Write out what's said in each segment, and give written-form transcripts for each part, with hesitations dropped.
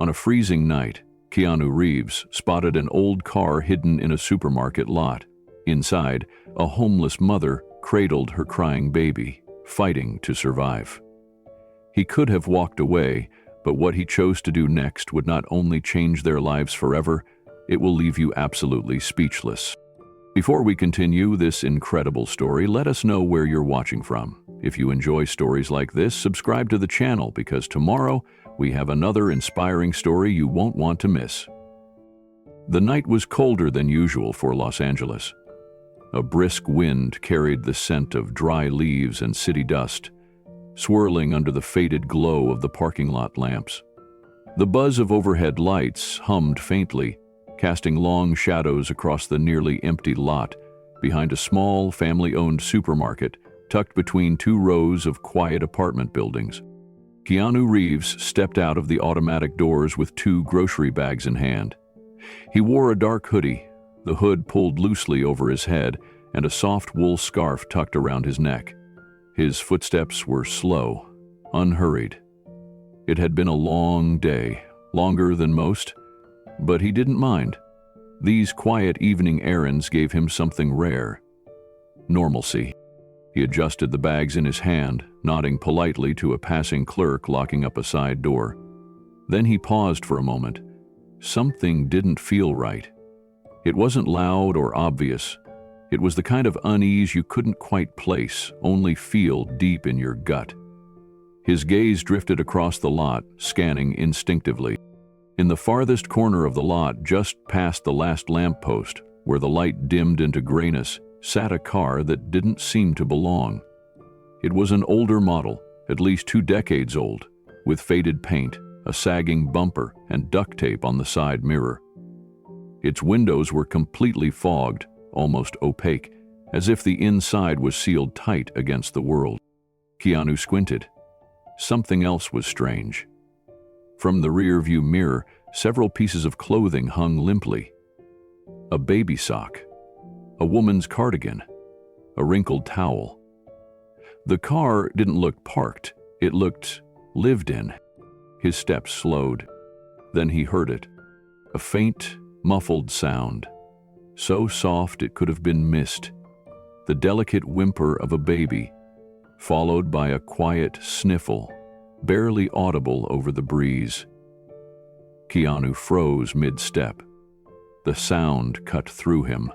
On a freezing night, Keanu Reeves spotted an old car hidden in a supermarket lot. Inside, a homeless mother cradled her crying baby, fighting to survive. He could have walked away, but what he chose to do next would not only change their lives forever, it will leave you absolutely speechless. Before we continue this incredible story, let us know where you're watching from. If you enjoy stories like this, subscribe to the channel because tomorrow we have another inspiring story you won't want to miss. The night was colder than usual for Los Angeles. A brisk wind carried the scent of dry leaves and city dust, swirling under the faded glow of the parking lot lamps. The buzz of overhead lights hummed faintly, casting long shadows across the nearly empty lot behind a small family-owned supermarket tucked between two rows of quiet apartment buildings. Keanu Reeves stepped out of the automatic doors with two grocery bags in hand. He wore a dark hoodie, the hood pulled loosely over his head, and a soft wool scarf tucked around his neck. His footsteps were slow, unhurried. It had been a long day, longer than most, but he didn't mind. These quiet evening errands gave him something rare: normalcy. He adjusted the bags in his hand, nodding politely to a passing clerk locking up a side door. Then he paused for a moment. Something didn't feel right. It wasn't loud or obvious. It was the kind of unease you couldn't quite place, only feel deep in your gut. His gaze drifted across the lot, scanning instinctively. In the farthest corner of the lot, just past the last lamppost, where the light dimmed into grayness, sat a car that didn't seem to belong. It was an older model, at least 2 decades old, with faded paint, a sagging bumper, and duct tape on the side mirror. Its windows were completely fogged, almost opaque, as if the inside was sealed tight against the world. Keanu squinted. Something else was strange. From the rear-view mirror, several pieces of clothing hung limply. A baby sock, a woman's cardigan, a wrinkled towel. The car didn't look parked, it looked lived in. His steps slowed. Then he heard it, a faint, muffled sound, so soft it could have been mist, the delicate whimper of a baby, followed by a quiet sniffle, barely audible over the breeze. Keanu froze mid-step. The sound cut through him,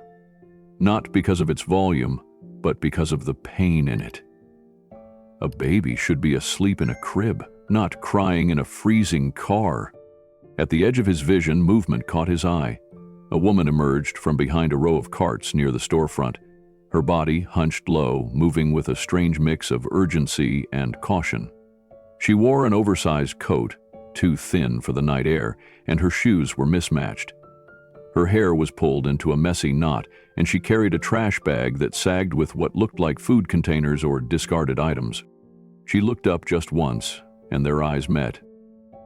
not because of its volume, but because of the pain in it. A baby should be asleep in a crib, not crying in a freezing car. At the edge of his vision, movement caught his eye. A woman emerged from behind a row of carts near the storefront, her body hunched low, moving with a strange mix of urgency and caution. She wore an oversized coat, too thin for the night air, and her shoes were mismatched. Her hair was pulled into a messy knot, and she carried a trash bag that sagged with what looked like food containers or discarded items. She looked up just once, and their eyes met.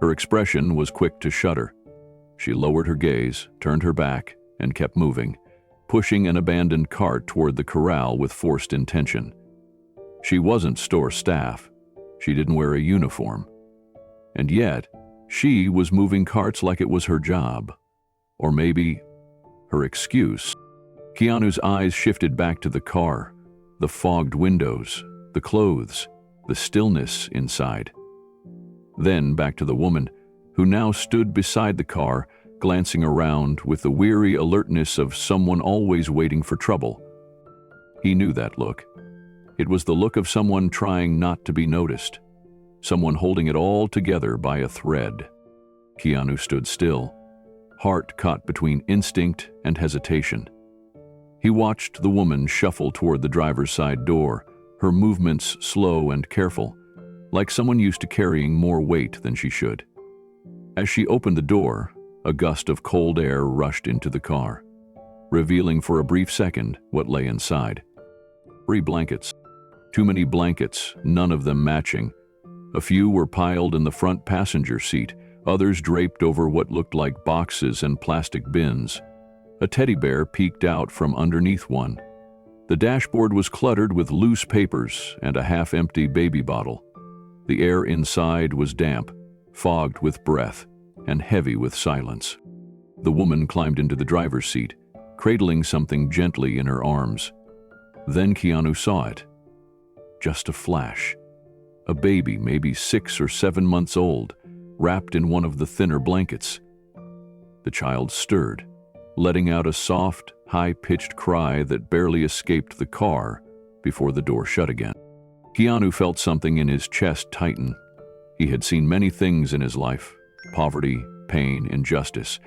Her expression was quick to shudder. She lowered her gaze, turned her back, and kept moving, pushing an abandoned cart toward the corral with forced intention. She wasn't store staff. She didn't wear a uniform. And yet, she was moving carts like it was her job. Or maybe her excuse. Keanu's eyes shifted back to the car, the fogged windows, the clothes, the stillness inside. Then back to the woman, who now stood beside the car, glancing around with the weary alertness of someone always waiting for trouble. He knew that look. It was the look of someone trying not to be noticed, someone holding it all together by a thread. Keanu stood still, heart caught between instinct and hesitation. He watched the woman shuffle toward the driver's side door, her movements slow and careful, like someone used to carrying more weight than she should. As she opened the door, a gust of cold air rushed into the car, revealing for a brief second what lay inside. 3 blankets. Too many blankets, none of them matching. A few were piled in the front passenger seat, others draped over what looked like boxes and plastic bins. A teddy bear peeked out from underneath one. The dashboard was cluttered with loose papers and a half-empty baby bottle. The air inside was damp, fogged with breath, and heavy with silence. The woman climbed into the driver's seat, cradling something gently in her arms. Then Keanu saw it. Just a flash. A baby, maybe 6 or 7 months old, wrapped in one of the thinner blankets. The child stirred, letting out a soft, high-pitched cry that barely escaped the car before the door shut again. Keanu felt something in his chest tighten. He had seen many things in his life: poverty, pain, injustice.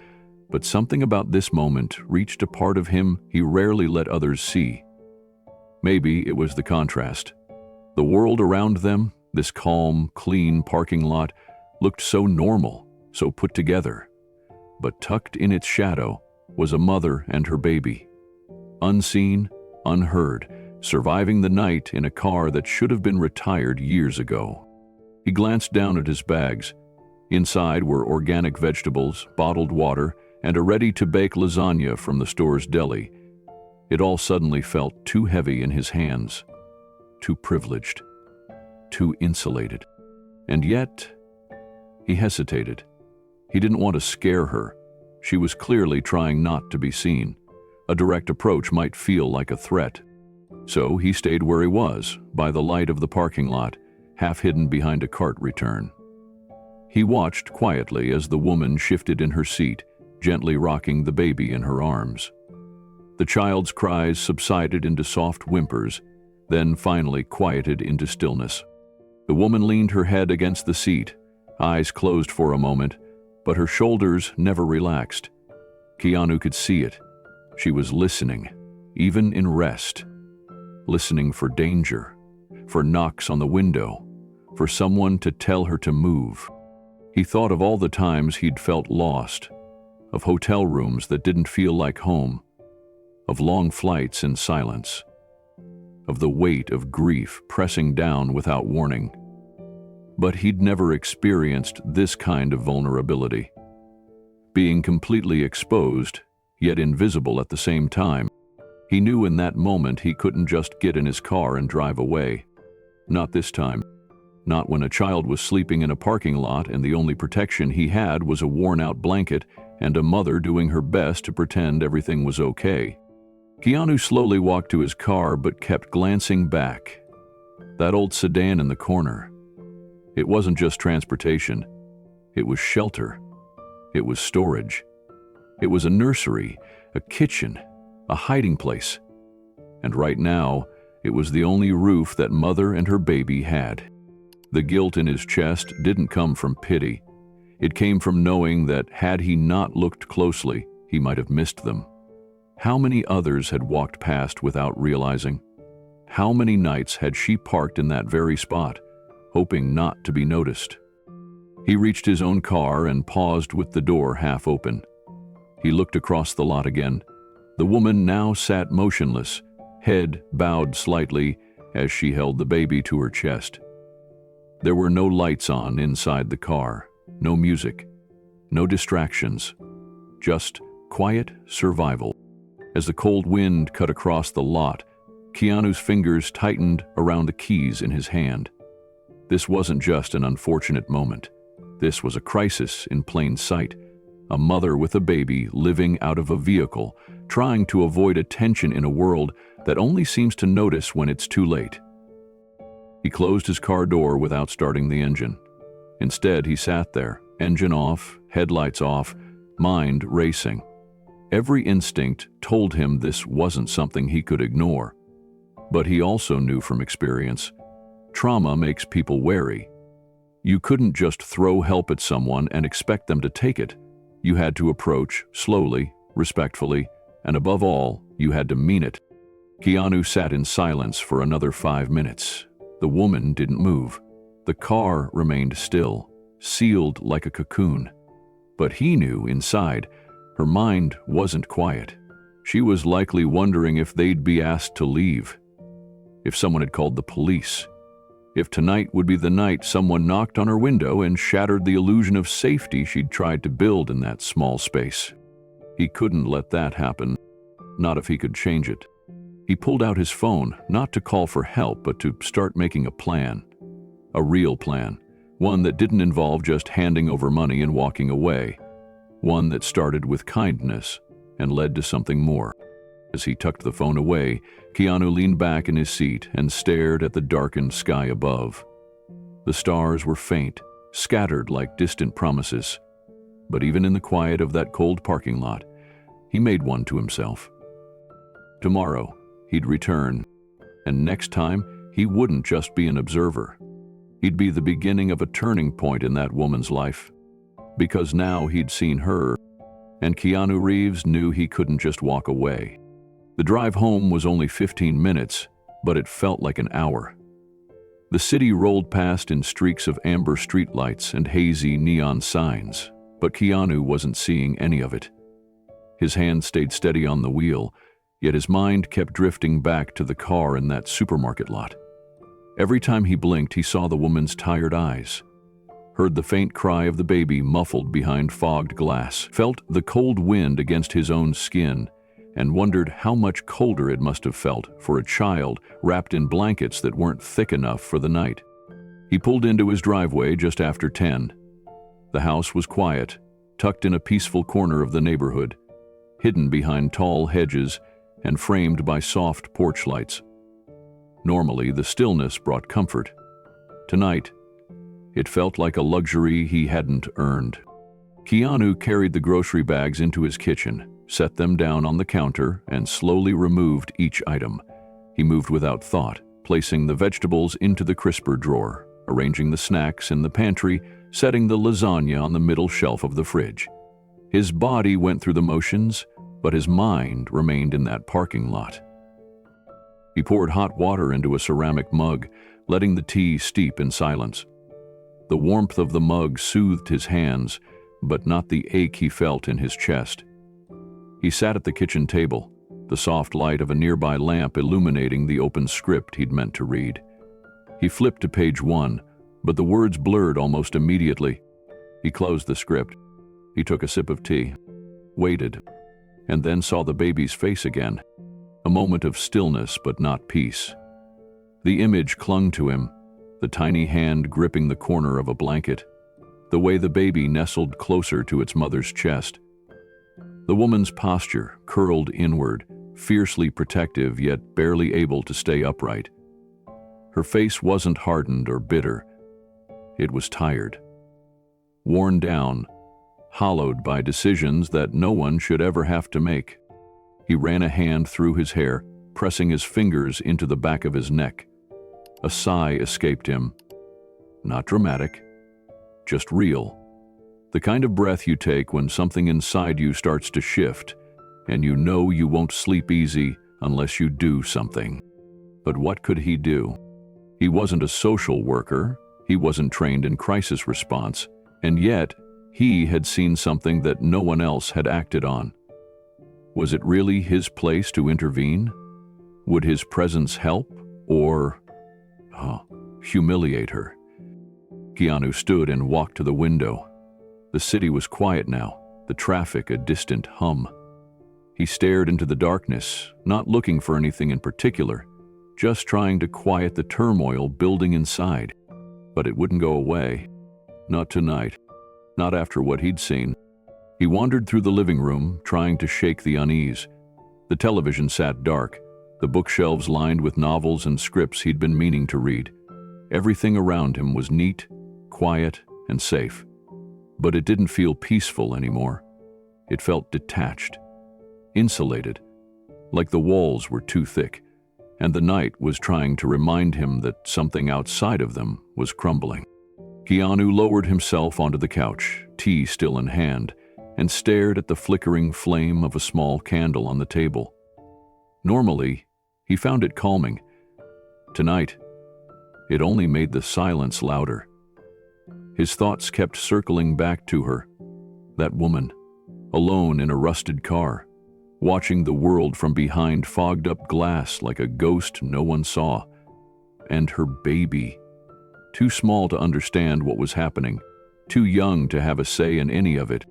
But something about this moment reached a part of him he rarely let others see. Maybe it was the contrast. The world around them, this calm, clean parking lot, looked so normal, so put together. But tucked in its shadow was a mother and her baby. Unseen, unheard, surviving the night in a car that should have been retired years ago. He glanced down at his bags. Inside were organic vegetables, bottled water, and a ready-to-bake lasagna from the store's deli. It all suddenly felt too heavy in his hands, too privileged, too insulated. And yet, he hesitated. He didn't want to scare her. She was clearly trying not to be seen. A direct approach might feel like a threat. So he stayed where he was, by the light of the parking lot, half hidden behind a cart return. He watched quietly as the woman shifted in her seat, gently rocking the baby in her arms. The child's cries subsided into soft whimpers, then finally quieted into stillness. The woman leaned her head against the seat, eyes closed for a moment, but her shoulders never relaxed. Keanu could see it. She was listening, even in rest. Listening for danger, for knocks on the window, for someone to tell her to move. He thought of all the times he'd felt lost, of hotel rooms that didn't feel like home, of long flights in silence, of the weight of grief pressing down without warning. But he'd never experienced this kind of vulnerability. Being completely exposed, yet invisible at the same time. He knew in that moment he couldn't just get in his car and drive away. Not this time. Not when a child was sleeping in a parking lot and the only protection he had was a worn-out blanket and a mother doing her best to pretend everything was okay. Keanu slowly walked to his car but kept glancing back. That old sedan in the corner. It wasn't just transportation. It was shelter. It was storage. It was a nursery, a kitchen, a hiding place. And right now, it was the only roof that mother and her baby had. The guilt in his chest didn't come from pity. It came from knowing that had he not looked closely, he might have missed them. How many others had walked past without realizing? How many nights had she parked in that very spot, hoping not to be noticed? He reached his own car and paused with the door half open. He looked across the lot again. The woman now sat motionless, head bowed slightly as she held the baby to her chest. There were no lights on inside the car, no music, no distractions, just quiet survival. As the cold wind cut across the lot, Keanu's fingers tightened around the keys in his hand. This wasn't just an unfortunate moment. This was a crisis in plain sight. A mother with a baby living out of a vehicle, trying to avoid attention in a world that only seems to notice when it's too late. He closed his car door without starting the engine. Instead, he sat there, engine off, headlights off, mind racing. Every instinct told him this wasn't something he could ignore. But he also knew from experience, trauma makes people wary. You couldn't just throw help at someone and expect them to take it. You had to approach slowly, respectfully, and above all, you had to mean it. Keanu sat in silence for another 5 minutes. The woman didn't move. The car remained still, sealed like a cocoon. But he knew inside, her mind wasn't quiet. She was likely wondering if they'd be asked to leave, if someone had called the police, if tonight would be the night someone knocked on her window and shattered the illusion of safety she'd tried to build in that small space. He couldn't let that happen, not if he could change it. He pulled out his phone, not to call for help, but to start making a plan. A real plan, One that didn't involve just handing over money and walking away. One that started with kindness and led to something more. As he tucked the phone away, Keanu leaned back in his seat and stared at the darkened sky above. The stars were faint, scattered like distant promises. But even in the quiet of that cold parking lot, he made one to himself. Tomorrow, he'd return, and next time, he wouldn't just be an observer. He'd be the beginning of a turning point in that woman's life. Because now he'd seen her, and Keanu Reeves knew he couldn't just walk away. The drive home was only 15 minutes, but it felt like an hour. The city rolled past in streaks of amber streetlights and hazy neon signs, but Keanu wasn't seeing any of it. His hand stayed steady on the wheel, yet his mind kept drifting back to the car in that supermarket lot. Every time he blinked, he saw the woman's tired eyes, heard the faint cry of the baby muffled behind fogged glass, felt the cold wind against his own skin, and wondered how much colder it must have felt for a child wrapped in blankets that weren't thick enough for the night. He pulled into his driveway just after 10. The house was quiet, tucked in a peaceful corner of the neighborhood, hidden behind tall hedges and framed by soft porch lights. Normally, the stillness brought comfort. Tonight, it felt like a luxury he hadn't earned. Keanu carried the grocery bags into his kitchen, set them down on the counter, and slowly removed each item. He moved without thought, placing the vegetables into the crisper drawer, arranging the snacks in the pantry, setting the lasagna on the middle shelf of the fridge. His body went through the motions, but his mind remained in that parking lot. He poured hot water into a ceramic mug, letting the tea steep in silence. The warmth of the mug soothed his hands, but not the ache he felt in his chest. He sat at the kitchen table, the soft light of a nearby lamp illuminating the open script he'd meant to read. He flipped to page 1, but the words blurred almost immediately. He closed the script. He took a sip of tea, waited, and then saw the baby's face again. A moment of stillness but not peace. The image clung to him, the tiny hand gripping the corner of a blanket, the way the baby nestled closer to its mother's chest. The woman's posture curled inward, fiercely protective yet barely able to stay upright. Her face wasn't hardened or bitter. It was tired, worn down, hollowed by decisions that no one should ever have to make. He ran a hand through his hair, pressing his fingers into the back of his neck. A sigh escaped him. Not dramatic, just real. The kind of breath you take when something inside you starts to shift, and you know you won't sleep easy unless you do something. But what could he do? He wasn't a social worker, he wasn't trained in crisis response, and yet he had seen something that no one else had acted on. Was it really his place to intervene? Would his presence help, or humiliate her? Keanu stood and walked to the window. The city was quiet now, the traffic a distant hum. He stared into the darkness, not looking for anything in particular, just trying to quiet the turmoil building inside. But it wouldn't go away. Not tonight. Not after what he'd seen. He wandered through the living room, trying to shake the unease. The television sat dark, the bookshelves lined with novels and scripts he'd been meaning to read. Everything around him was neat, quiet, and safe. But it didn't feel peaceful anymore. It felt detached, insulated, like the walls were too thick, and the night was trying to remind him that something outside of them was crumbling. Keanu lowered himself onto the couch, tea still in hand, and stared at the flickering flame of a small candle on the table. Normally, he found it calming. Tonight, it only made the silence louder. His thoughts kept circling back to her, that woman, alone in a rusted car, watching the world from behind fogged-up glass like a ghost no one saw. And her baby, too small to understand what was happening, too young to have a say in any of it.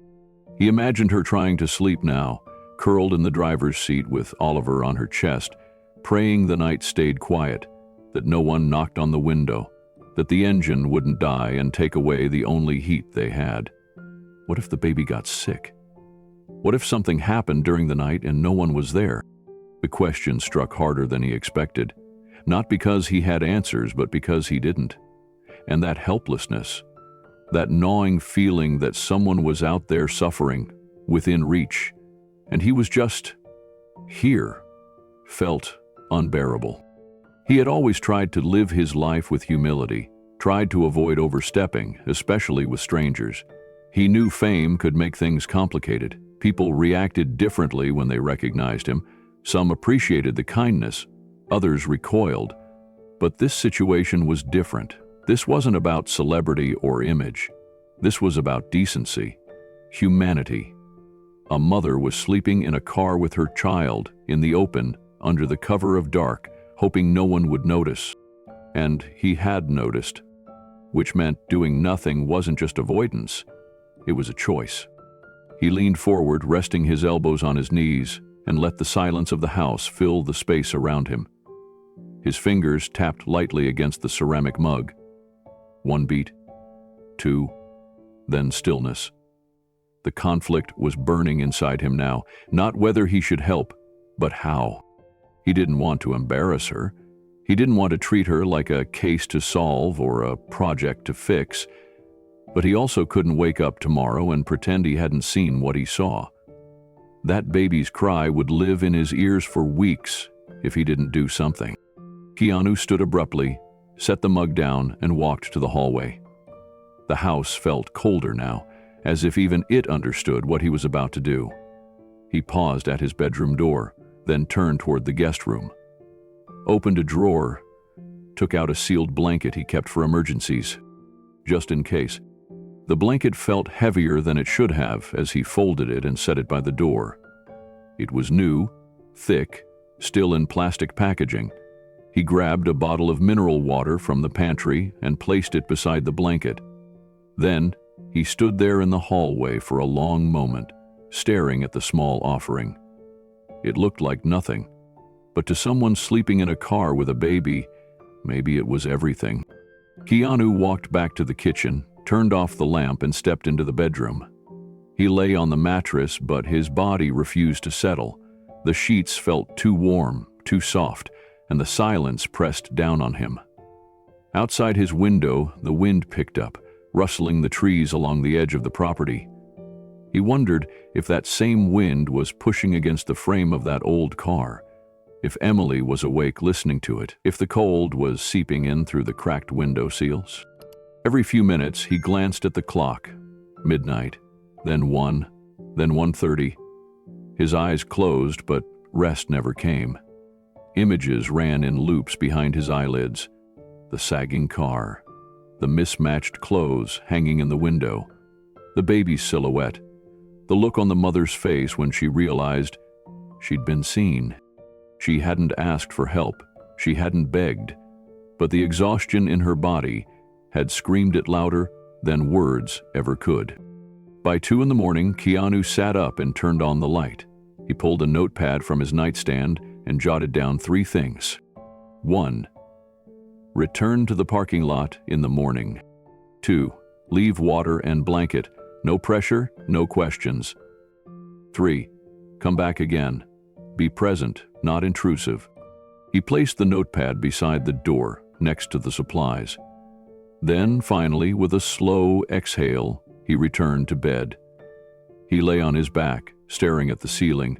He imagined her trying to sleep now, curled in the driver's seat with Oliver on her chest, praying the night stayed quiet, that no one knocked on the window, that the engine wouldn't die and take away the only heat they had. What if the baby got sick? What if something happened during the night and no one was there? The question struck harder than he expected, not because he had answers, but because he didn't. And that helplessness, that gnawing feeling that someone was out there suffering, within reach, and he was just here, felt unbearable. He had always tried to live his life with humility, tried to avoid overstepping, especially with strangers. He knew fame could make things complicated. People reacted differently when they recognized him. Some appreciated the kindness, others recoiled. But this situation was different. This wasn't about celebrity or image. This was about decency, humanity. A mother was sleeping in a car with her child in the open, under the cover of dark, hoping no one would notice. And he had noticed, which meant doing nothing wasn't just avoidance, it was a choice. He leaned forward, resting his elbows on his knees, and let the silence of the house fill the space around him. His fingers tapped lightly against the ceramic mug. 1 beat, 2, then stillness. The conflict was burning inside him now, not whether he should help, but how. He didn't want to embarrass her. He didn't want to treat her like a case to solve or a project to fix. But he also couldn't wake up tomorrow and pretend he hadn't seen what he saw. That baby's cry would live in his ears for weeks if he didn't do something. Keanu stood abruptly, set the mug down, and walked to the hallway. The house felt colder now, as if even it understood what he was about to do. He paused at his bedroom door, then turned toward the guest room. Opened a drawer, took out a sealed blanket he kept for emergencies, just in case. The blanket felt heavier than it should have as he folded it and set it by the door. It was new, thick, still in plastic packaging. He grabbed a bottle of mineral water from the pantry and placed it beside the blanket. Then, he stood there in the hallway for a long moment, staring at the small offering. It looked like nothing, but to someone sleeping in a car with a baby, maybe it was everything. Keanu walked back to the kitchen, turned off the lamp, and stepped into the bedroom. He lay on the mattress, but his body refused to settle. The sheets felt too warm, too soft, and the silence pressed down on him. Outside his window, the wind picked up, rustling the trees along the edge of the property. He wondered if that same wind was pushing against the frame of that old car, if Emily was awake listening to it, if the cold was seeping in through the cracked window seals. Every few minutes, he glanced at the clock. Midnight, then 1, then 1:30. His eyes closed, but rest never came. Images ran in loops behind his eyelids. The sagging car, the mismatched clothes hanging in the window, the baby's silhouette, the look on the mother's face when she realized she'd been seen. She hadn't asked for help, she hadn't begged, but the exhaustion in her body had screamed it louder than words ever could. By 2 in the morning, Keanu sat up and turned on the light. He pulled a notepad from his nightstand and jotted down 3 things. 1. Return to the parking lot in the morning. 2. Leave water and blanket. No pressure, no questions. 3. Come back again. Be present, not intrusive. He placed the notepad beside the door, next to the supplies. Then, finally, with a slow exhale, he returned to bed. He lay on his back, staring at the ceiling,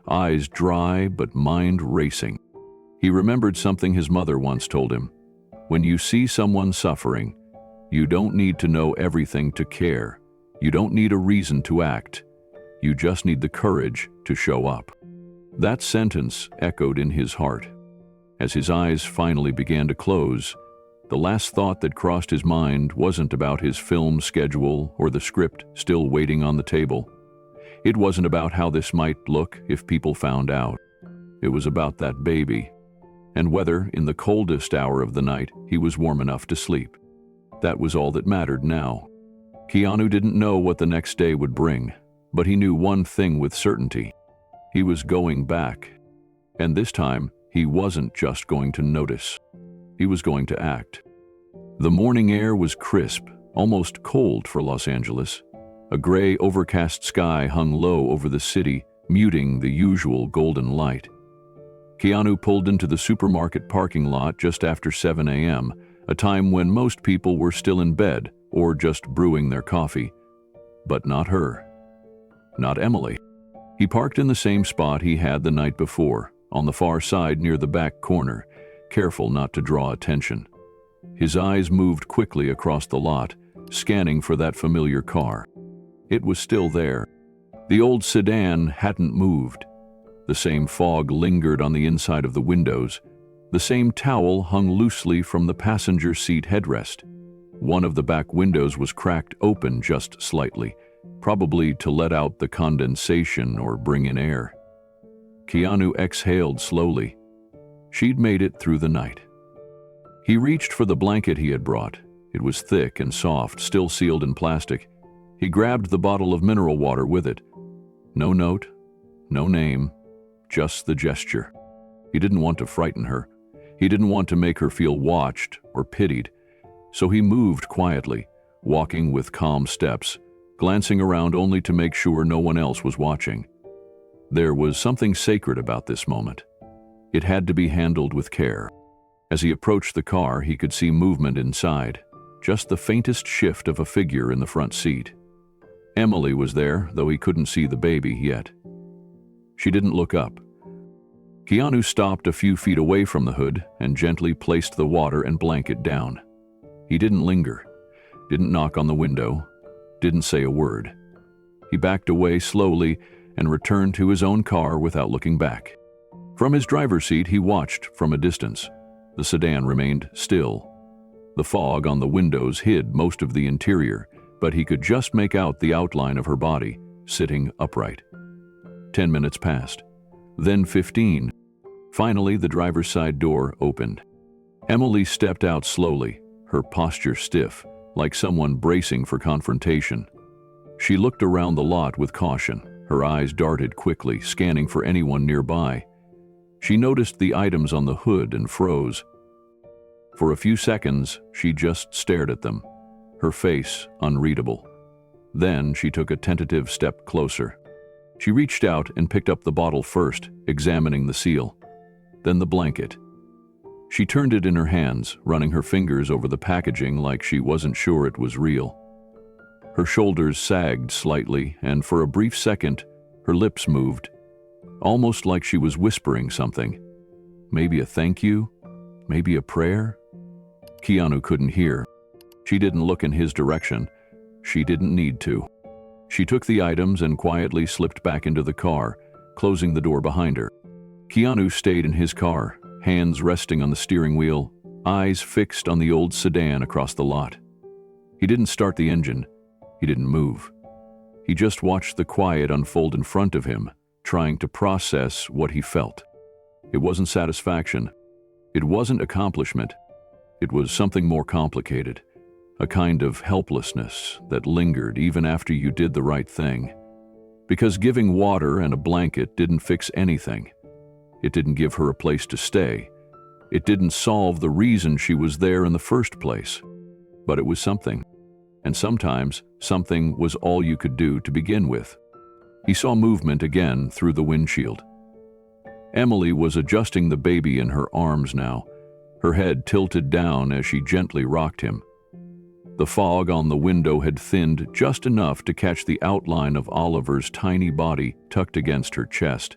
eyes dry but mind racing. He remembered something his mother once told him. When you see someone suffering, you don't need to know everything to care. You don't need a reason to act. You just need the courage to show up. That sentence echoed in his heart. As his eyes finally began to close, the last thought that crossed his mind wasn't about his film schedule or the script still waiting on the table. It wasn't about how this might look if people found out. It was about that baby, and whether, in the coldest hour of the night, he was warm enough to sleep. That was all that mattered now. Keanu didn't know what the next day would bring, but he knew one thing with certainty. He was going back, and this time he wasn't just going to notice. He was going to act. The morning air was crisp, almost cold for Los Angeles. A gray, overcast sky hung low over the city, muting the usual golden light. Keanu pulled into the supermarket parking lot just after 7 a.m., a time when most people were still in bed or just brewing their coffee. But not her. Not Emily. He parked in the same spot he had the night before, on the far side near the back corner, careful not to draw attention. His eyes moved quickly across the lot, scanning for that familiar car. It was still there. The old sedan hadn't moved. The same fog lingered on the inside of the windows. The same towel hung loosely from the passenger seat headrest. One of the back windows was cracked open just slightly, probably to let out the condensation or bring in air. Keanu exhaled slowly. She'd made it through the night. He reached for the blanket he had brought. It was thick and soft, still sealed in plastic. He grabbed the bottle of mineral water with it. No note, no name, just the gesture. He didn't want to frighten her. He didn't want to make her feel watched or pitied. So he moved quietly, walking with calm steps, glancing around only to make sure no one else was watching. There was something sacred about this moment. It had to be handled with care. As he approached the car, he could see movement inside, just the faintest shift of a figure in the front seat. Emily was there, though he couldn't see the baby yet. She didn't look up. Keanu stopped a few feet away from the hood and gently placed the water and blanket down. He didn't linger, didn't knock on the window, didn't say a word. He backed away slowly and returned to his own car without looking back. From his driver's seat, he watched from a distance. The sedan remained still. The fog on the windows hid most of the interior, but he could just make out the outline of her body, sitting upright. 10 minutes passed, then 15. Finally, the driver's side door opened. Emily stepped out slowly, her posture stiff, like someone bracing for confrontation. She looked around the lot with caution. Her eyes darted quickly, scanning for anyone nearby. She noticed the items on the hood and froze. For a few seconds, she just stared at them, her face unreadable. Then she took a tentative step closer. She reached out and picked up the bottle first, examining the seal. Then the blanket. She turned it in her hands, running her fingers over the packaging like she wasn't sure it was real. Her shoulders sagged slightly, and for a brief second, her lips moved, almost like she was whispering something. Maybe a thank you? Maybe a prayer? Keanu couldn't hear. She didn't look in his direction. She didn't need to. She took the items and quietly slipped back into the car, closing the door behind her. Keanu stayed in his car, hands resting on the steering wheel, eyes fixed on the old sedan across the lot. He didn't start the engine. He didn't move. He just watched the quiet unfold in front of him, trying to process what he felt. It wasn't satisfaction. It wasn't accomplishment. It was something more complicated, a kind of helplessness that lingered even after you did the right thing. Because giving water and a blanket didn't fix anything. It didn't give her a place to stay. It didn't solve the reason she was there in the first place. But it was something. And sometimes, something was all you could do to begin with. He saw movement again through the windshield. Emily was adjusting the baby in her arms now, her head tilted down as she gently rocked him. The fog on the window had thinned just enough to catch the outline of Oliver's tiny body tucked against her chest.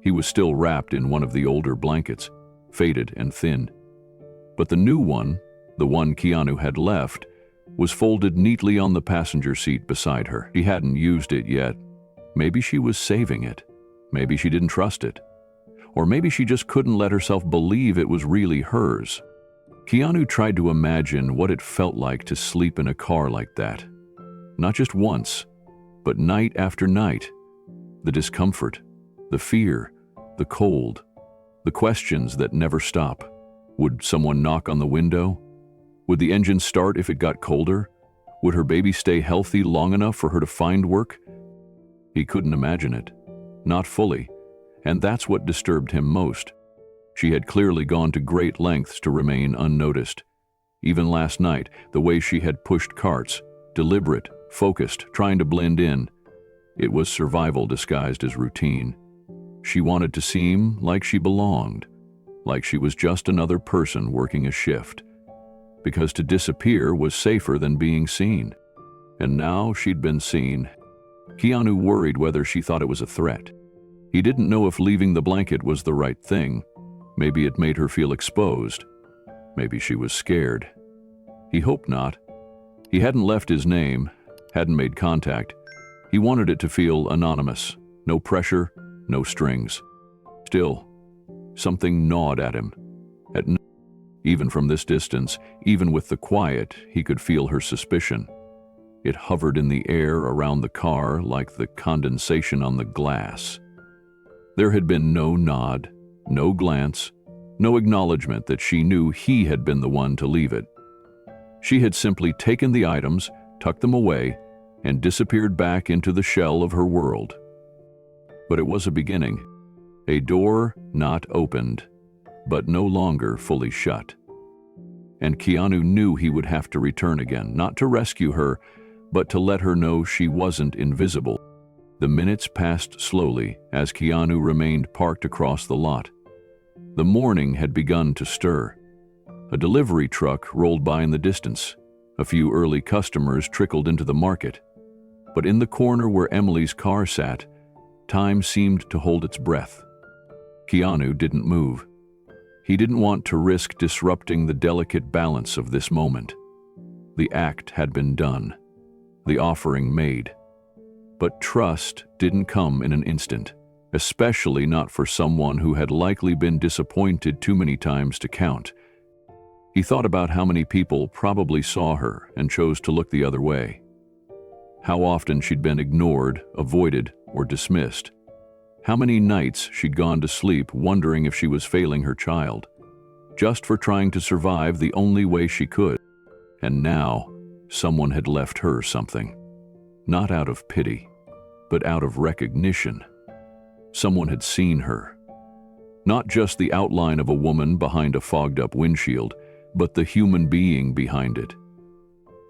He was still wrapped in one of the older blankets, faded and thin. But the new one, the one Keanu had left, was folded neatly on the passenger seat beside her. She hadn't used it yet. Maybe she was saving it. Maybe she didn't trust it. Or maybe she just couldn't let herself believe it was really hers. Keanu tried to imagine what it felt like to sleep in a car like that. Not just once, but night after night. The discomfort, the fear, the cold, the questions that never stop. Would someone knock on the window? Would the engine start if it got colder? Would her baby stay healthy long enough for her to find work? He couldn't imagine it. Not fully. And that's what disturbed him most. She had clearly gone to great lengths to remain unnoticed. Even last night, the way she had pushed carts, deliberate, focused, trying to blend in, it was survival disguised as routine. She wanted to seem like she belonged, like she was just another person working a shift, because to disappear was safer than being seen. And now she'd been seen. Keanu worried whether she thought it was a threat. He didn't know if leaving the blanket was the right thing. Maybe it made her feel exposed. Maybe she was scared. He hoped not. He hadn't left his name, hadn't made contact. He wanted it to feel anonymous. No pressure, no strings. Still, something gnawed at him. Even from this distance, even with the quiet, he could feel her suspicion. It hovered in the air around the car like the condensation on the glass. There had been no nod, no glance, no acknowledgement that she knew he had been the one to leave it. She had simply taken the items, tucked them away, and disappeared back into the shell of her world. But it was a beginning. A door not opened, but no longer fully shut. And Keanu knew he would have to return again, not to rescue her, but to let her know she wasn't invisible. The minutes passed slowly as Keanu remained parked across the lot. The morning had begun to stir. A delivery truck rolled by in the distance. A few early customers trickled into the market. But in the corner where Emily's car sat, time seemed to hold its breath. Keanu didn't move. He didn't want to risk disrupting the delicate balance of this moment. The act had been done, the offering made. But trust didn't come in an instant, especially not for someone who had likely been disappointed too many times to count. He thought about how many people probably saw her and chose to look the other way. How often she'd been ignored, avoided, or dismissed. How many nights she'd gone to sleep wondering if she was failing her child, just for trying to survive the only way she could. And now, someone had left her something. Not out of pity, but out of recognition. Someone had seen her. Not just the outline of a woman behind a fogged-up windshield, but the human being behind it.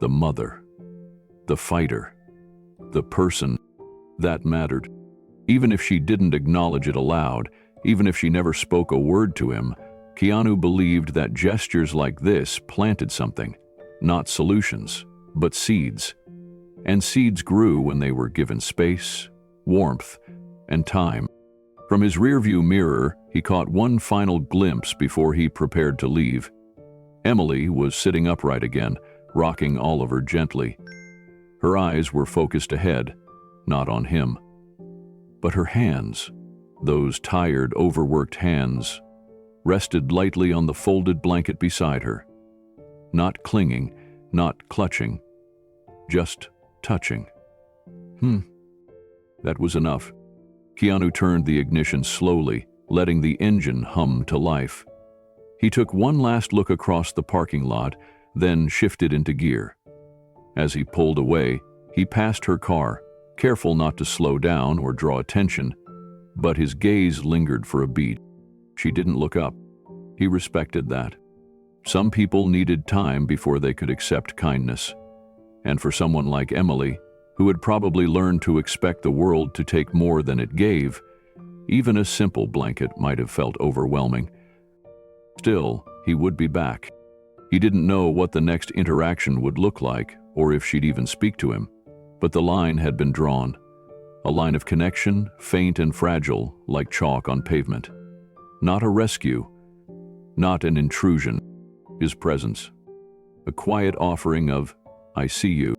The mother. The fighter. The person. That mattered. Even if she didn't acknowledge it aloud, even if she never spoke a word to him, Keanu believed that gestures like this planted something. Not solutions, but seeds. And seeds grew when they were given space, warmth, and time. From his rearview mirror, he caught one final glimpse before he prepared to leave. Emily was sitting upright again, rocking Oliver gently. Her eyes were focused ahead, not on him. But her hands, those tired, overworked hands, rested lightly on the folded blanket beside her. Not clinging, not clutching, just touching. That was enough. Keanu turned the ignition slowly, letting the engine hum to life. He took one last look across the parking lot, then shifted into gear. As he pulled away, he passed her car, careful not to slow down or draw attention, but his gaze lingered for a beat. She didn't look up. He respected that. Some people needed time before they could accept kindness. And for someone like Emily, who had probably learned to expect the world to take more than it gave, even a simple blanket might have felt overwhelming. Still, he would be back. He didn't know what the next interaction would look like, or if she'd even speak to him. But the line had been drawn. A line of connection, faint and fragile, like chalk on pavement. Not a rescue. Not an intrusion. His presence. A quiet offering of, "I see you."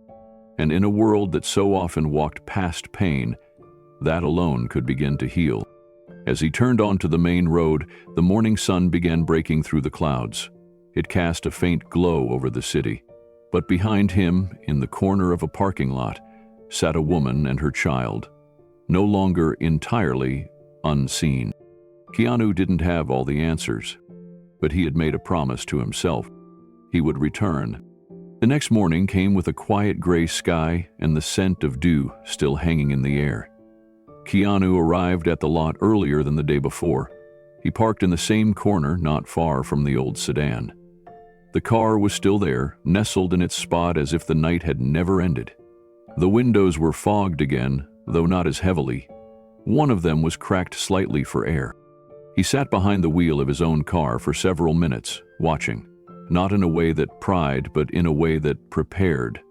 And in a world that so often walked past pain, that alone could begin to heal. As he turned onto the main road, the morning sun began breaking through the clouds. It cast a faint glow over the city. But behind him, in the corner of a parking lot, sat a woman and her child, no longer entirely unseen. Keanu didn't have all the answers, but he had made a promise to himself. He would return. The next morning came with a quiet gray sky and the scent of dew still hanging in the air. Keanu arrived at the lot earlier than the day before. He parked in the same corner not far from the old sedan. The car was still there, nestled in its spot as if the night had never ended. The windows were fogged again, though not as heavily. One of them was cracked slightly for air. He sat behind the wheel of his own car for several minutes, watching, not in a way that pried, but in a way that prepared.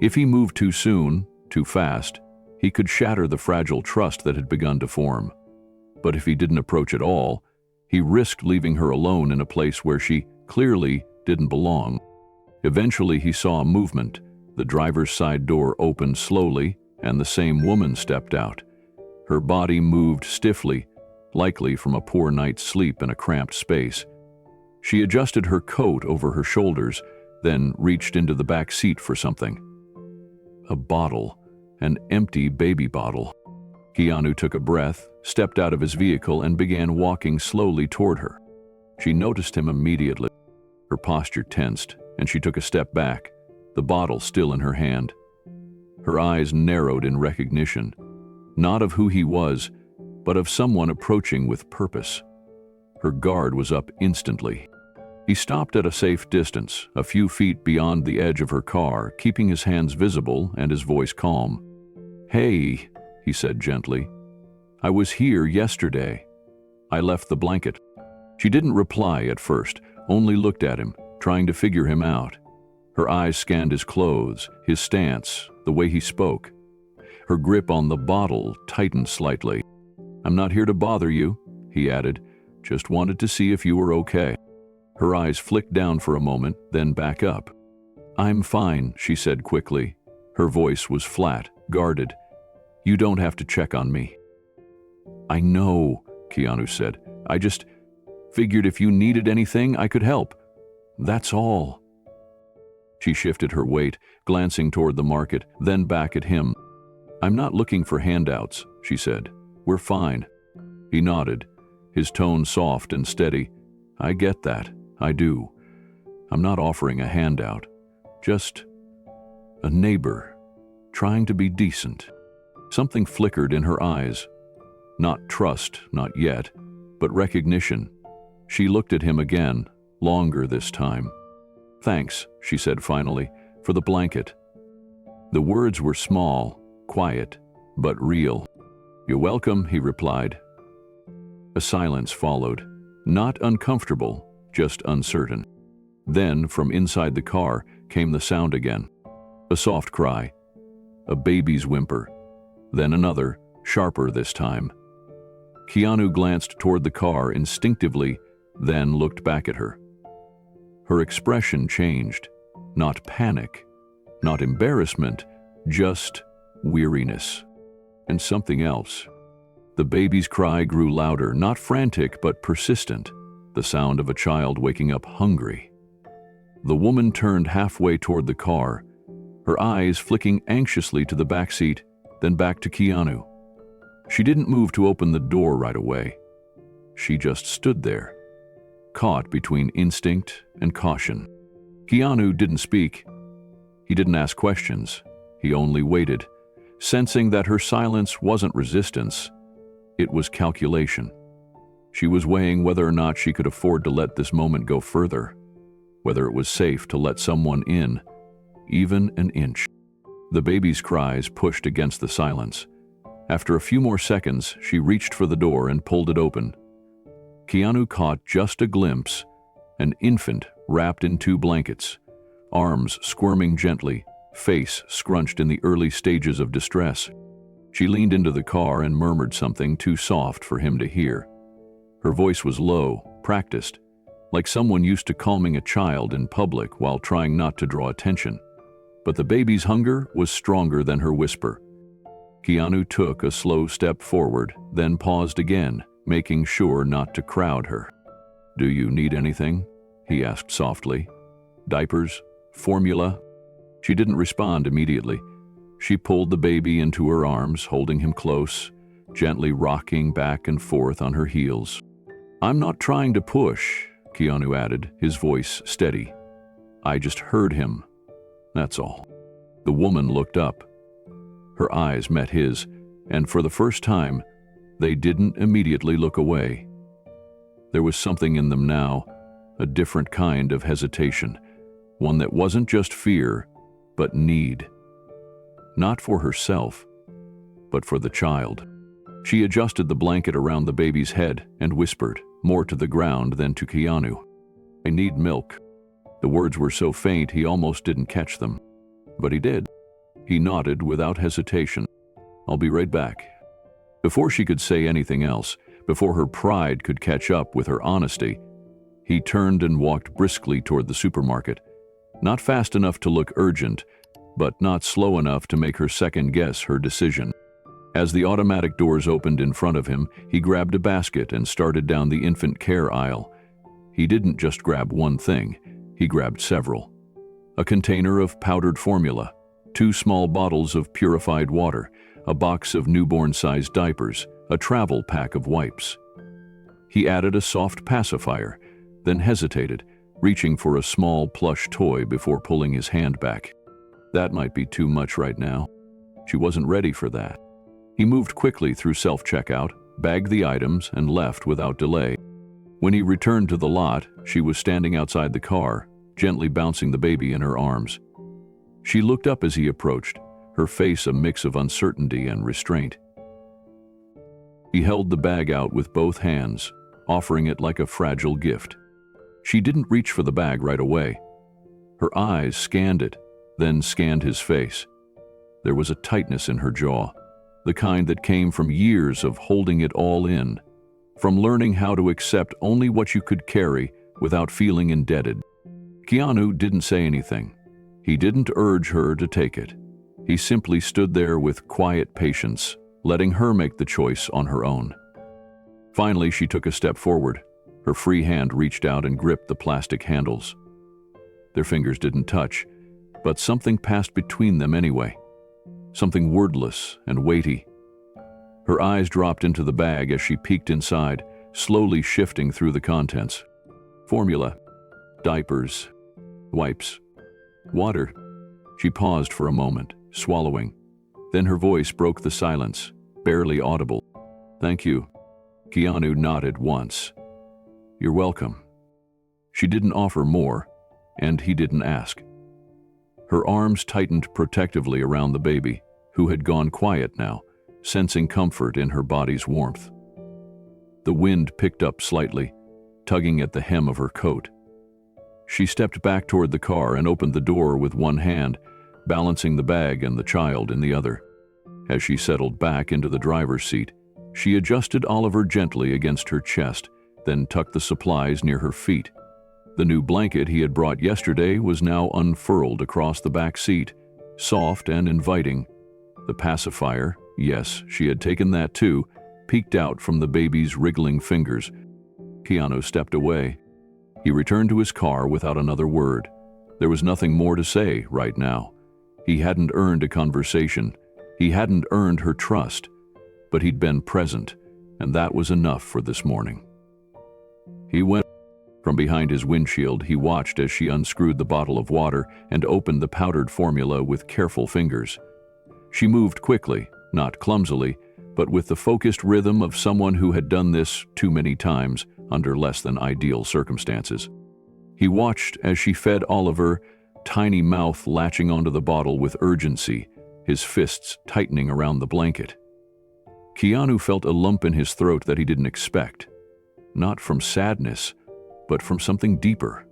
If he moved too soon, too fast, he could shatter the fragile trust that had begun to form. But if he didn't approach at all, he risked leaving her alone in a place where she clearly didn't belong. Eventually he saw a movement. The driver's side door opened slowly, and the same woman stepped out. Her body moved stiffly, likely from a poor night's sleep in a cramped space. She adjusted her coat over her shoulders, then reached into the back seat for something. A bottle, an empty baby bottle. Keanu took a breath, stepped out of his vehicle, and began walking slowly toward her. She noticed him immediately. Her posture tensed, and she took a step back, the bottle still in her hand. Her eyes narrowed in recognition, not of who he was, but of someone approaching with purpose. Her guard was up instantly. He stopped at a safe distance, a few feet beyond the edge of her car, keeping his hands visible and his voice calm. "Hey," he said gently. "I was here yesterday. I left the blanket." She didn't reply at first, only looked at him, trying to figure him out. Her eyes scanned his clothes, his stance, the way he spoke. Her grip on the bottle tightened slightly. "I'm not here to bother you," he added. "Just wanted to see if you were okay." Her eyes flicked down for a moment, then back up. "I'm fine," she said quickly. Her voice was flat, guarded. "You don't have to check on me." "I know," Keanu said. "I just figured if you needed anything, I could help. That's all." She shifted her weight, glancing toward the market, then back at him. "I'm not looking for handouts," she said. "We're fine." He nodded, his tone soft and steady. "I get that. I do. I'm not offering a handout. Just a neighbor, trying to be decent." Something flickered in her eyes. Not trust, not yet, but recognition. She looked at him again, longer this time. "Thanks," she said finally, "for the blanket." The words were small, quiet, but real. "You're welcome," he replied. A silence followed, not uncomfortable, just uncertain. Then, from inside the car, came the sound again. A soft cry, a baby's whimper, then another, sharper this time. Keanu glanced toward the car instinctively, then looked back at her. Her expression changed, not panic, not embarrassment, just weariness. And something else. The baby's cry grew louder, not frantic but persistent, the sound of a child waking up hungry. The woman turned halfway toward the car, her eyes flicking anxiously to the back seat, then back to Keanu. She didn't move to open the door right away. She just stood there, caught between instinct and caution. Keanu didn't speak. He didn't ask questions. He only waited, sensing that her silence wasn't resistance. It was calculation. She was weighing whether or not she could afford to let this moment go further, whether it was safe to let someone in, even an inch. The baby's cries pushed against the silence. After a few more seconds, she reached for the door and pulled it open. Keanu caught just a glimpse, an infant wrapped in 2 blankets, arms squirming gently, face scrunched in the early stages of distress. She leaned into the car and murmured something too soft for him to hear. Her voice was low, practiced, like someone used to calming a child in public while trying not to draw attention. But the baby's hunger was stronger than her whisper. Keanu took a slow step forward, then paused again, making sure not to crowd her. "Do you need anything?" he asked softly. "Diapers? Formula?" She didn't respond immediately. She pulled the baby into her arms, holding him close, gently rocking back and forth on her heels. "I'm not trying to push," Keanu added, his voice steady. "I just heard him. That's all." The woman looked up. Her eyes met his, and for the first time, they didn't immediately look away. There was something in them now, a different kind of hesitation, one that wasn't just fear, but need. Not for herself, but for the child. She adjusted the blanket around the baby's head and whispered, more to the ground than to Keanu, "I need milk." The words were so faint he almost didn't catch them. But he did. He nodded without hesitation. "I'll be right back." Before she could say anything else, before her pride could catch up with her honesty, he turned and walked briskly toward the supermarket. Not fast enough to look urgent, but not slow enough to make her second-guess her decision. As the automatic doors opened in front of him, he grabbed a basket and started down the infant care aisle. He didn't just grab one thing, he grabbed several. A container of powdered formula, 2 small bottles of purified water, a box of newborn-sized diapers, a travel pack of wipes. He added a soft pacifier, then hesitated, reaching for a small plush toy before pulling his hand back. That might be too much right now. She wasn't ready for that. He moved quickly through self-checkout, bagged the items, and left without delay. When he returned to the lot, she was standing outside the car, gently bouncing the baby in her arms. She looked up as he approached, her face a mix of uncertainty and restraint. He held the bag out with both hands, offering it like a fragile gift. She didn't reach for the bag right away. Her eyes scanned it, then scanned his face. There was a tightness in her jaw, the kind that came from years of holding it all in, from learning how to accept only what you could carry without feeling indebted. Keanu didn't say anything. He didn't urge her to take it. He simply stood there with quiet patience, letting her make the choice on her own. Finally, she took a step forward. Her free hand reached out and gripped the plastic handles. Their fingers didn't touch, but something passed between them anyway. Something wordless and weighty. Her eyes dropped into the bag as she peeked inside, slowly shifting through the contents. Formula, diapers, wipes, water. She paused for a moment, swallowing. Then her voice broke the silence, barely audible. "Thank you." Keanu nodded once. "You're welcome." She didn't offer more, and he didn't ask. Her arms tightened protectively around the baby, who had gone quiet now, sensing comfort in her body's warmth. The wind picked up slightly, tugging at the hem of her coat. She stepped back toward the car and opened the door with one hand, balancing the bag and the child in the other. As she settled back into the driver's seat, she adjusted Oliver gently against her chest, then tucked the supplies near her feet. The new blanket he had brought yesterday was now unfurled across the back seat, soft and inviting. The pacifier, yes, she had taken that too, peeked out from the baby's wriggling fingers. Keanu stepped away. He returned to his car without another word. There was nothing more to say right now. He hadn't earned a conversation. He hadn't earned her trust. But he'd been present, and that was enough for this morning. He went. From behind his windshield, he watched as she unscrewed the bottle of water and opened the powdered formula with careful fingers. She moved quickly, not clumsily, but with the focused rhythm of someone who had done this too many times under less than ideal circumstances. He watched as she fed Oliver, tiny mouth latching onto the bottle with urgency, his fists tightening around the blanket. Keanu felt a lump in his throat that he didn't expect, not from sadness, but from something deeper.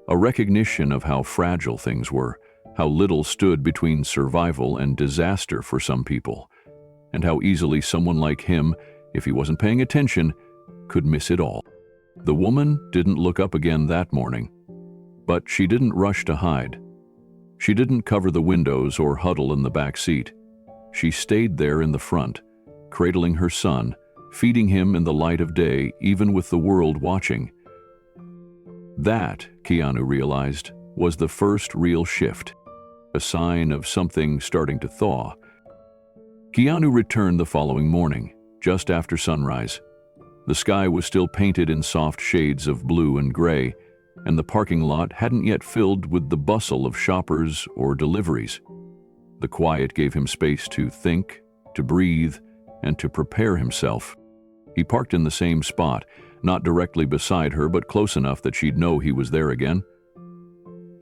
A recognition of how fragile things were, how little stood between survival and disaster for some people, and how easily someone like him, if he wasn't paying attention, could miss it all. The woman didn't look up again that morning, but she didn't rush to hide. She didn't cover the windows or huddle in the back seat. She stayed there in the front, cradling her son, feeding him in the light of day, even with the world watching. That, Keanu realized, was the first real shift, a sign of something starting to thaw. Keanu returned the following morning, just after sunrise. The sky was still painted in soft shades of blue and gray, and the parking lot hadn't yet filled with the bustle of shoppers or deliveries. The quiet gave him space to think, to breathe, and to prepare himself. He parked in the same spot, not directly beside her, but close enough that she'd know he was there again.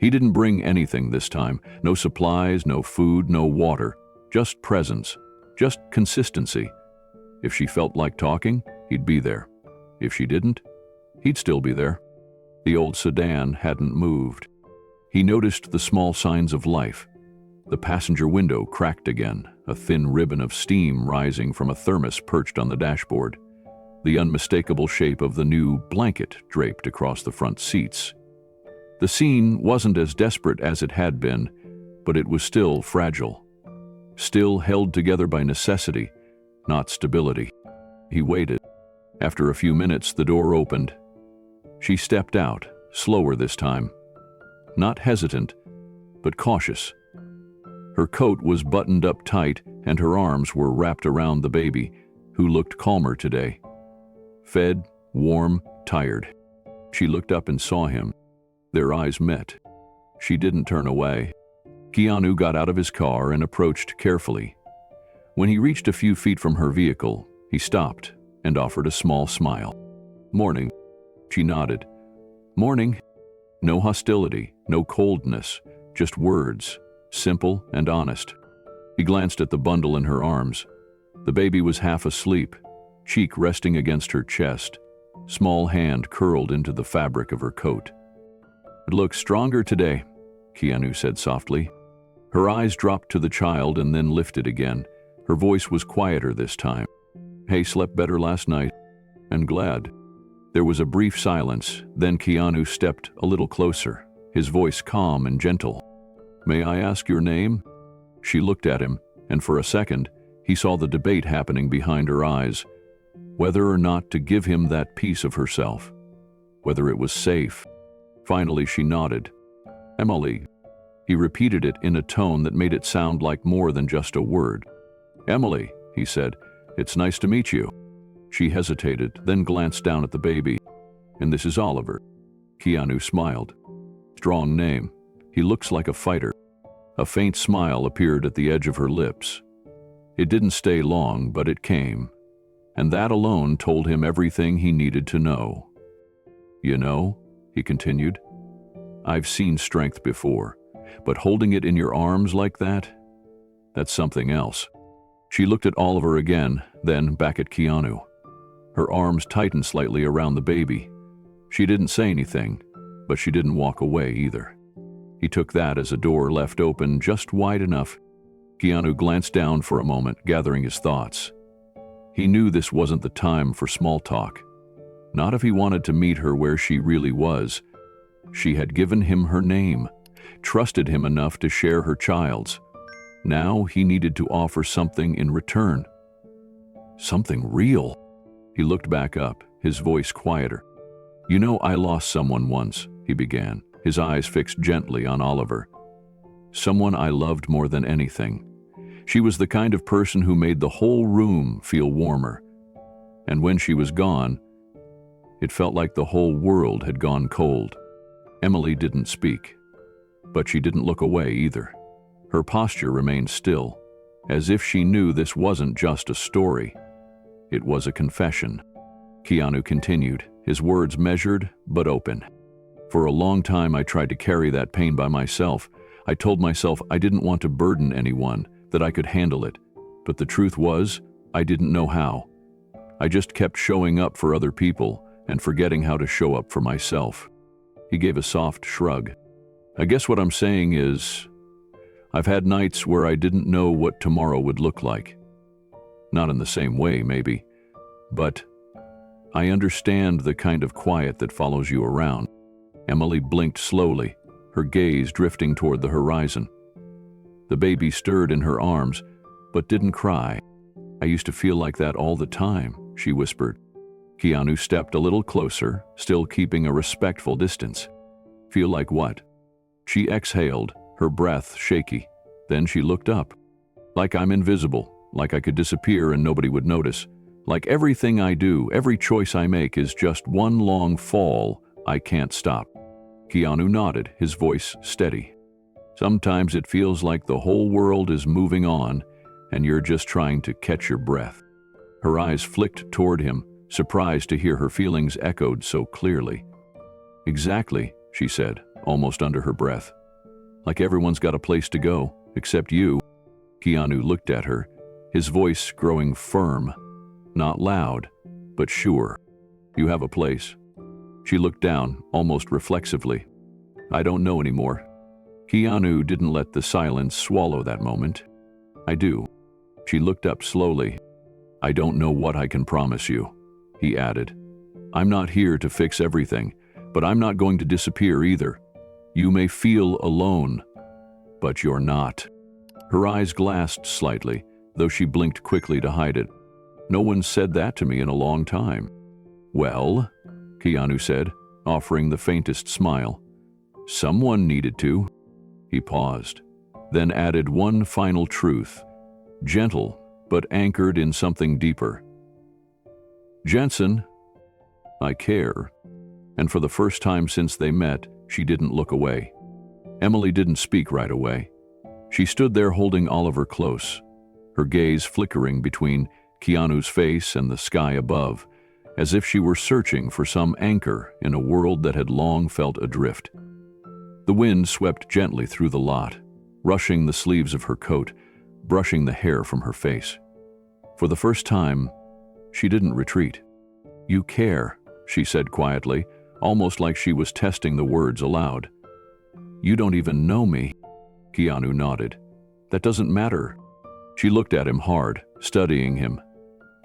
He didn't bring anything this time. No supplies, no food, no water. Just presence. Just consistency. If she felt like talking, he'd be there. If she didn't, he'd still be there. The old sedan hadn't moved. He noticed the small signs of life. The passenger window cracked again, a thin ribbon of steam rising from a thermos perched on the dashboard. The unmistakable shape of the new blanket draped across the front seats. The scene wasn't as desperate as it had been, but it was still fragile. Still held together by necessity, not stability. He waited. After a few minutes, the door opened. She stepped out, slower this time. Not hesitant, but cautious. Her coat was buttoned up tight, and her arms were wrapped around the baby, who looked calmer today. Fed, warm, tired. She looked up and saw him. Their eyes met. She didn't turn away. Keanu got out of his car and approached carefully. When he reached a few feet from her vehicle, he stopped and offered a small smile. "Morning." She nodded. "Morning." No hostility, no coldness, just words, simple and honest. He glanced at the bundle in her arms. The baby was half asleep, cheek resting against her chest, small hand curled into the fabric of her coat. "It looks stronger today," Keanu said softly. Her eyes dropped to the child and then lifted again. Her voice was quieter this time. "Hey, slept better last night." "And glad." There was a brief silence, then Keanu stepped a little closer, his voice calm and gentle. "May I ask your name?" She looked at him, and for a second, he saw the debate happening behind her eyes, whether or not to give him that piece of herself, whether it was safe. Finally, she nodded. "Emily." He repeated it in a tone that made it sound like more than just a word. "Emily," he said, "it's nice to meet you." She hesitated, then glanced down at the baby. "And this is Oliver." Keanu smiled. "Strong name. He looks like a fighter." A faint smile appeared at the edge of her lips. It didn't stay long, but it came, and that alone told him everything he needed to know. "You know," he continued, "I've seen strength before, but holding it in your arms like that, that's something else." She looked at Oliver again, then back at Keanu. Her arms tightened slightly around the baby. She didn't say anything, but she didn't walk away either. He took that as a door left open just wide enough. Keanu glanced down for a moment, gathering his thoughts. He knew this wasn't the time for small talk. Not if he wanted to meet her where she really was. She had given him her name, trusted him enough to share her child's. Now he needed to offer something in return. Something real. He looked back up, his voice quieter. "You know, I lost someone once," he began, his eyes fixed gently on Oliver. "Someone I loved more than anything. She was the kind of person who made the whole room feel warmer. And when she was gone, it felt like the whole world had gone cold." Emily didn't speak, but she didn't look away either. Her posture remained still, as if she knew this wasn't just a story. It was a confession. Keanu continued, his words measured but open. "For a long time I tried to carry that pain by myself. I told myself I didn't want to burden anyone, that I could handle it. But the truth was, I didn't know how. I just kept showing up for other people and forgetting how to show up for myself." He gave a soft shrug. "I guess what I'm saying is, I've had nights where I didn't know what tomorrow would look like. Not in the same way, maybe, but I understand the kind of quiet that follows you around." Emily blinked slowly, her gaze drifting toward the horizon. The baby stirred in her arms, but didn't cry. "I used to feel like that all the time," she whispered. Keanu stepped a little closer, still keeping a respectful distance. "Feel like what?" She exhaled, her breath shaky. Then she looked up. "Like I'm invisible, like I could disappear and nobody would notice. Like everything I do, every choice I make is just one long fall I can't stop." Keanu nodded, his voice steady. "Sometimes it feels like the whole world is moving on, and you're just trying to catch your breath." Her eyes flicked toward him, surprised to hear her feelings echoed so clearly. "Exactly," she said, almost under her breath. "Like everyone's got a place to go, except you." Keanu looked at her, his voice growing firm, not loud, but sure. "You have a place." She looked down, almost reflexively. "I don't know anymore." Keanu didn't let the silence swallow that moment. "I do." She looked up slowly. "I don't know what I can promise you," he added. "I'm not here to fix everything, but I'm not going to disappear either. You may feel alone, but you're not." Her eyes glassed slightly, though she blinked quickly to hide it. "No one said that to me in a long time." "Well," Keanu said, offering the faintest smile, "someone needed to." He paused, then added one final truth, gentle but anchored in something deeper. "Jensen, I care." And for the first time since they met, she didn't look away. Emily didn't speak right away. She stood there holding Oliver close, her gaze flickering between Keanu's face and the sky above, as if she were searching for some anchor in a world that had long felt adrift. The wind swept gently through the lot, rushing the sleeves of her coat, brushing the hair from her face. For the first time, she didn't retreat. "You care," she said quietly, almost like she was testing the words aloud. "You don't even know me." Keanu nodded. "That doesn't matter." She looked at him hard, studying him,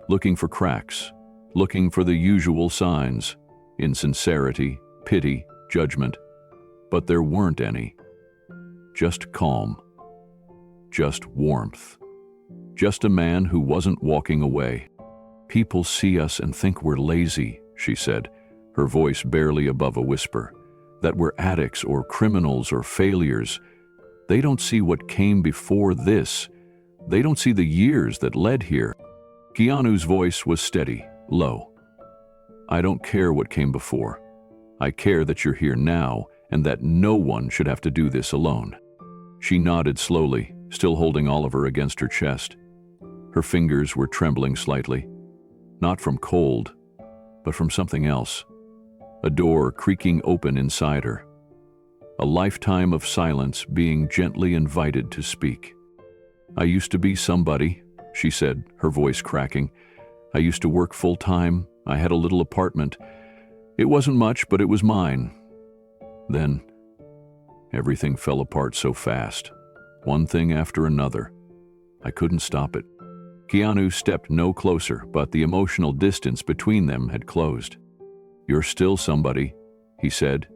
looking for cracks, looking for the usual signs, insincerity, pity, judgment. But there weren't any. Just calm. Just warmth. Just a man who wasn't walking away. "People see us and think we're lazy," she said, her voice barely above a whisper. "That we're addicts or criminals or failures. They don't see what came before this. They don't see the years that led here." Keanu's voice was steady, low. "I don't care what came before. I care that you're here now and that no one should have to do this alone." She nodded slowly, still holding Oliver against her chest. Her fingers were trembling slightly, not from cold, but from something else. A door creaking open inside her. A lifetime of silence being gently invited to speak. "I used to be somebody," she said, her voice cracking. "I used to work full-time. I had a little apartment. It wasn't much, but it was mine. Then, everything fell apart so fast, one thing after another. I couldn't stop it." Keanu stepped no closer, but the emotional distance between them had closed. "You're still somebody," he said.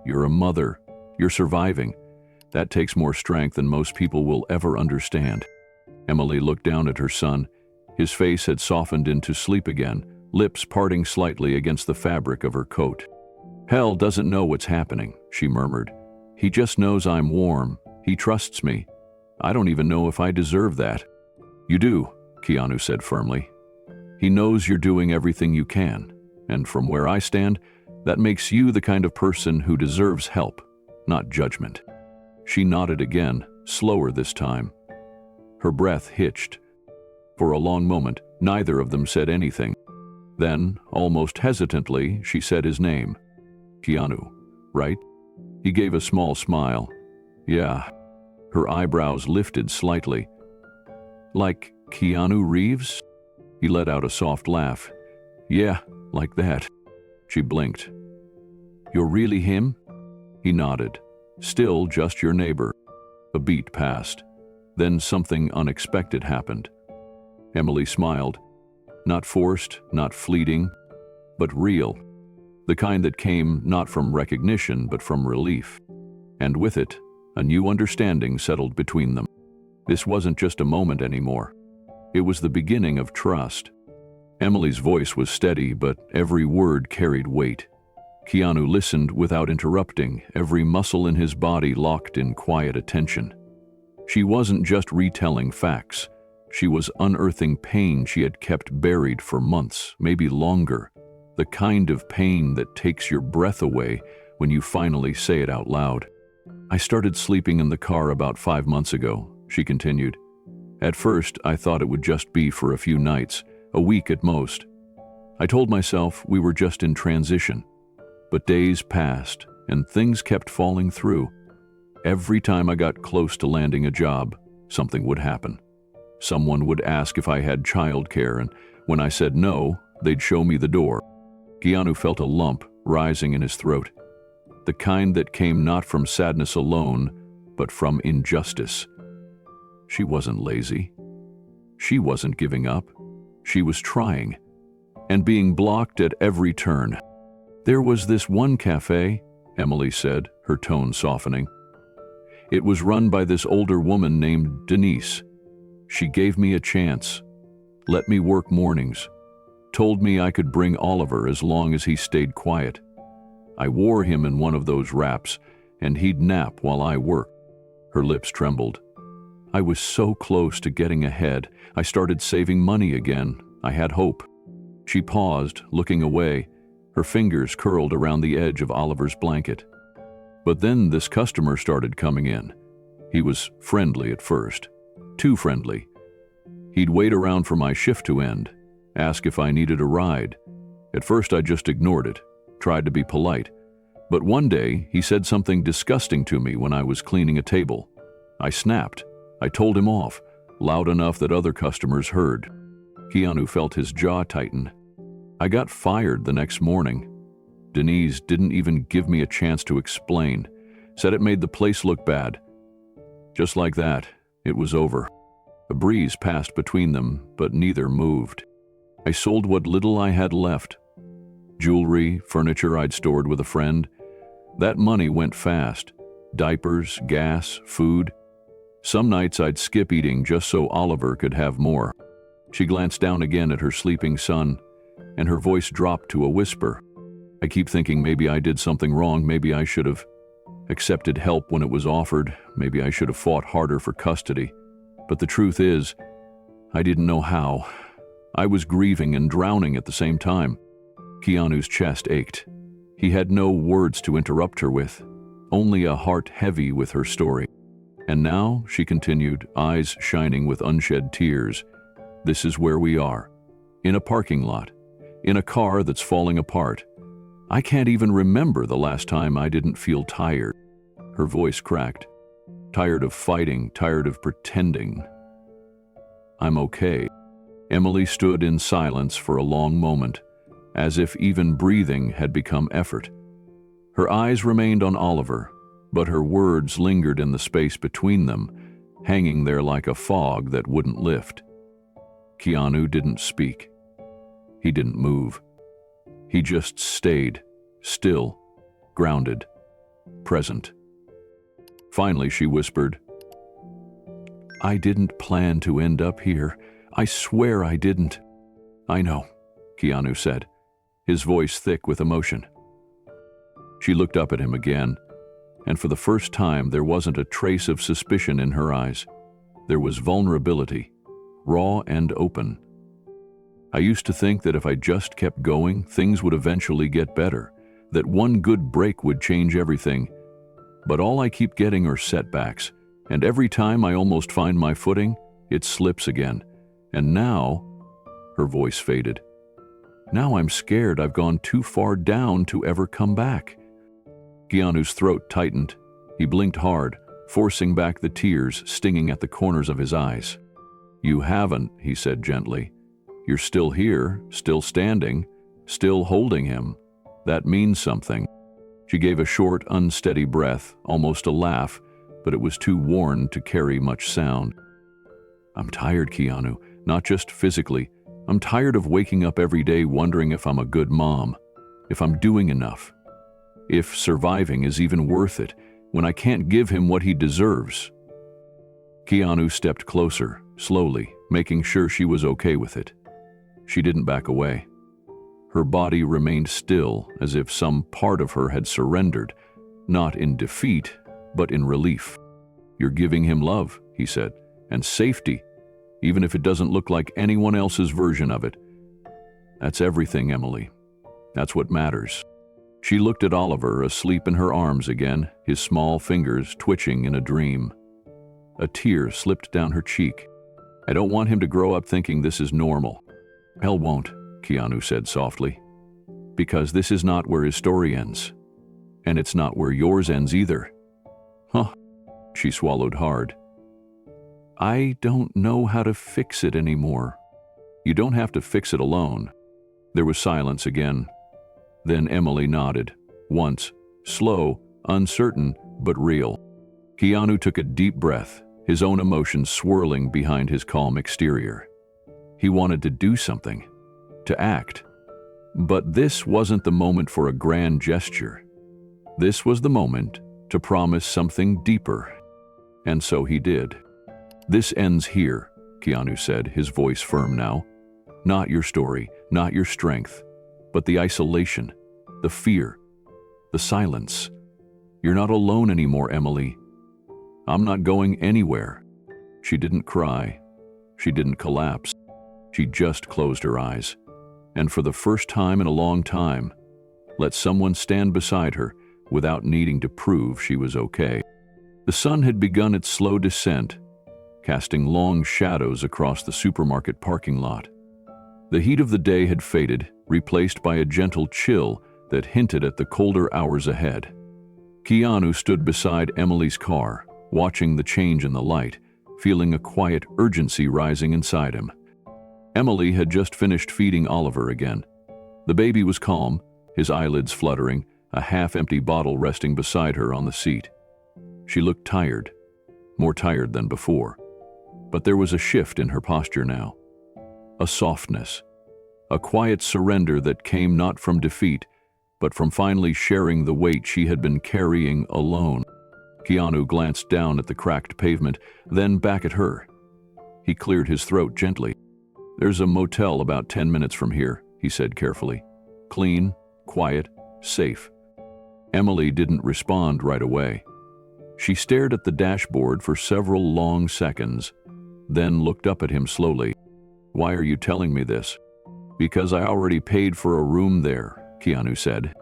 "You're a mother. You're surviving. That takes more strength than most people will ever understand." Emily looked down at her son. His face had softened into sleep again, lips parting slightly against the fabric of her coat. "Hell doesn't know what's happening," she murmured. "He just knows I'm warm. He trusts me. I don't even know if I deserve that." "You do," Keanu said firmly. "He knows you're doing everything you can, and from where I stand, that makes you the kind of person who deserves help, not judgment." She nodded again, slower this time. Her breath hitched. For a long moment, neither of them said anything. Then, almost hesitantly, she said his name. "Keanu, right?" He gave a small smile. "Yeah." Her eyebrows lifted slightly. "Like Keanu Reeves?" He let out a soft laugh. "Yeah, like that." She blinked. "You're really him?" He nodded. "Still just your neighbor." A beat passed. Then something unexpected happened. Emily smiled. Not forced, not fleeting, but real. The kind that came not from recognition, but from relief. And with it, a new understanding settled between them. This wasn't just a moment anymore. It was the beginning of trust. Emily's voice was steady, but every word carried weight. Keanu listened without interrupting, every muscle in his body locked in quiet attention. She wasn't just retelling facts. She was unearthing pain she had kept buried for months, maybe longer. The kind of pain that takes your breath away when you finally say it out loud. "I started sleeping in the car about 5 months ago," she continued. "At first, I thought it would just be for a few nights, a week at most. I told myself we were just in transition. But days passed, and things kept falling through. Every time I got close to landing a job, something would happen. Someone would ask if I had childcare, and when I said no, they'd show me the door. Keanu felt a lump rising in his throat, the kind that came not from sadness alone, but from injustice. She wasn't lazy. She wasn't giving up. She was trying, and being blocked at every turn. "There was this one cafe," Emily said, her tone softening. "It was run by this older woman named Denise. She gave me a chance, let me work mornings, told me I could bring Oliver as long as he stayed quiet. I wore him in one of those wraps, and he'd nap while I worked." Her lips trembled. "I was so close to getting ahead. I started saving money again. I had hope." She paused, looking away, her fingers curled around the edge of Oliver's blanket. But then this customer started coming in. He was friendly at first, too friendly. He'd wait around for my shift to end, ask if I needed a ride. At first I just ignored it, tried to be polite. But one day he said something disgusting to me when I was cleaning a table. I snapped. I told him off, loud enough that other customers heard. Keanu felt his jaw tighten. I got fired the next morning. Denise didn't even give me a chance to explain, said it made the place look bad. Just like that, it was over. A breeze passed between them, but neither moved. I sold what little I had left. Jewelry, furniture I'd stored with a friend. That money went fast. Diapers, gas, food. Some nights I'd skip eating just so Oliver could have more. She glanced down again at her sleeping son, and her voice dropped to a whisper. I keep thinking maybe I did something wrong, maybe I should have accepted help when it was offered, maybe I should have fought harder for custody. But the truth is, I didn't know how. I was grieving and drowning at the same time. Keanu's chest ached. He had no words to interrupt her with, only a heart heavy with her story. "And now," she continued, eyes shining with unshed tears, "this is where we are. In a parking lot. In a car that's falling apart. I can't even remember the last time I didn't feel tired." Her voice cracked. "Tired of fighting, tired of pretending. I'm okay." Emily stood in silence for a long moment, as if even breathing had become effort. Her eyes remained on Oliver, but her words lingered in the space between them, hanging there like a fog that wouldn't lift. Keanu didn't speak. He didn't move. He just stayed, still, grounded, present. Finally, she whispered, "I didn't plan to end up here. I swear I didn't." "I know," Keanu said, his voice thick with emotion. She looked up at him again, and for the first time there wasn't a trace of suspicion in her eyes. There was vulnerability, raw and open. "I used to think that if I just kept going, things would eventually get better, that one good break would change everything. But all I keep getting are setbacks, and every time I almost find my footing, it slips again. And now," her voice faded, "now I'm scared I've gone too far down to ever come back." Keanu's throat tightened. He blinked hard, forcing back the tears stinging at the corners of his eyes. "You haven't," he said gently. "You're still here, still standing, still holding him. That means something." She gave a short, unsteady breath, almost a laugh, but it was too worn to carry much sound. "I'm tired, Keanu, not just physically. I'm tired of waking up every day wondering if I'm a good mom, if I'm doing enough, if surviving is even worth it when I can't give him what he deserves." Keanu stepped closer, slowly, making sure she was okay with it. She didn't back away. Her body remained still, as if some part of her had surrendered, not in defeat, but in relief. "You're giving him love," he said, "and safety, even if it doesn't look like anyone else's version of it. That's everything, Emily. That's what matters." She looked at Oliver, asleep in her arms again, his small fingers twitching in a dream. A tear slipped down her cheek. "I don't want him to grow up thinking this is normal." "Hell won't," Keanu said softly. Because this is not where his story ends. And it's not where yours ends either. Huh, she swallowed hard. I don't know how to fix it anymore. You don't have to fix it alone. There was silence again. Then Emily nodded, once, slow, uncertain, but real. Keanu took a deep breath, his own emotions swirling behind his calm exterior. He wanted to do something, to act. But this wasn't the moment for a grand gesture. This was the moment to promise something deeper. And so he did. This ends here, Keanu said, his voice firm now. Not your story, not your strength, but the isolation, the fear, the silence. You're not alone anymore, Emily. I'm not going anywhere. She didn't cry. She didn't collapse. She just closed her eyes. And for the first time in a long time, let someone stand beside her without needing to prove she was okay. The sun had begun its slow descent, casting long shadows across the supermarket parking lot. The heat of the day had faded, replaced by a gentle chill that hinted at the colder hours ahead. Keanu stood beside Emily's car, watching the change in the light, feeling a quiet urgency rising inside him. Emily had just finished feeding Oliver again. The baby was calm, his eyelids fluttering, a half-empty bottle resting beside her on the seat. She looked tired, more tired than before. But there was a shift in her posture now. A softness, a quiet surrender that came not from defeat, but from finally sharing the weight she had been carrying alone. Keanu glanced down at the cracked pavement, then back at her. He cleared his throat gently. There's a motel about 10 minutes from here, he said carefully. Clean, quiet, safe. Emily didn't respond right away. She stared at the dashboard for several long seconds, then looked up at him slowly. Why are you telling me this? Because I already paid for a room there, Keanu said.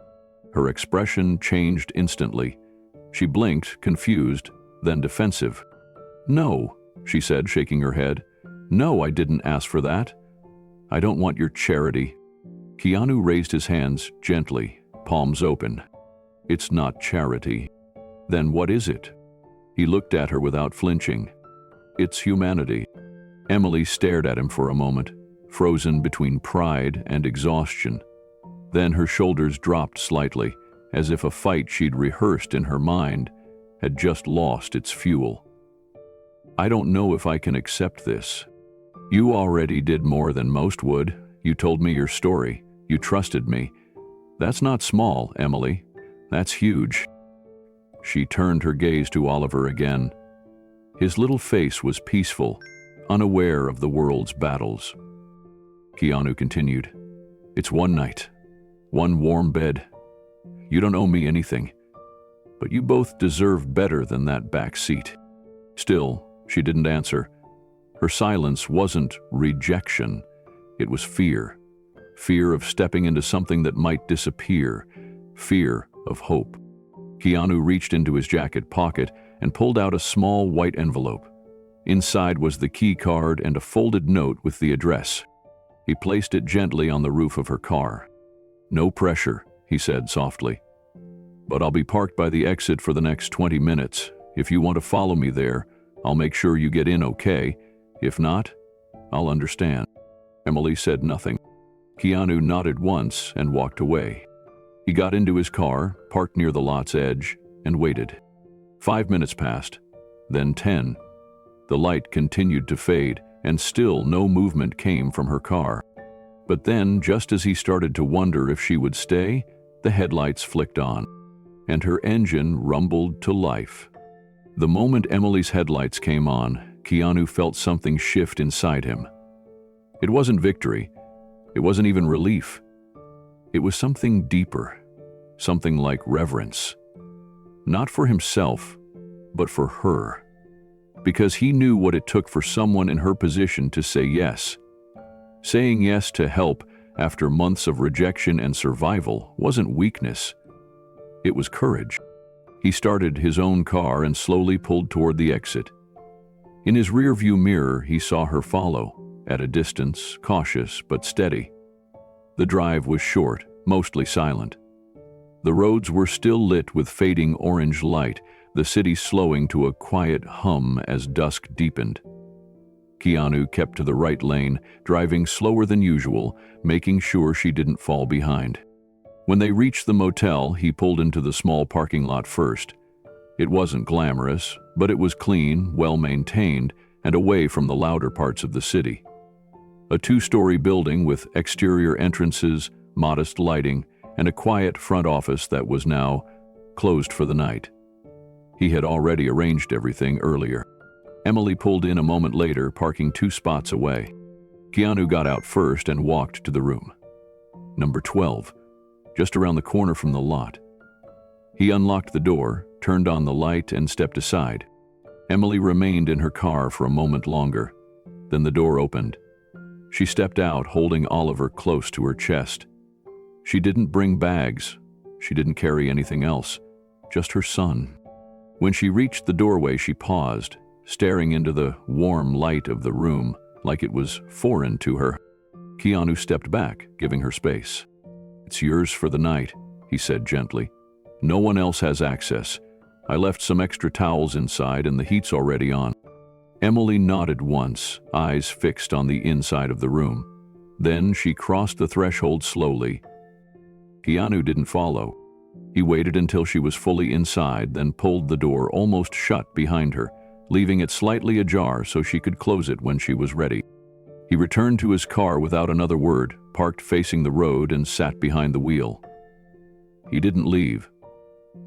Her expression changed instantly. She blinked, confused, then defensive. No, she said, shaking her head. No, I didn't ask for that. I don't want your charity. Keanu raised his hands gently, palms open. It's not charity. Then what is it? He looked at her without flinching. It's humanity. Emily stared at him for a moment, frozen between pride and exhaustion. Then her shoulders dropped slightly, as if a fight she'd rehearsed in her mind had just lost its fuel. I don't know if I can accept this. You already did more than most would. You told me your story. You trusted me. That's not small, Emily. That's huge. She turned her gaze to Oliver again. His little face was peaceful, unaware of the world's battles. Keanu continued. It's one night, one warm bed. You don't owe me anything, but you both deserve better than that back seat. Still, she didn't answer. Her silence wasn't rejection. It was fear. Fear of stepping into something that might disappear. Fear of hope. Keanu reached into his jacket pocket and pulled out a small white envelope. Inside was the key card and a folded note with the address. He placed it gently on the roof of her car. No pressure, he said softly. But I'll be parked by the exit for the next 20 minutes. If you want to follow me there, I'll make sure you get in okay. If not, I'll understand. Emily said nothing. Keanu nodded once and walked away. He got into his car, parked near the lot's edge, and waited. 5 minutes passed, then 10. The light continued to fade, and still no movement came from her car. But then, just as he started to wonder if she would stay, the headlights flicked on, and her engine rumbled to life. The moment Emily's headlights came on, Keanu felt something shift inside him. It wasn't victory. It wasn't even relief. It was something deeper, something like reverence. Not for himself, but for her. Because he knew what it took for someone in her position to say yes. Saying yes to help after months of rejection and survival wasn't weakness. It was courage. He started his own car and slowly pulled toward the exit. In his rearview mirror, he saw her follow, at a distance, cautious but steady. The drive was short, mostly silent. The roads were still lit with fading orange light, the city slowing to a quiet hum as dusk deepened. Keanu kept to the right lane, driving slower than usual, making sure she didn't fall behind. When they reached the motel, he pulled into the small parking lot first. It wasn't glamorous, but it was clean, well-maintained, and away from the louder parts of the city. A two-story building with exterior entrances, modest lighting, and a quiet front office that was now closed for the night. He had already arranged everything earlier. Emily pulled in a moment later, parking 2 spots away. Keanu got out first and walked to the room. Number 12, just around the corner from the lot. He unlocked the door, turned on the light, and stepped aside. Emily remained in her car for a moment longer. Then the door opened. She stepped out, holding Oliver close to her chest. She didn't bring bags. She didn't carry anything else, just her son. When she reached the doorway, she paused, staring into the warm light of the room like it was foreign to her. Keanu stepped back, giving her space. "It's yours for the night," he said gently. "No one else has access. I left some extra towels inside and the heat's already on." Emily nodded once, eyes fixed on the inside of the room. Then she crossed the threshold slowly. Keanu didn't follow. He waited until she was fully inside, then pulled the door almost shut behind her, leaving it slightly ajar so she could close it when she was ready. He returned to his car without another word, parked facing the road, and sat behind the wheel. He didn't leave.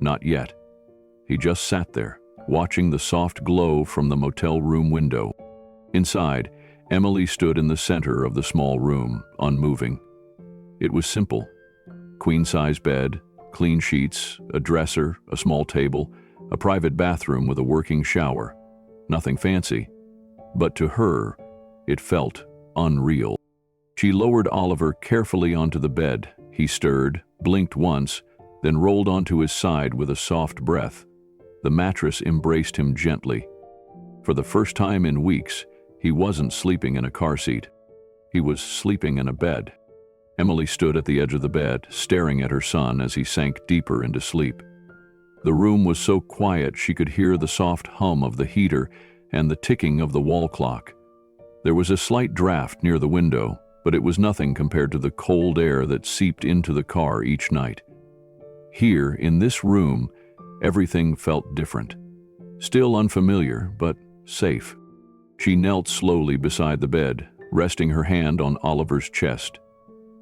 Not yet. He just sat there, watching the soft glow from the motel room window. Inside, Emily stood in the center of the small room, unmoving. It was simple. Queen-size bed, clean sheets, a dresser, a small table, a private bathroom with a working shower. Nothing fancy. But to her, it felt unreal. She lowered Oliver carefully onto the bed. He stirred, blinked once, then rolled onto his side with a soft breath. The mattress embraced him gently. For the first time in weeks, he wasn't sleeping in a car seat. He was sleeping in a bed. Emily stood at the edge of the bed, staring at her son as he sank deeper into sleep. The room was so quiet she could hear the soft hum of the heater and the ticking of the wall clock. There was a slight draft near the window, but it was nothing compared to the cold air that seeped into the car each night. Here, in this room, everything felt different. Still unfamiliar, but safe. She knelt slowly beside the bed, resting her hand on Oliver's chest.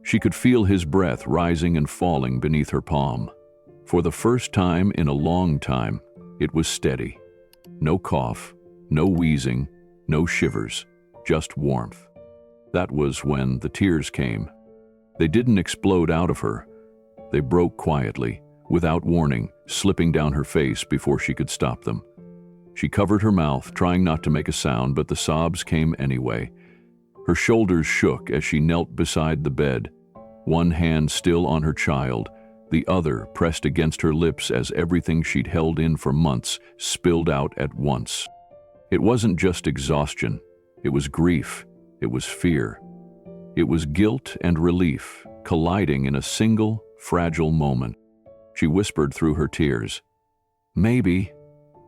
She could feel his breath rising and falling beneath her palm. For the first time in a long time, it was steady. No cough, no wheezing, no shivers, just warmth. That was when the tears came. They didn't explode out of her. They broke quietly, without warning, slipping down her face before she could stop them. She covered her mouth, trying not to make a sound, but the sobs came anyway. Her shoulders shook as she knelt beside the bed, one hand still on her child, the other pressed against her lips as everything she'd held in for months spilled out at once. It wasn't just exhaustion. It was grief. It was fear. It was guilt and relief, colliding in a single, fragile moment. She whispered through her tears, maybe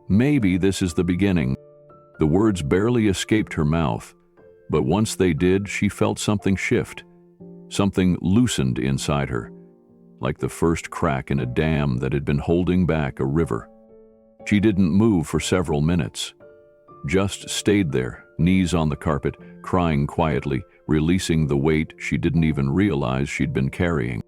this is the beginning." The words barely escaped her mouth, but once they did, she felt something shift. Something loosened inside her, like the first crack in a dam that had been holding back a river. She didn't move for several minutes, just stayed there, knees on the carpet, crying quietly, releasing the weight she didn't even realize she'd been carrying.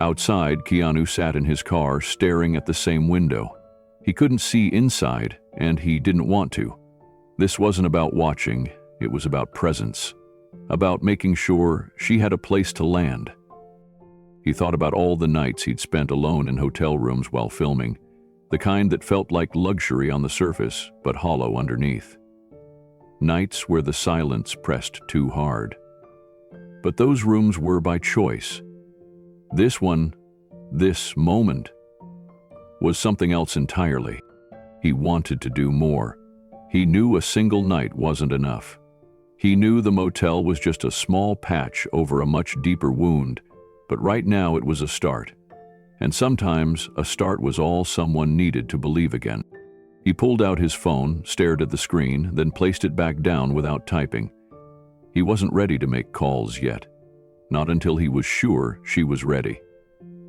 Outside, Keanu sat in his car, staring at the same window. He couldn't see inside, and he didn't want to. This wasn't about watching, it was about presence, about making sure she had a place to land. He thought about all the nights he'd spent alone in hotel rooms while filming, the kind that felt like luxury on the surface, but hollow underneath. Nights where the silence pressed too hard. But those rooms were by choice. This one, this moment, was something else entirely. He wanted to do more. He knew a single night wasn't enough. He knew the motel was just a small patch over a much deeper wound, But right now it was a start. And sometimes a start was all someone needed to believe again. He pulled out his phone, stared at the screen, then placed it back down without typing. He wasn't ready to make calls yet. Not until he was sure she was ready.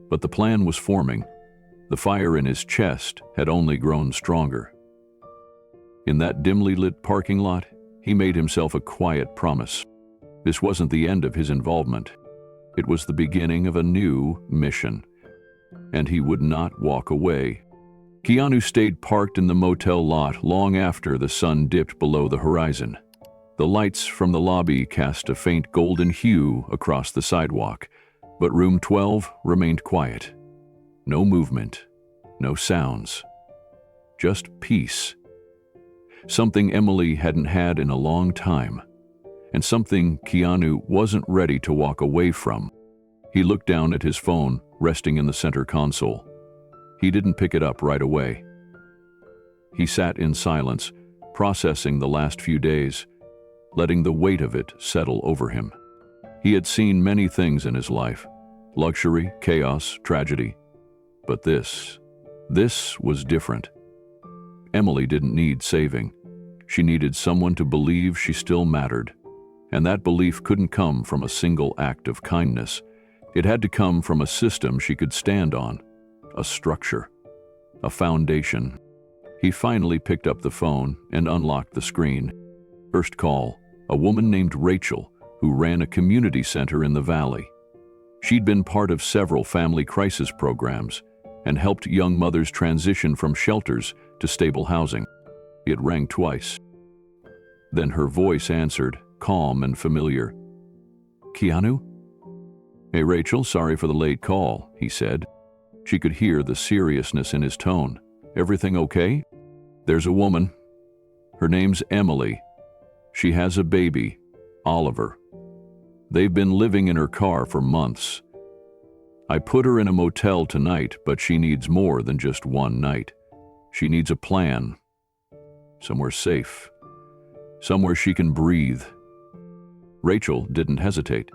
But the plan was forming. The fire in his chest had only grown stronger. In that dimly lit parking lot, he made himself a quiet promise. This wasn't the end of his involvement. It was the beginning of a new mission. And he would not walk away. Keanu stayed parked in the motel lot long after the sun dipped below the horizon. The lights from the lobby cast a faint golden hue across the sidewalk, but room 12 remained quiet. No movement, no sounds, just peace. Something Emily hadn't had in a long time, and something Keanu wasn't ready to walk away from. He looked down at his phone, resting in the center console. He didn't pick it up right away. He sat in silence, processing the last few days, letting the weight of it settle over him. He had seen many things in his life: luxury, chaos, tragedy. But this was different. Emily didn't need saving. She needed someone to believe she still mattered. And that belief couldn't come from a single act of kindness. It had to come from a system she could stand on, a structure, a foundation. He finally picked up the phone and unlocked the screen. First call, a woman named Rachel, who ran a community center in the valley. She'd been part of several family crisis programs and helped young mothers transition from shelters to stable housing. It rang twice. Then her voice answered, calm and familiar. "Keanu?" "Hey, Rachel, sorry for the late call," he said. She could hear the seriousness in his tone. "Everything okay?" "There's a woman. Her name's Emily. She has a baby, Oliver. They've been living in her car for months. I put her in a motel tonight, but she needs more than just one night. She needs a plan. Somewhere safe. Somewhere she can breathe." Rachel didn't hesitate.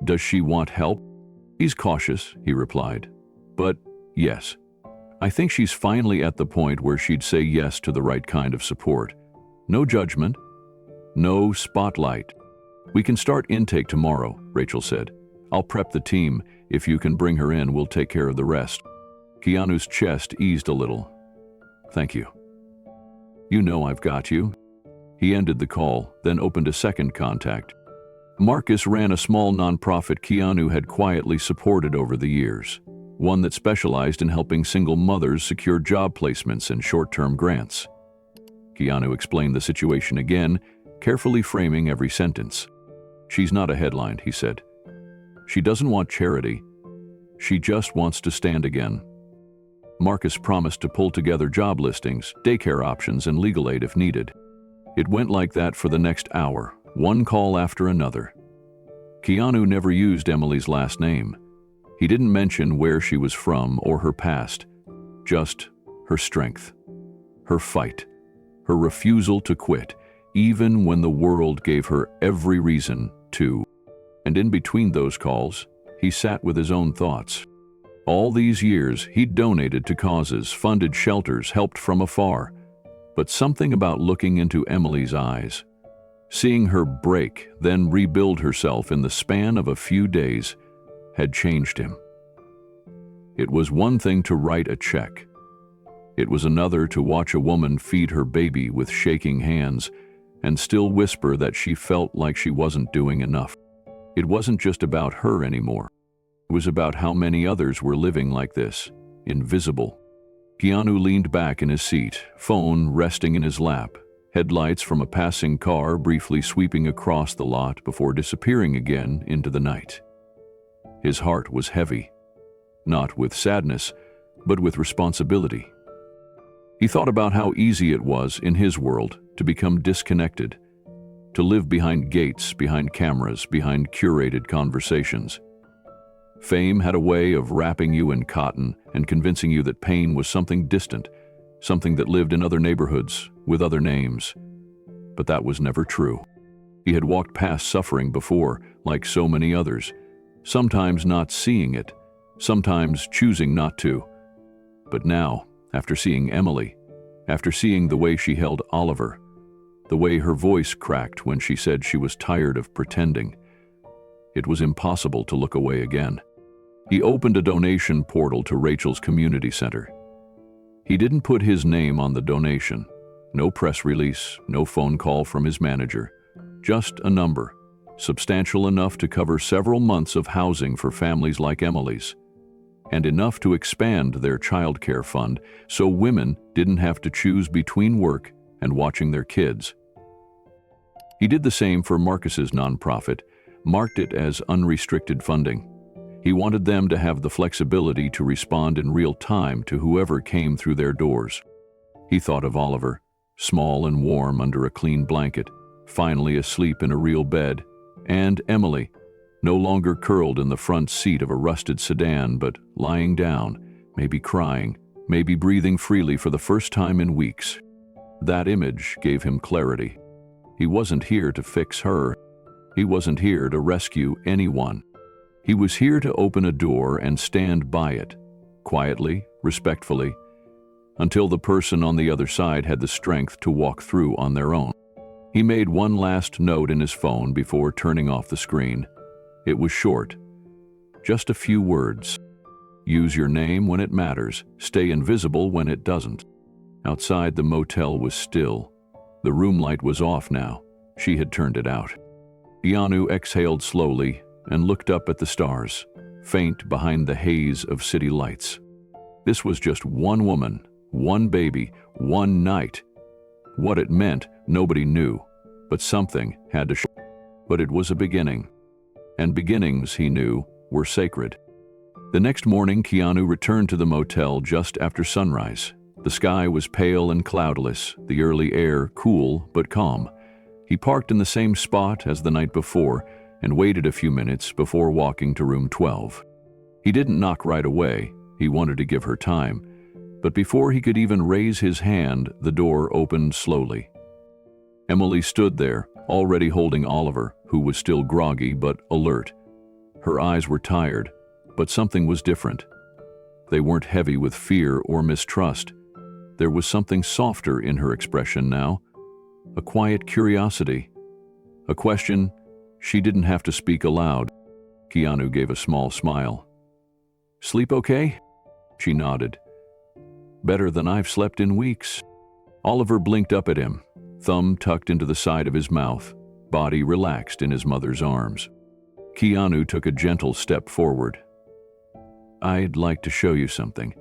"Does she want help?" "He's cautious," he replied. "But yes. I think she's finally at the point where she'd say yes to the right kind of support. No judgment. No spotlight. We can start intake tomorrow," Rachel said. "I'll prep the team. If you can bring her in, we'll take care of the rest." Keanu's chest eased a little. "Thank you. You know I've got you." He ended the call, then opened a second contact. Marcus ran a small nonprofit Keanu had quietly supported over the years, one that specialized in helping single mothers secure job placements and short-term grants. Keanu explained the situation again, carefully framing every sentence. "She's not a headline," he said. "She doesn't want charity. She just wants to stand again." Marcus promised to pull together job listings, daycare options, and legal aid if needed. It went like that for the next hour, one call after another. Keanu never used Emily's last name. He didn't mention where she was from or her past, just her strength, her fight, her refusal to quit, even when the world gave her every reason to. And in between those calls, he sat with his own thoughts. All these years, he'd donated to causes, funded shelters, helped from afar. But something about looking into Emily's eyes, seeing her break, then rebuild herself in the span of a few days, had changed him. It was one thing to write a check. It was another to watch a woman feed her baby with shaking hands and still whisper that she felt like she wasn't doing enough. It wasn't just about her anymore. It was about how many others were living like this, invisible. Keanu leaned back in his seat, phone resting in his lap, headlights from a passing car briefly sweeping across the lot before disappearing again into the night. His heart was heavy, not with sadness, but with responsibility. He thought about how easy it was in his world to become disconnected, to live behind gates, behind cameras, behind curated conversations. Fame had a way of wrapping you in cotton and convincing you that pain was something distant, something that lived in other neighborhoods with other names. But that was never true. He had walked past suffering before, like so many others, sometimes not seeing it, sometimes choosing not to. But now, after seeing Emily, after seeing the way she held Oliver, the way her voice cracked when she said she was tired of pretending, it was impossible to look away again. He opened a donation portal to Rachel's community center. He didn't put his name on the donation. No press release, no phone call from his manager. Just a number, substantial enough to cover several months of housing for families like Emily's, and enough to expand their childcare fund so women didn't have to choose between work and watching their kids. He did the same for Marcus's nonprofit, marked it as unrestricted funding. He wanted them to have the flexibility to respond in real time to whoever came through their doors. He thought of Oliver, small and warm under a clean blanket, finally asleep in a real bed, and Emily, no longer curled in the front seat of a rusted sedan, but lying down, maybe crying, maybe breathing freely for the first time in weeks. That image gave him clarity. He wasn't here to fix her. He wasn't here to rescue anyone. He was here to open a door and stand by it, quietly, respectfully, until the person on the other side had the strength to walk through on their own. He made one last note in his phone before turning off the screen. It was short, just a few words. Use your name when it matters, stay invisible when it doesn't. Outside, the motel was still. The room light was off now. She had turned it out. Keanu exhaled slowly and looked up at the stars, faint behind the haze of city lights. This was just one woman, one baby, one night. What it meant, nobody knew, but something had to show. But it was a beginning, and beginnings, he knew, were sacred. The next morning, Keanu returned to the motel just after sunrise. The sky was pale and cloudless, the early air cool but calm. He parked in the same spot as the night before and waited a few minutes before walking to room 12. He didn't knock right away. He wanted to give her time. But before he could even raise his hand, the door opened slowly. Emily stood there, already holding Oliver, who was still groggy but alert. Her eyes were tired, but something was different. They weren't heavy with fear or mistrust. There was something softer in her expression now, a quiet curiosity, a question she didn't have to speak aloud. Keanu gave a small smile. "Sleep okay?" She nodded. "Better than I've slept in weeks." Oliver blinked up at him, thumb tucked into the side of his mouth, body relaxed in his mother's arms. Keanu took a gentle step forward. "I'd like to show you something.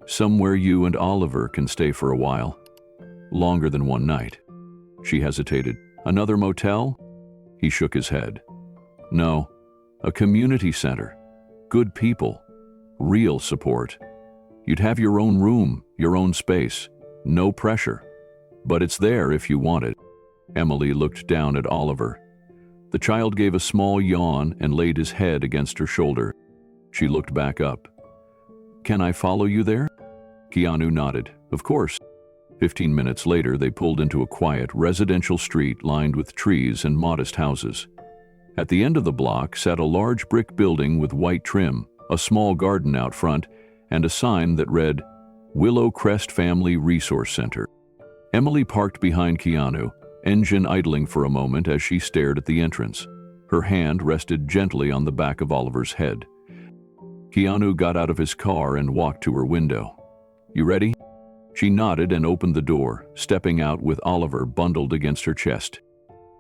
Somewhere you and Oliver can stay for a while. Longer than one night." She hesitated. "Another motel?" He shook his head. "No, a community center. Good people. Real support. You'd have your own room, your own space. No pressure. But it's there if you want it." Emily looked down at Oliver. The child gave a small yawn and laid his head against her shoulder. She looked back up. "Can I follow you there?" Keanu nodded. "Of course." 15 minutes later, they pulled into a quiet residential street lined with trees and modest houses. At the end of the block sat a large brick building with white trim, a small garden out front, and a sign that read, "Willow Crest Family Resource Center." Emily parked behind Keanu, engine idling for a moment as she stared at the entrance. Her hand rested gently on the back of Oliver's head. Keanu got out of his car and walked to her window. "You ready?" She nodded and opened the door, stepping out with Oliver bundled against her chest.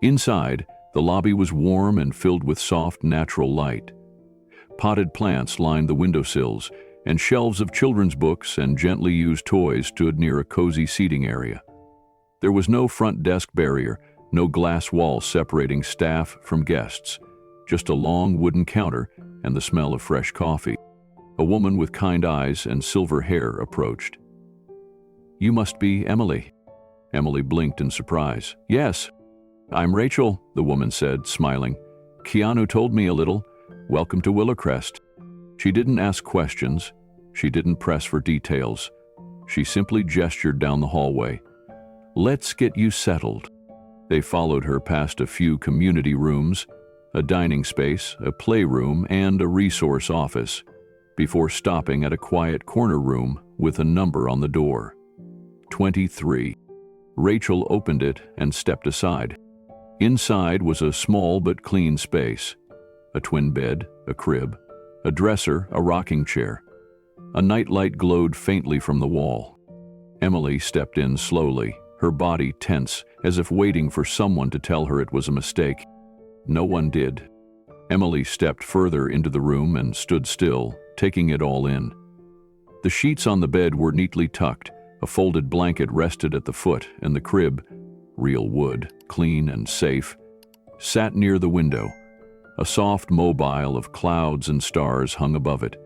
Inside, the lobby was warm and filled with soft, natural light. Potted plants lined the windowsills, and shelves of children's books and gently used toys stood near a cozy seating area. There was no front desk barrier, no glass wall separating staff from guests, just a long wooden counter and the smell of fresh coffee. A woman with kind eyes and silver hair approached. "You must be Emily." Emily blinked in surprise. "Yes, I'm Rachel," the woman said, smiling. "Keanu told me a little. Welcome to Willowcrest." She didn't ask questions. She didn't press for details. She simply gestured down the hallway. "Let's get you settled." They followed her past a few community rooms, a dining space, a playroom, and a resource office, before stopping at a quiet corner room with a number on the door. 23. Rachel opened it and stepped aside. Inside was a small but clean space. A twin bed, a crib, a dresser, a rocking chair. A nightlight glowed faintly from the wall. Emily stepped in slowly, her body tense, as if waiting for someone to tell her it was a mistake. No one did. Emily stepped further into the room and stood still, taking it all in. The sheets on the bed were neatly tucked, a folded blanket rested at the foot, and the crib, real wood, clean and safe, sat near the window. A soft mobile of clouds and stars hung above it,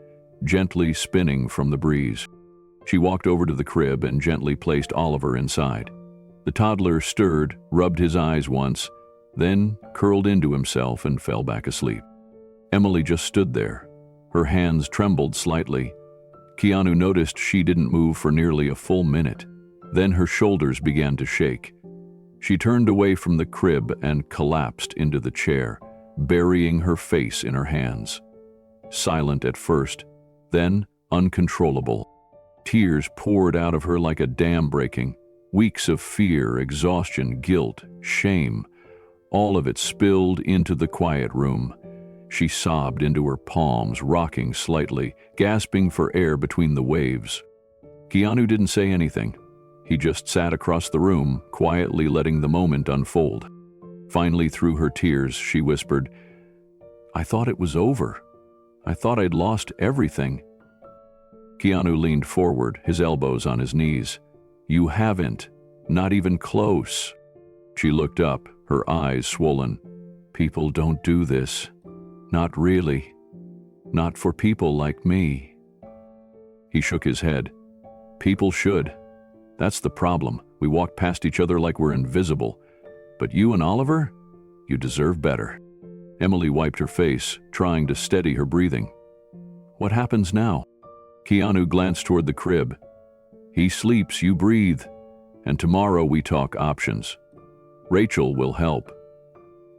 gently spinning from the breeze. She walked over to the crib and gently placed Oliver inside. The toddler stirred, rubbed his eyes once, then curled into himself and fell back asleep. Emily just stood there. Her hands trembled slightly. Keanu noticed she didn't move for nearly a full minute. Then her shoulders began to shake. She turned away from the crib and collapsed into the chair, burying her face in her hands. Silent at first, then uncontrollable. Tears poured out of her like a dam breaking. Weeks of fear, exhaustion, guilt, shame, all of it spilled into the quiet room. She sobbed into her palms, rocking slightly, gasping for air between the waves. Keanu didn't say anything. He just sat across the room, quietly letting the moment unfold. Finally, through her tears, she whispered, "I thought it was over. I thought I'd lost everything." Keanu leaned forward, his elbows on his knees. "You haven't. Not even close." She looked up, her eyes swollen. "People don't do this. Not really. Not for people like me." He shook his head. "People should. That's the problem. We walk past each other like we're invisible. But you and Oliver? You deserve better." Emily wiped her face, trying to steady her breathing. "What happens now?" Keanu glanced toward the crib. "He sleeps, you breathe. And tomorrow we talk options. Rachel will help.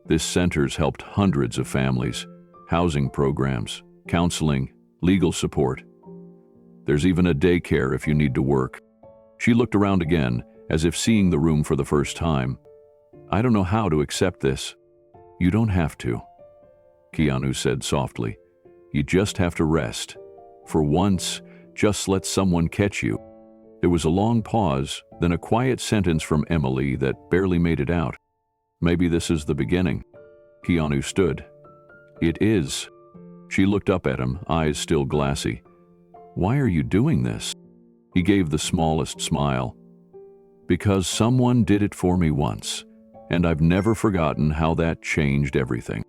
This center's helped hundreds of families, housing programs, counseling, legal support. There's even a daycare if you need to work." She looked around again, as if seeing the room for the first time. "I don't know how to accept this." "You don't have to," Keanu said softly. "You just have to rest. For once, just let someone catch you." There was a long pause, then a quiet sentence from Emily that barely made it out. "Maybe this is the beginning." Keanu stood. "It is." She looked up at him, eyes still glassy. "Why are you doing this?" He gave the smallest smile. "Because someone did it for me once, and I've never forgotten how that changed everything."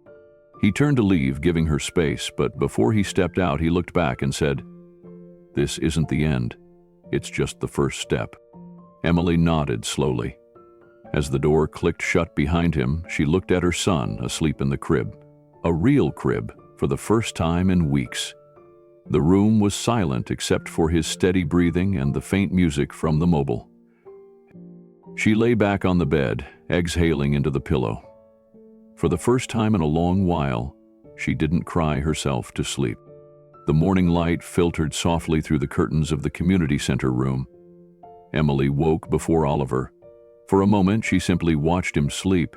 He turned to leave, giving her space, but before he stepped out, he looked back and said, "This isn't the end. It's just the first step." Emily nodded slowly. As the door clicked shut behind him, she looked at her son asleep in the crib. A real crib, for the first time in weeks. The room was silent except for his steady breathing and the faint music from the mobile. She lay back on the bed, exhaling into the pillow. For the first time in a long while, she didn't cry herself to sleep. The morning light filtered softly through the curtains of the community center room. Emily woke before Oliver. For a moment, she simply watched him sleep,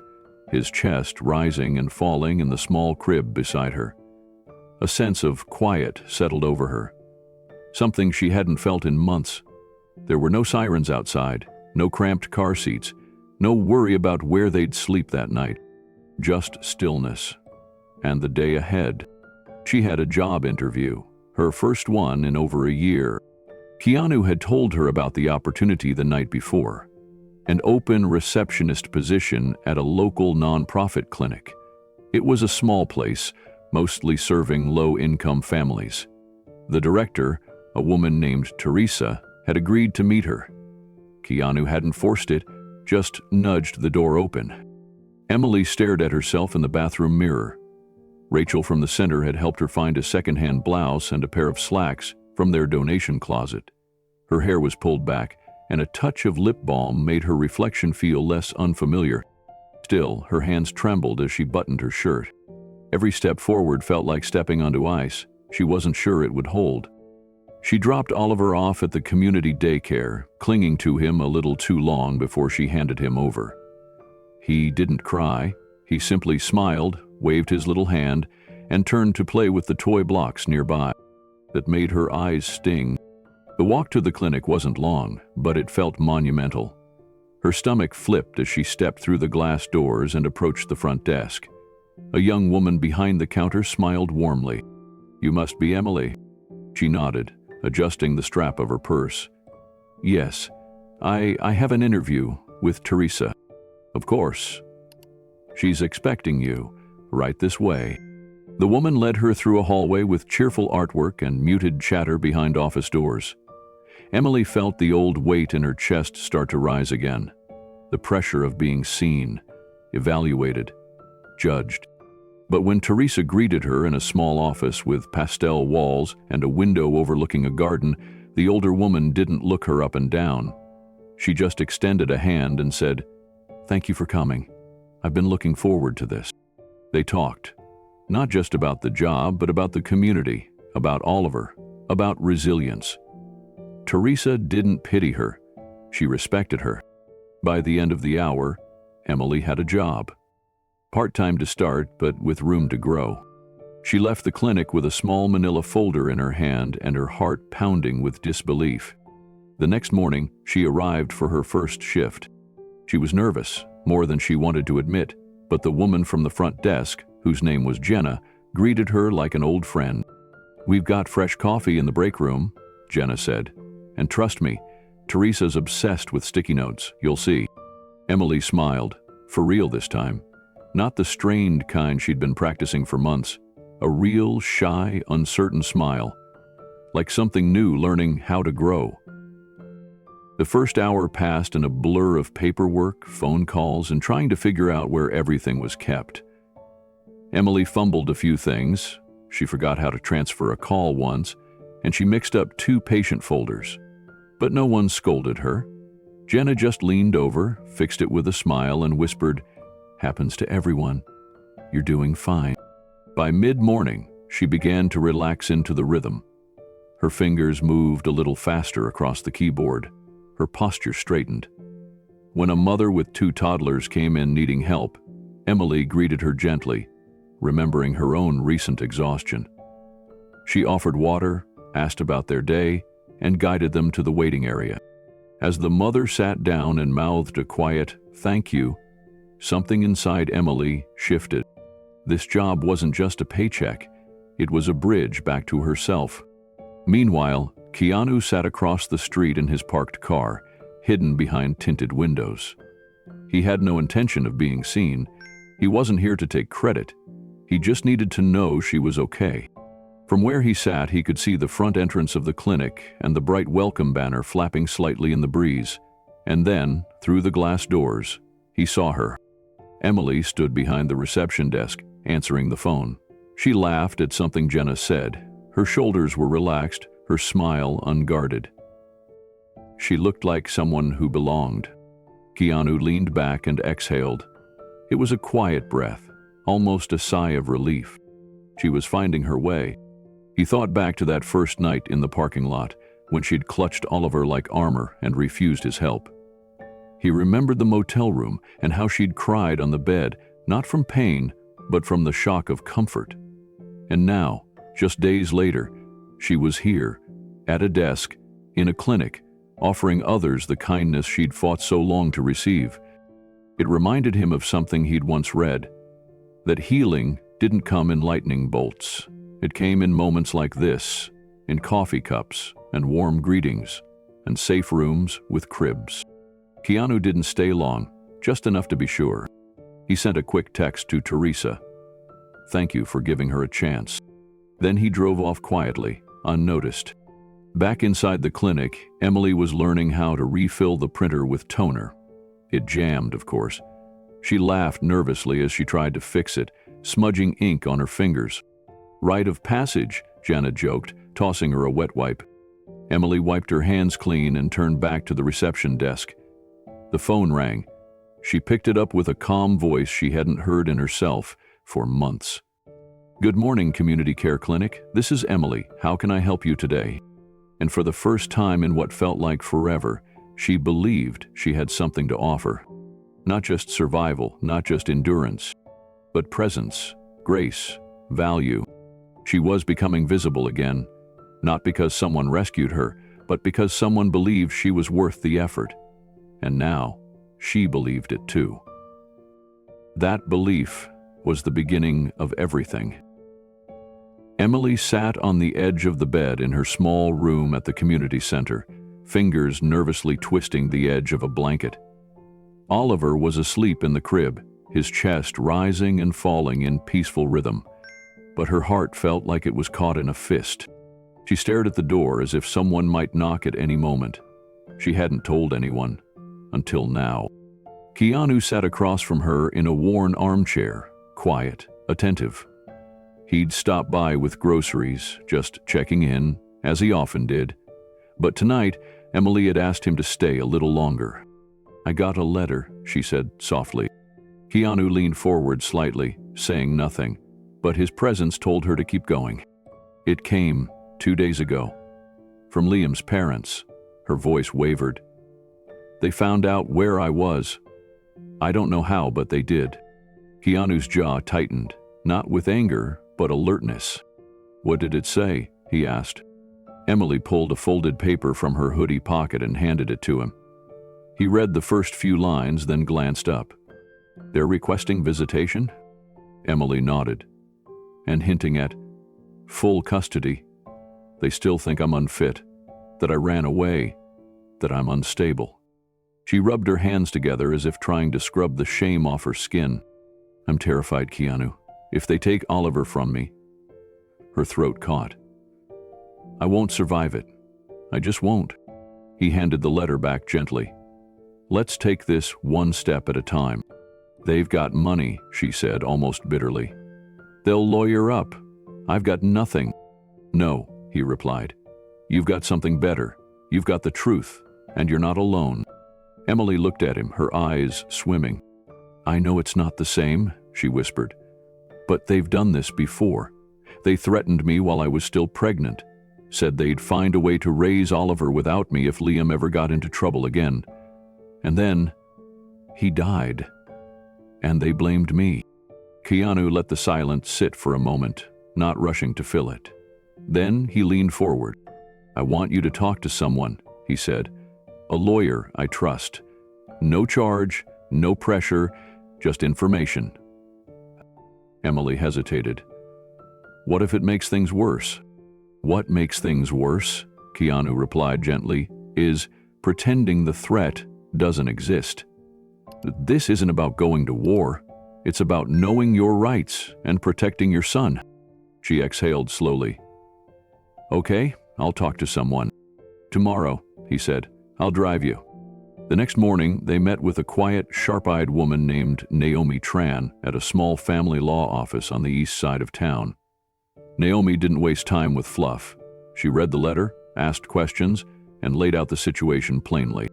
his chest rising and falling in the small crib beside her. A sense of quiet settled over her, something she hadn't felt in months. There were no sirens outside, no cramped car seats, no worry about where they'd sleep that night. Just stillness. And the day ahead. She had a job interview, her first one in over a year. Keanu had told her about the opportunity the night before, an open receptionist position at a local nonprofit clinic. It was a small place, mostly serving low-income families. The director, a woman named Teresa, had agreed to meet her. Keanu hadn't forced it, just nudged the door open. Emily stared at herself in the bathroom mirror. Rachel from the center had helped her find a second-hand blouse and a pair of slacks from their donation closet. Her hair was pulled back, and a touch of lip balm made her reflection feel less unfamiliar. Still, her hands trembled as she buttoned her shirt. Every step forward felt like stepping onto ice. She wasn't sure it would hold. She dropped Oliver off at the community daycare, clinging to him a little too long before she handed him over. He didn't cry. He simply smiled, waved his little hand, and turned to play with the toy blocks nearby. That made her eyes sting. The walk to the clinic wasn't long, but it felt monumental. Her stomach flipped as she stepped through the glass doors and approached the front desk. A young woman behind the counter smiled warmly. "You must be Emily." She nodded, adjusting the strap of her purse. "Yes, I have an interview with Teresa." "Of course. She's expecting you. Right this way." The woman led her through a hallway with cheerful artwork and muted chatter behind office doors. Emily felt the old weight in her chest start to rise again. The pressure of being seen, evaluated, judged. But when Teresa greeted her in a small office with pastel walls and a window overlooking a garden, the older woman didn't look her up and down. She just extended a hand and said, "Thank you for coming. I've been looking forward to this." They talked, not just about the job, but about the community, about Oliver, about resilience. Teresa didn't pity her. She respected her. By the end of the hour, Emily had a job. Part-time to start, but with room to grow. She left the clinic with a small manila folder in her hand and her heart pounding with disbelief. The next morning, she arrived for her first shift. She was nervous, more than she wanted to admit, but the woman from the front desk, whose name was Jenna, greeted her like an old friend. "We've got fresh coffee in the break room," Jenna said. "And trust me, Teresa's obsessed with sticky notes, you'll see." Emily smiled, for real this time. Not the strained kind she'd been practicing for months. A real, shy, uncertain smile. Like something new learning how to grow. The first hour passed in a blur of paperwork, phone calls, and trying to figure out where everything was kept. Emily fumbled a few things. She forgot how to transfer a call once, and she mixed up 2 patient folders. But no one scolded her. Jenna just leaned over, fixed it with a smile, and whispered, "Happens to everyone. You're doing fine." By mid-morning, she began to relax into the rhythm. Her fingers moved a little faster across the keyboard. Her posture straightened. When a mother with 2 toddlers came in needing help, Emily greeted her gently, remembering her own recent exhaustion. She offered water, asked about their day, and guided them to the waiting area. As the mother sat down and mouthed a quiet, "Thank you," something inside Emily shifted. This job wasn't just a paycheck. It was a bridge back to herself. Meanwhile, Keanu sat across the street in his parked car, hidden behind tinted windows. He had no intention of being seen. He wasn't here to take credit. He just needed to know she was okay. From where he sat, he could see the front entrance of the clinic and the bright welcome banner flapping slightly in the breeze. And then, through the glass doors, he saw her. Emily stood behind the reception desk, answering the phone. She laughed at something Jenna said. Her shoulders were relaxed, her smile unguarded. She looked like someone who belonged. Keanu leaned back and exhaled. It was a quiet breath, almost a sigh of relief. She was finding her way. He thought back to that first night in the parking lot, when she'd clutched Oliver like armor and refused his help. He remembered the motel room and how she'd cried on the bed, not from pain, but from the shock of comfort. And now, just days later, she was here, at a desk, in a clinic, offering others the kindness she'd fought so long to receive. It reminded him of something he'd once read, that healing didn't come in lightning bolts. It came in moments like this, in coffee cups and warm greetings, and safe rooms with cribs. Keanu didn't stay long, just enough to be sure. He sent a quick text to Teresa. "Thank you for giving her a chance." Then he drove off quietly, unnoticed. Back inside the clinic, Emily was learning how to refill the printer with toner. It jammed, of course. She laughed nervously as she tried to fix it, smudging ink on her fingers. "Rite of passage," Janet joked, tossing her a wet wipe. Emily wiped her hands clean and turned back to the reception desk. The phone rang. She picked it up with a calm voice she hadn't heard in herself for months. Good morning, Community Care Clinic. This is Emily. How can I help you today? And for the first time in what felt like forever, she believed she had something to offer. Not just survival, not just endurance, but presence, grace, value. She was becoming visible again, not because someone rescued her, but because someone believed she was worth the effort. And now, she believed it too. That belief was the beginning of everything. Emily sat on the edge of the bed in her small room at the community center, fingers nervously twisting the edge of a blanket. Oliver was asleep in the crib, his chest rising and falling in peaceful rhythm, but her heart felt like it was caught in a fist. She stared at the door as if someone might knock at any moment. She hadn't told anyone, until now. Keanu sat across from her in a worn armchair, quiet, attentive. He'd stopped by with groceries, just checking in, as he often did. But tonight, Emily had asked him to stay a little longer. "I got a letter," she said softly. Keanu leaned forward slightly, saying nothing, but his presence told her to keep going. "It came 2 days ago. From Liam's parents." Her voice wavered. "They found out where I was. I don't know how, but they did." Keanu's jaw tightened, not with anger, but alertness. "What did it say?" he asked. Emily pulled a folded paper from her hoodie pocket and handed it to him. He read the first few lines, then glanced up. "They're requesting visitation?" Emily nodded, and hinting at full custody. "They still think I'm unfit, that I ran away, that I'm unstable." She rubbed her hands together as if trying to scrub the shame off her skin. "I'm terrified, Keanu. If they take Oliver from me..." Her throat caught. "I won't survive it. I just won't." He handed the letter back gently. "Let's take this one step at a time." "They've got money," she said almost bitterly. "They'll lawyer up. I've got nothing." "No," he replied. "You've got something better. You've got the truth, and you're not alone." Emily looked at him, her eyes swimming. "I know it's not the same," she whispered. "But they've done this before. They threatened me while I was still pregnant, said they'd find a way to raise Oliver without me if Liam ever got into trouble again. And then, he died. And they blamed me." Keanu let the silence sit for a moment, not rushing to fill it. Then he leaned forward. "I want you to talk to someone," he said. "A lawyer I trust. No charge, no pressure, just information." Emily hesitated. "What if it makes things worse?" "What makes things worse," Keanu replied gently, "is pretending the threat doesn't exist. This isn't about going to war. It's about knowing your rights and protecting your son." She exhaled slowly. "Okay, I'll talk to someone. Tomorrow," he said. "I'll drive you." The next morning, they met with a quiet, sharp-eyed woman named Naomi Tran at a small family law office on the east side of town. Naomi didn't waste time with fluff. She read the letter, asked questions, and laid out the situation plainly.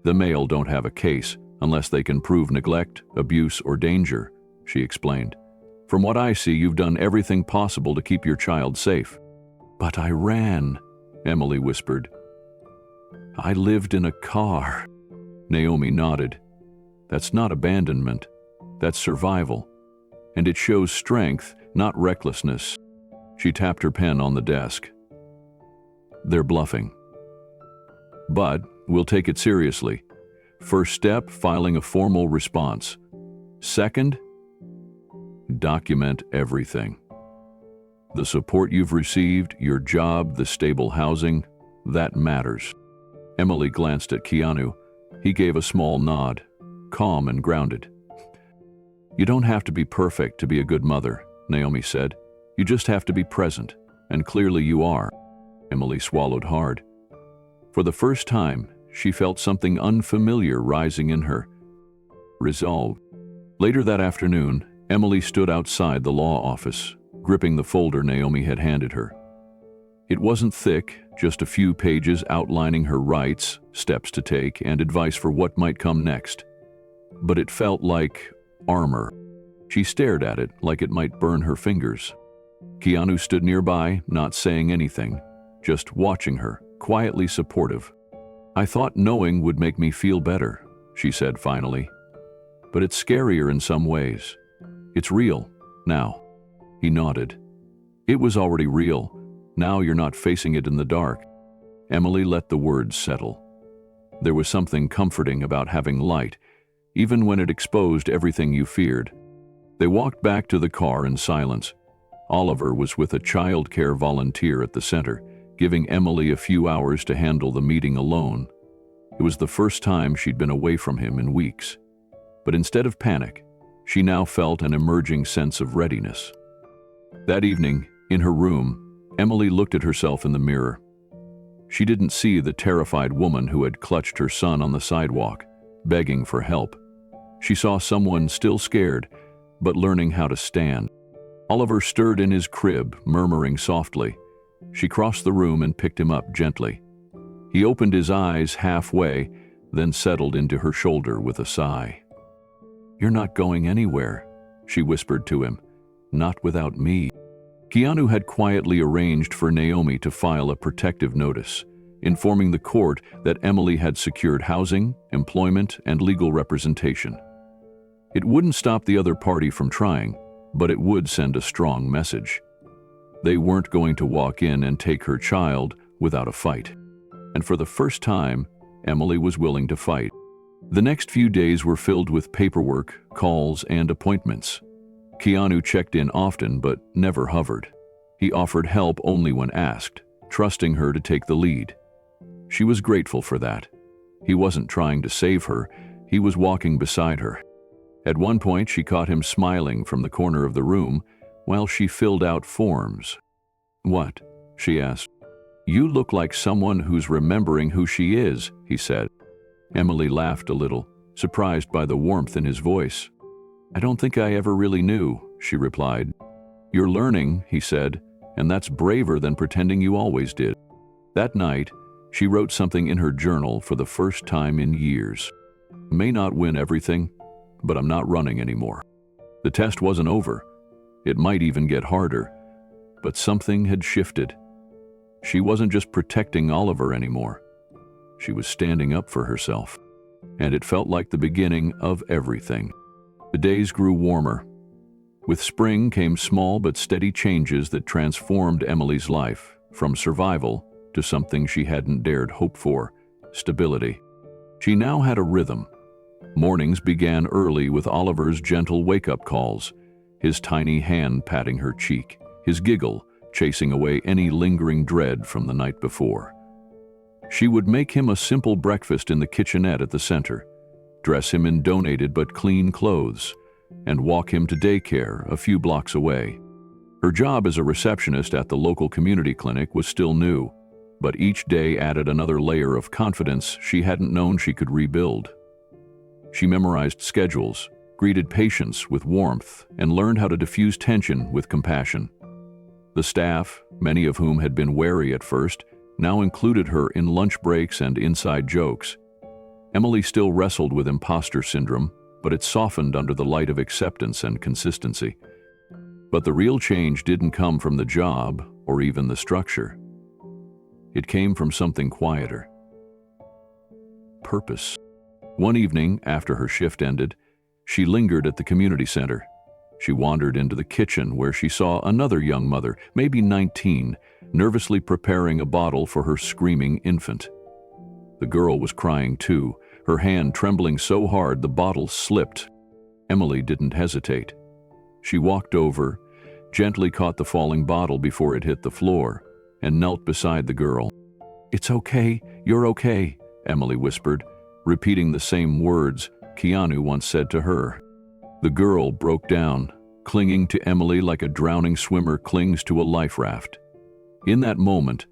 "The male don't have a case unless they can prove neglect, abuse, or danger," she explained. "From what I see, you've done everything possible to keep your child safe." "But I ran," Emily whispered. "I lived in a car." Naomi nodded. "That's not abandonment. That's survival. And it shows strength, not recklessness." She tapped her pen on the desk. "They're bluffing. But we'll take it seriously. First step, filing a formal response. Second, document everything. The support you've received, your job, the stable housing, that matters." Emily glanced at Keanu. He gave a small nod, calm and grounded. "You don't have to be perfect to be a good mother," Naomi said. "You just have to be present, and clearly you are." Emily swallowed hard. For the first time, she felt something unfamiliar rising in her. Resolve. Later that afternoon, Emily stood outside the law office, gripping the folder Naomi had handed her. It wasn't thick, just a few pages outlining her rights, steps to take, and advice for what might come next. But it felt like armor. She stared at it like it might burn her fingers. Keanu stood nearby, not saying anything, just watching her, quietly supportive. "I thought knowing would make me feel better," she said finally. "But it's scarier in some ways. It's real, now." He nodded. "It was already real. Now you're not facing it in the dark." Emily let the words settle. There was something comforting about having light, even when it exposed everything you feared. They walked back to the car in silence. Oliver was with a childcare volunteer at the center, giving Emily a few hours to handle the meeting alone. It was the first time she'd been away from him in weeks. But instead of panic, she now felt an emerging sense of readiness. That evening, in her room, Emily looked at herself in the mirror. She didn't see the terrified woman who had clutched her son on the sidewalk, begging for help. She saw someone still scared, but learning how to stand. Oliver stirred in his crib, murmuring softly. She crossed the room and picked him up gently. He opened his eyes halfway, then settled into her shoulder with a sigh. "You're not going anywhere," she whispered to him. "Not without me." Keanu had quietly arranged for Naomi to file a protective notice, informing the court that Emily had secured housing, employment, and legal representation. It wouldn't stop the other party from trying, but it would send a strong message. They weren't going to walk in and take her child without a fight. And for the first time, Emily was willing to fight. The next few days were filled with paperwork, calls, and appointments. Keanu checked in often but never hovered. He offered help only when asked, trusting her to take the lead. She was grateful for that. He wasn't trying to save her, he was walking beside her. At one point, she caught him smiling from the corner of the room while she filled out forms. "What?" she asked. "You look like someone who's remembering who she is," he said. Emily laughed a little, surprised by the warmth in his voice. "I don't think I ever really knew," she replied. "You're learning," he said, "and that's braver than pretending you always did." That night, she wrote something in her journal for the first time in years. "May not win everything, but I'm not running anymore." The test wasn't over. It might even get harder, but something had shifted. She wasn't just protecting Oliver anymore. She was standing up for herself, and it felt like the beginning of everything. The days grew warmer. With spring came small but steady changes that transformed Emily's life, from survival to something she hadn't dared hope for, stability. She now had a rhythm. Mornings began early with Oliver's gentle wake-up calls, his tiny hand patting her cheek, his giggle chasing away any lingering dread from the night before. She would make him a simple breakfast in the kitchenette at the center, dress him in donated but clean clothes, and walk him to daycare a few blocks away. Her job as a receptionist at the local community clinic was still new, but each day added another layer of confidence she hadn't known she could rebuild. She memorized schedules, greeted patients with warmth, and learned how to diffuse tension with compassion. The staff, many of whom had been wary at first, now included her in lunch breaks and inside jokes. Emily still wrestled with imposter syndrome, but it softened under the light of acceptance and consistency. But the real change didn't come from the job or even the structure. It came from something quieter. Purpose. One evening, after her shift ended, she lingered at the community center. She wandered into the kitchen where she saw another young mother, maybe 19, nervously preparing a bottle for her screaming infant. The girl was crying too, her hand trembling so hard the bottle slipped. Emily didn't hesitate. She walked over, gently caught the falling bottle before it hit the floor, and knelt beside the girl. "It's okay, you're okay," Emily whispered, repeating the same words Keanu once said to her. The girl broke down, clinging to Emily like a drowning swimmer clings to a life raft. In that moment,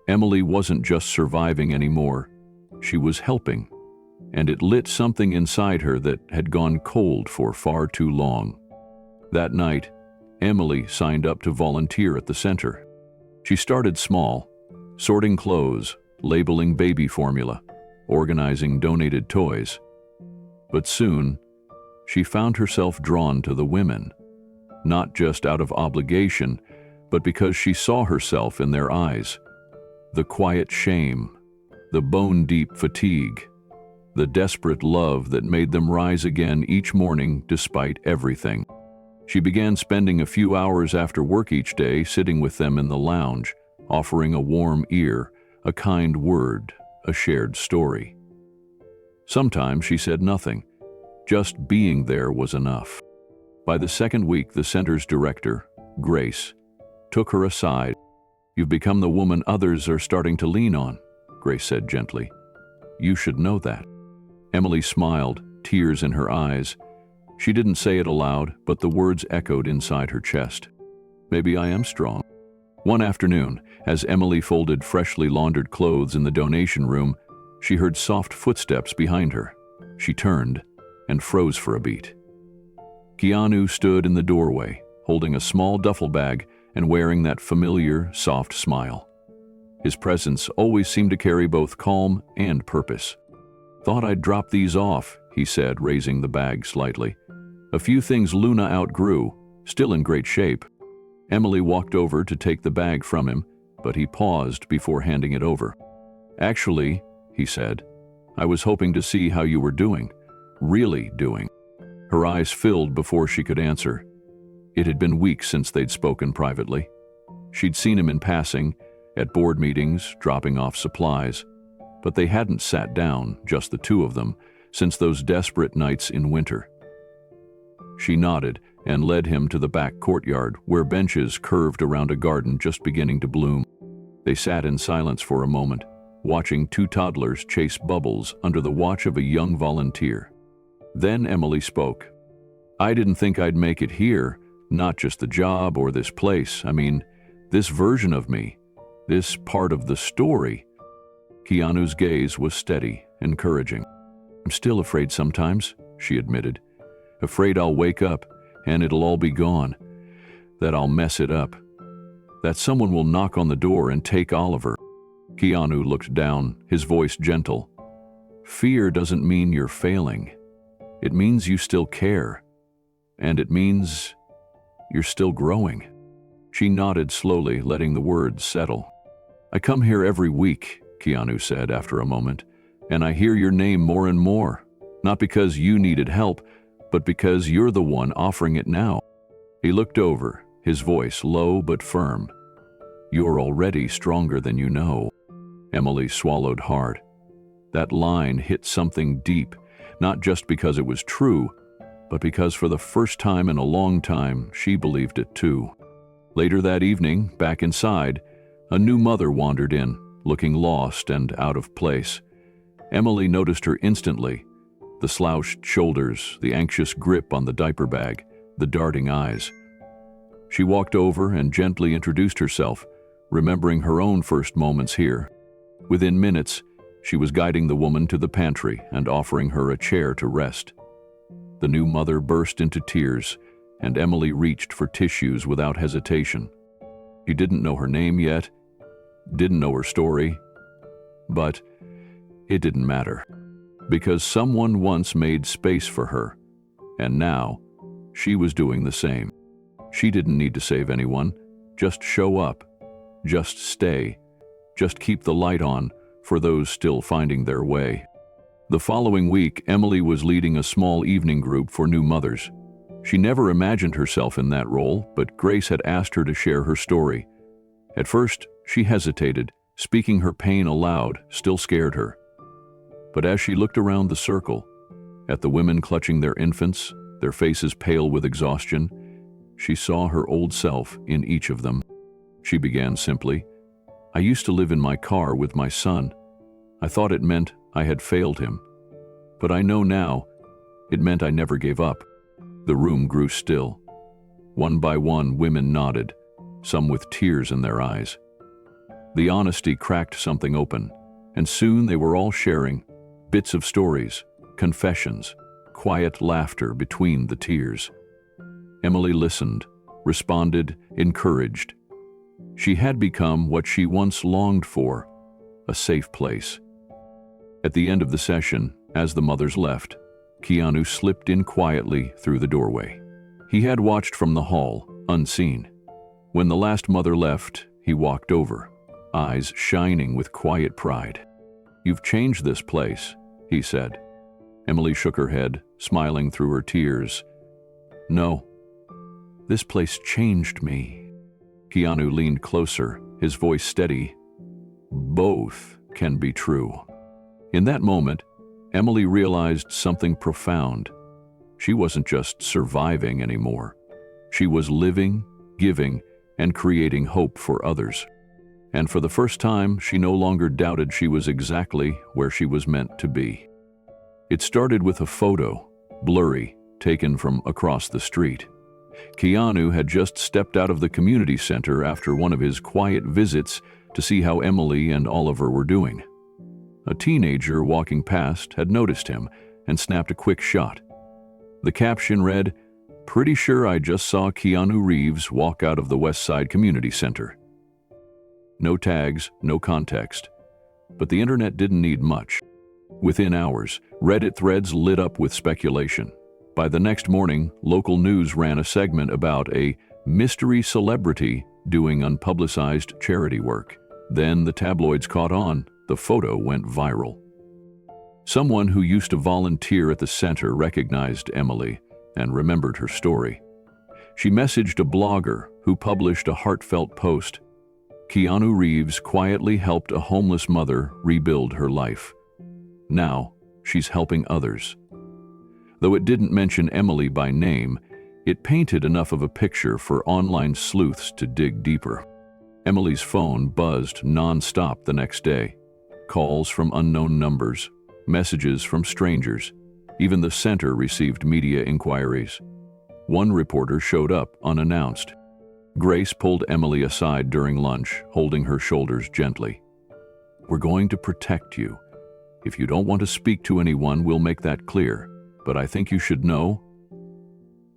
Emily wasn't just surviving anymore, she was helping, and it lit something inside her that had gone cold for far too long. That night, Emily signed up to volunteer at the center. She started small, sorting clothes, labeling baby formula, organizing donated toys. But soon, she found herself drawn to the women, not just out of obligation, but because she saw herself in their eyes. The quiet shame, the bone-deep fatigue, the desperate love that made them rise again each morning despite everything. She began spending a few hours after work each day sitting with them in the lounge, offering a warm ear, a kind word, a shared story. Sometimes she said nothing. Just being there was enough. By the second week, the center's director, Grace, took her aside. "You've become the woman others are starting to lean on," Grace said gently. "You should know that." Emily smiled, tears in her eyes. She didn't say it aloud, but the words echoed inside her chest. "Maybe I am strong." One afternoon, as Emily folded freshly laundered clothes in the donation room, she heard soft footsteps behind her. She turned and froze for a beat. Keanu stood in the doorway, holding a small duffel bag and wearing that familiar, soft smile. His presence always seemed to carry both calm and purpose. "Thought I'd drop these off," he said, raising the bag slightly. "A few things Luna outgrew, still in great shape." Emily walked over to take the bag from him, but he paused before handing it over. "Actually," he said, "I was hoping to see how you were doing. Really doing." Her eyes filled before she could answer. It had been weeks since they'd spoken privately. She'd seen him in passing, at board meetings, dropping off supplies, but they hadn't sat down, just the two of them, since those desperate nights in winter. She nodded and led him to the back courtyard, where benches curved around a garden just beginning to bloom. They sat in silence for a moment, watching two toddlers chase bubbles under the watch of a young volunteer. Then Emily spoke. "I didn't think I'd make it here, not just the job or this place. I mean, this version of me, this part of the story." Keanu's gaze was steady, encouraging. "I'm still afraid sometimes," she admitted. "Afraid I'll wake up and it'll all be gone, that I'll mess it up, that someone will knock on the door and take Oliver." Keanu looked down, his voice gentle. "Fear doesn't mean you're failing. It means you still care. And it means you're still growing." She nodded slowly, letting the words settle. "I come here every week," Keanu said after a moment, "and I hear your name more and more, not because you needed help, but because you're the one offering it now." He looked over, his voice low but firm. "You're already stronger than you know." Emily swallowed hard. That line hit something deep, not just because it was true, but because for the first time in a long time, she believed it too. Later that evening, back inside, a new mother wandered in, looking lost and out of place. Emily noticed her instantly. The slouched shoulders, the anxious grip on the diaper bag, the darting eyes. She walked over and gently introduced herself, remembering her own first moments here. Within minutes, she was guiding the woman to the pantry and offering her a chair to rest. The new mother burst into tears, and Emily reached for tissues without hesitation. She didn't know her name yet, didn't know her story, but it didn't matter, because someone once made space for her, and now she was doing the same. She didn't need to save anyone, just show up, just stay, just keep the light on for those still finding their way. The following week, Emily was leading a small evening group for new mothers. She never imagined herself in that role, but Grace had asked her to share her story. At first, she hesitated. Speaking her pain aloud still scared her. But as she looked around the circle, at the women clutching their infants, their faces pale with exhaustion, she saw her old self in each of them. She began simply, "I used to live in my car with my son. I thought it meant I had failed him. But I know now, it meant I never gave up." The room grew still. One by one, women nodded, some with tears in their eyes. The honesty cracked something open, and soon they were all sharing bits of stories, confessions, quiet laughter between the tears. Emily listened, responded, encouraged. She had become what she once longed for, a safe place. At the end of the session, as the mothers left, Keanu slipped in quietly through the doorway. He had watched from the hall, unseen. When the last mother left, he walked over, eyes shining with quiet pride. "You've changed this place," he said. Emily shook her head, smiling through her tears. "No, this place changed me." Keanu leaned closer, his voice steady. "Both can be true." In that moment, Emily realized something profound. She wasn't just surviving anymore. She was living, giving, and creating hope for others. And for the first time, she no longer doubted she was exactly where she was meant to be. It started with a photo, blurry, taken from across the street. Keanu had just stepped out of the community center after one of his quiet visits to see how Emily and Oliver were doing. A teenager walking past had noticed him and snapped a quick shot. The caption read, "Pretty sure I just saw Keanu Reeves walk out of the West Side Community Center." No tags, no context. But the internet didn't need much. Within hours, Reddit threads lit up with speculation. By the next morning, local news ran a segment about a mystery celebrity doing unpublicized charity work. Then the tabloids caught on. The photo went viral. Someone who used to volunteer at the center recognized Emily and remembered her story. She messaged a blogger who published a heartfelt post. Keanu Reeves quietly helped a homeless mother rebuild her life. Now, she's helping others. Though it didn't mention Emily by name, it painted enough of a picture for online sleuths to dig deeper. Emily's phone buzzed non-stop the next day. Calls from unknown numbers, messages from strangers. Even the center received media inquiries. One reporter showed up unannounced. Grace pulled Emily aside during lunch, holding her shoulders gently. "We're going to protect you. If you don't want to speak to anyone, we'll make that clear. But I think you should know."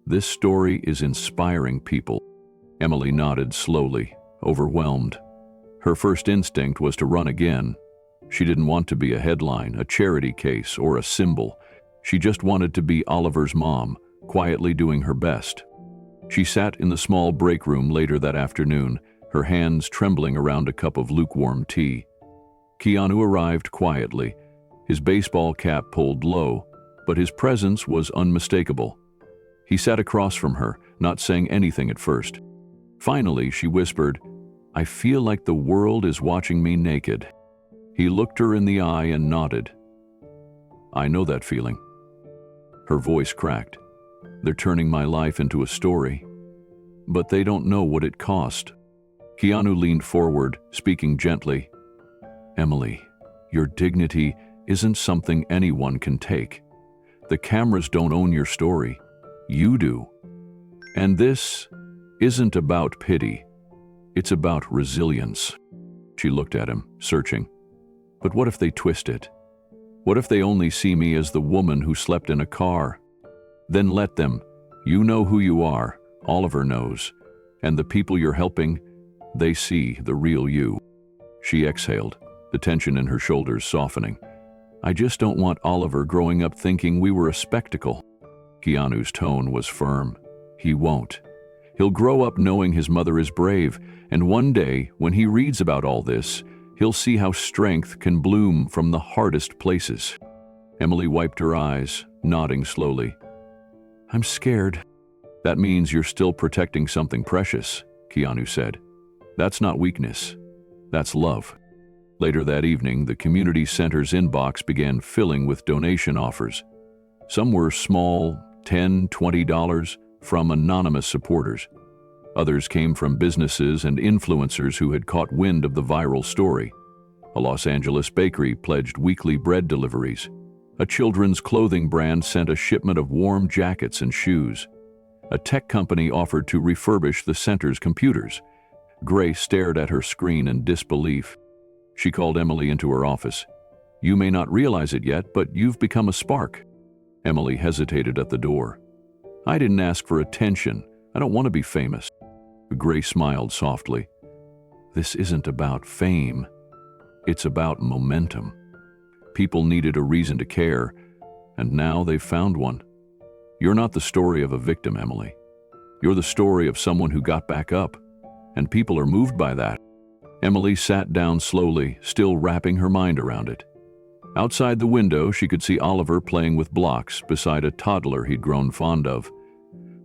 "This story is inspiring people." Emily nodded slowly, overwhelmed. Her first instinct was to run again. She didn't want to be a headline, a charity case, or a symbol. She just wanted to be Oliver's mom, quietly doing her best. She sat in the small break room later that afternoon, her hands trembling around a cup of lukewarm tea. Keanu arrived quietly, his baseball cap pulled low, but his presence was unmistakable. He sat across from her, not saying anything at first. Finally, she whispered, "I feel like the world is watching me naked." He looked her in the eye and nodded. "I know that feeling." Her voice cracked. "They're turning my life into a story. But they don't know what it cost." Keanu leaned forward, speaking gently. "Emily, your dignity isn't something anyone can take. The cameras don't own your story. You do. And this isn't about pity. It's about resilience." She looked at him, searching. "But what if they twist it? What if they only see me as the woman who slept in a car? Then let them. You know who you are. Oliver knows. And the people you're helping, they see the real you." She exhaled, the tension in her shoulders softening. "I just don't want Oliver growing up thinking we were a spectacle." Keanu's tone was firm. "He won't. He'll grow up knowing his mother is brave, and one day, when he reads about all this, he'll see how strength can bloom from the hardest places." Emily wiped her eyes, nodding slowly. "I'm scared." "That means you're still protecting something precious," Keanu said. "That's not weakness. That's love." Later that evening, the community center's inbox began filling with donation offers. Some were small, $10, $20, from anonymous supporters. Others came from businesses and influencers who had caught wind of the viral story. A Los Angeles bakery pledged weekly bread deliveries. A children's clothing brand sent a shipment of warm jackets and shoes. A tech company offered to refurbish the center's computers. Grace stared at her screen in disbelief. She called Emily into her office. "You may not realize it yet, but you've become a spark." Emily hesitated at the door. "I didn't ask for attention. I don't want to be famous." Grace smiled softly. "This isn't about fame. It's about momentum. People needed a reason to care, and now they've found one. You're not the story of a victim, Emily. You're the story of someone who got back up. and people are moved by that. Emily sat down slowly, still wrapping her mind around it. Outside the window, she could see Oliver playing with blocks beside a toddler he'd grown fond of.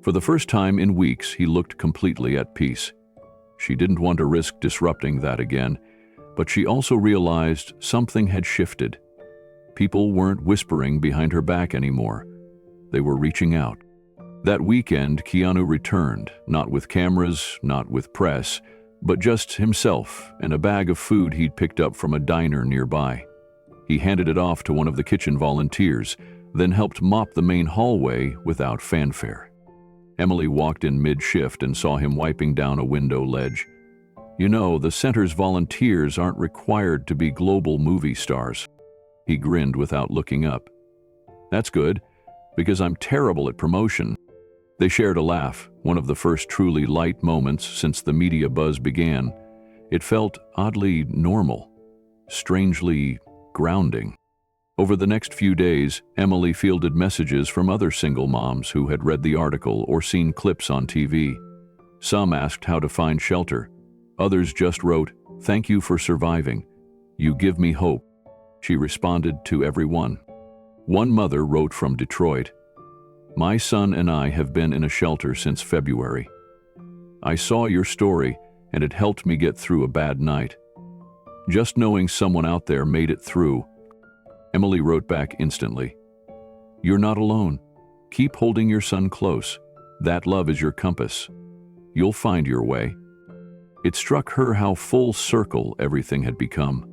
For the first time in weeks, he looked completely at peace. She didn't want to risk disrupting that again, but she also realized something had shifted. People weren't whispering behind her back anymore. They were reaching out. That weekend, Keanu returned, not with cameras, not with press, but just himself and a bag of food he'd picked up from a diner nearby. He handed it off to one of the kitchen volunteers, then helped mop the main hallway without fanfare. Emily walked in mid-shift and saw him wiping down a window ledge. You know, the center's volunteers aren't required to be global movie stars. He grinned without looking up. That's good, because I'm terrible at promotion. They shared a laugh, one of the first truly light moments since the media buzz began. It felt oddly normal, strangely grounding. Over the next few days, Emily fielded messages from other single moms who had read the article or seen clips on TV. Some asked how to find shelter. Others just wrote, "Thank you for surviving. You give me hope." She responded to everyone. One mother wrote from Detroit, "My son and I have been in a shelter since February. I saw your story and it helped me get through a bad night. Just knowing someone out there made it through." Emily wrote back instantly, "You're not alone. Keep holding your son close. That love is your compass. You'll find your way." It struck her how full circle everything had become.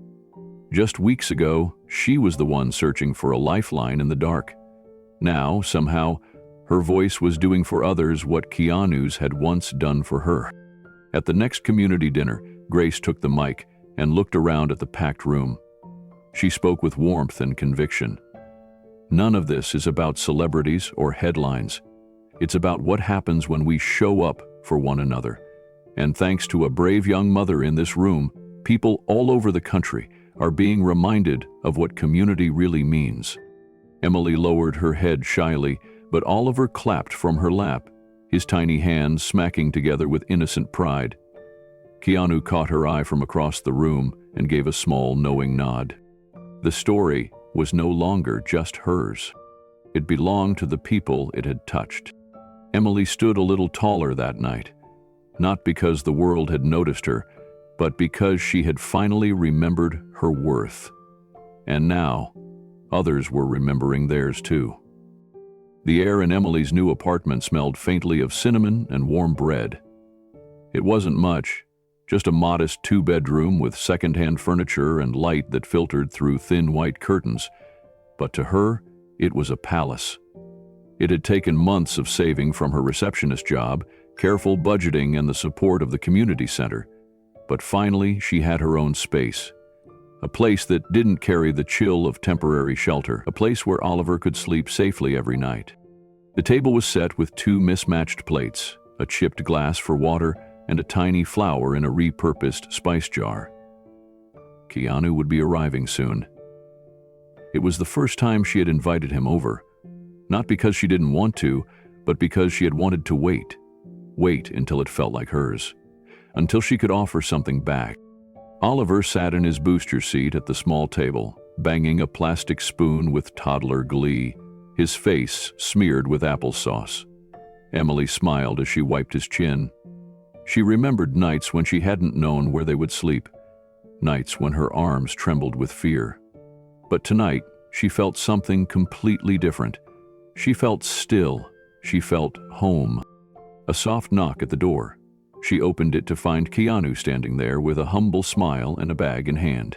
Just weeks ago, she was the one searching for a lifeline in the dark. Now, somehow, her voice was doing for others what Keanu's had once done for her. At the next community dinner, Grace took the mic and looked around at the packed room. She spoke with warmth and conviction. None of this is about celebrities or headlines. It's about what happens when we show up for one another. And thanks to a brave young mother in this room, people all over the country are being reminded of what community really means. Emily lowered her head shyly, but Oliver clapped from her lap, his tiny hands smacking together with innocent pride. Keanu caught her eye from across the room and gave a small, knowing nod. The story was no longer just hers. It belonged to the people it had touched. Emily stood a little taller that night, not because the world had noticed her, but because she had finally remembered her worth. And now, others were remembering theirs too. The air in Emily's new apartment smelled faintly of cinnamon and warm bread. It wasn't much, just a modest two-bedroom with second-hand furniture and light that filtered through thin white curtains. But to her, it was a palace. It had taken months of saving from her receptionist job, careful budgeting, and the support of the community center. But finally, she had her own space. A place that didn't carry the chill of temporary shelter, a place where Oliver could sleep safely every night. The table was set with two mismatched plates, a chipped glass for water, and a tiny flower in a repurposed spice jar. Keanu would be arriving soon. It was the first time she had invited him over, not because she didn't want to, but because she had wanted to wait. Wait until it felt like hers, until she could offer something back. Oliver sat in his booster seat at the small table, banging a plastic spoon with toddler glee, his face smeared with applesauce. Emily smiled as she wiped his chin. She remembered nights when she hadn't known where they would sleep, nights when her arms trembled with fear. But tonight, she felt something completely different. She felt still. She felt home. A soft knock at the door. She opened it to find Keanu standing there with a humble smile and a bag in hand.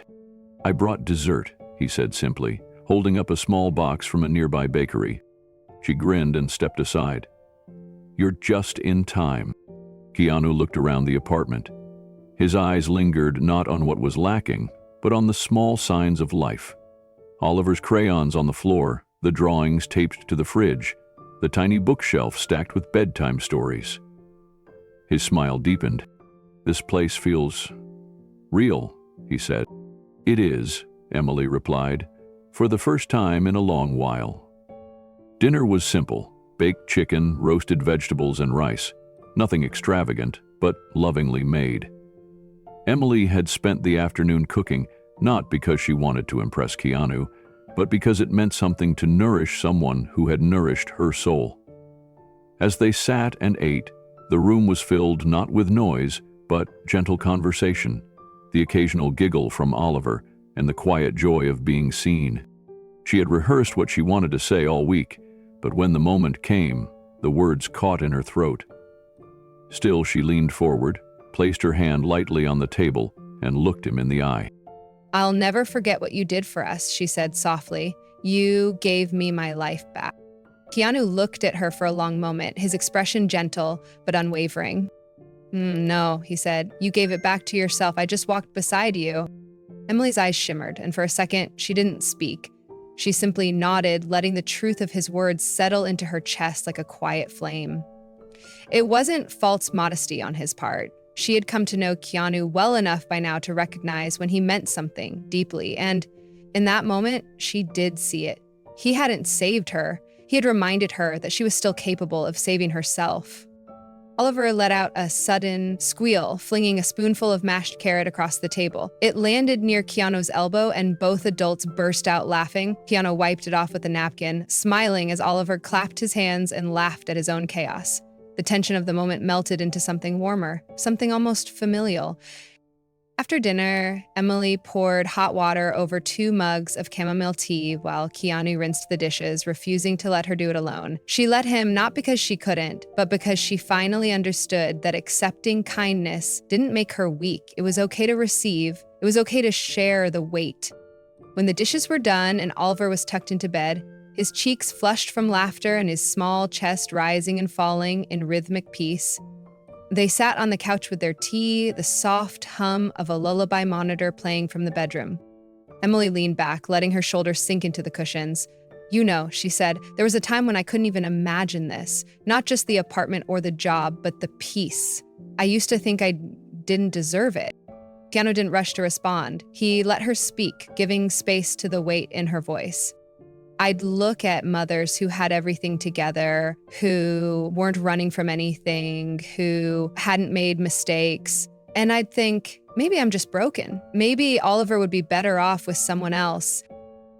"I brought dessert," he said simply, holding up a small box from a nearby bakery. She grinned and stepped aside. "You're just in time." Keanu looked around the apartment. His eyes lingered not on what was lacking, but on the small signs of life. Oliver's crayons on the floor, the drawings taped to the fridge, the tiny bookshelf stacked with bedtime stories. His smile deepened. "This place feels real," he said. "It is," Emily replied, "for the first time in a long while." Dinner was simple: baked chicken, roasted vegetables, and rice. Nothing extravagant, but lovingly made. Emily had spent the afternoon cooking, not because she wanted to impress Keanu, but because it meant something to nourish someone who had nourished her soul. As they sat and ate, the room was filled not with noise, but gentle conversation, the occasional giggle from Oliver, and the quiet joy of being seen. She had rehearsed what she wanted to say all week, but when the moment came, the words caught in her throat. Still, she leaned forward, placed her hand lightly on the table, and looked him in the eye. "I'll never forget what you did for us," she said softly. "You gave me my life back." Keanu looked at her for a long moment, his expression gentle but unwavering. No, he said. "You gave it back to yourself. I just walked beside you." Emily's eyes shimmered, and for a second, she didn't speak. She simply nodded, letting the truth of his words settle into her chest like a quiet flame. It wasn't false modesty on his part. She had come to know Keanu well enough by now to recognize when he meant something deeply, and in that moment, she did see it. He hadn't saved her. He had reminded her that she was still capable of saving herself. Oliver let out a sudden squeal, flinging a spoonful of mashed carrot across the table. It landed near Keanu's elbow, and both adults burst out laughing. Keanu wiped it off with a napkin, smiling as Oliver clapped his hands and laughed at his own chaos. The tension of the moment melted into something warmer, something almost familial. After dinner, Emily poured hot water over 2 mugs of chamomile tea while Keanu rinsed the dishes, refusing to let her do it alone. She let him not because she couldn't, but because she finally understood that accepting kindness didn't make her weak. It was okay to receive. It was okay to share the weight. When the dishes were done and Oliver was tucked into bed, his cheeks flushed from laughter and his small chest rising and falling in rhythmic peace. They sat on the couch with their tea, the soft hum of a lullaby monitor playing from the bedroom. Emily leaned back, letting her shoulders sink into the cushions. "You know," she said, "there was a time when I couldn't even imagine this. Not just the apartment or the job, but the peace. I used to think I didn't deserve it." Keanu didn't rush to respond. He let her speak, giving space to the weight in her voice. "I'd look at mothers who had everything together, who weren't running from anything, who hadn't made mistakes, and I'd think, maybe I'm just broken. Maybe Oliver would be better off with someone else."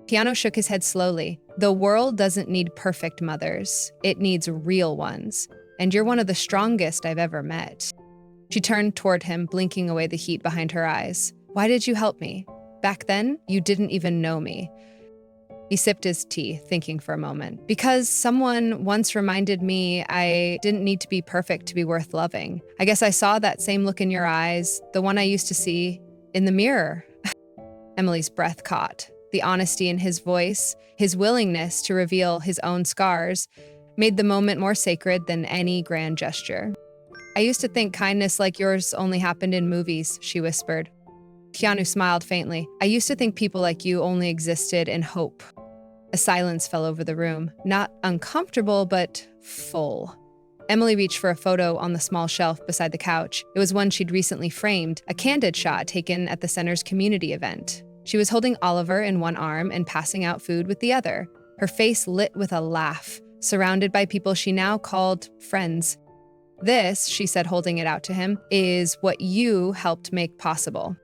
Keanu shook his head slowly. "The world doesn't need perfect mothers. It needs real ones. And you're one of the strongest I've ever met." She turned toward him, blinking away the heat behind her eyes. "Why did you help me? Back then, you didn't even know me." He sipped his tea, thinking for a moment. "Because someone once reminded me I didn't need to be perfect to be worth loving. I guess I saw that same look in your eyes, the one I used to see in the mirror." Emily's breath caught. The honesty in his voice, his willingness to reveal his own scars, made the moment more sacred than any grand gesture. "I used to think kindness like yours only happened in movies," she whispered. Keanu smiled faintly. "I used to think people like you only existed in hope." A silence fell over the room, not uncomfortable, but full. Emily reached for a photo on the small shelf beside the couch. It was one she'd recently framed, a candid shot taken at the center's community event. She was holding Oliver in one arm and passing out food with the other, her face lit with a laugh, surrounded by people she now called friends. "This," she said, holding it out to him, "is what you helped make possible."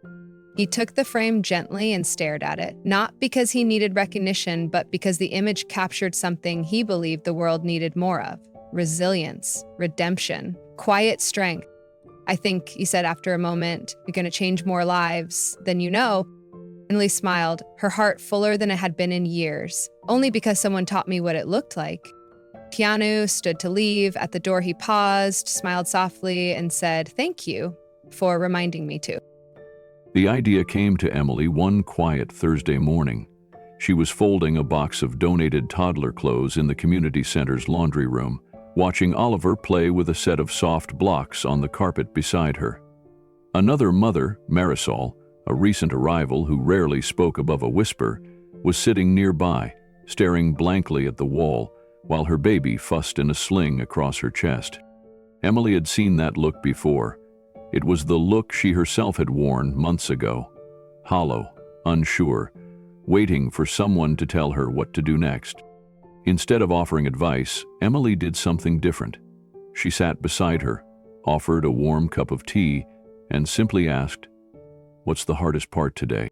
He took the frame gently and stared at it, not because he needed recognition, but because the image captured something he believed the world needed more of: resilience, redemption, quiet strength. "I think," he said after a moment, "you're going to change more lives than you know." Emily smiled, her heart fuller than it had been in years, only because someone taught me what it looked like. Keanu stood to leave. At the door he paused, smiled softly, and said, "Thank you for reminding me to." The idea came to Emily one quiet Thursday morning. She was folding a box of donated toddler clothes in the community center's laundry room, watching Oliver play with a set of soft blocks on the carpet beside her. Another mother, Marisol, a recent arrival who rarely spoke above a whisper, was sitting nearby, staring blankly at the wall, while her baby fussed in a sling across her chest. Emily had seen that look before. It was the look she herself had worn months ago, hollow, unsure, waiting for someone to tell her what to do next. Instead of offering advice, Emily did something different. She sat beside her, offered a warm cup of tea, and simply asked, "What's the hardest part today?"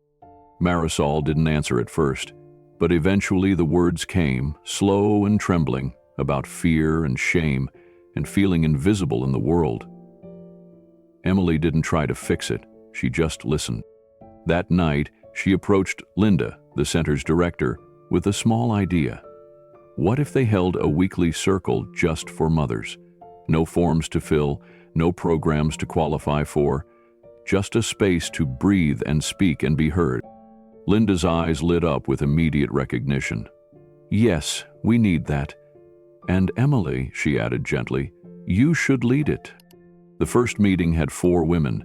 Marisol didn't answer at first, but eventually the words came, slow and trembling, about fear and shame and feeling invisible in the world. Emily didn't try to fix it, she just listened. That night, she approached Linda, the center's director, with a small idea. What if they held a weekly circle just for mothers? No forms to fill, no programs to qualify for, just a space to breathe and speak and be heard. Linda's eyes lit up with immediate recognition. "Yes, we need that. And Emily," she added gently, "you should lead it." The first meeting had 4 women.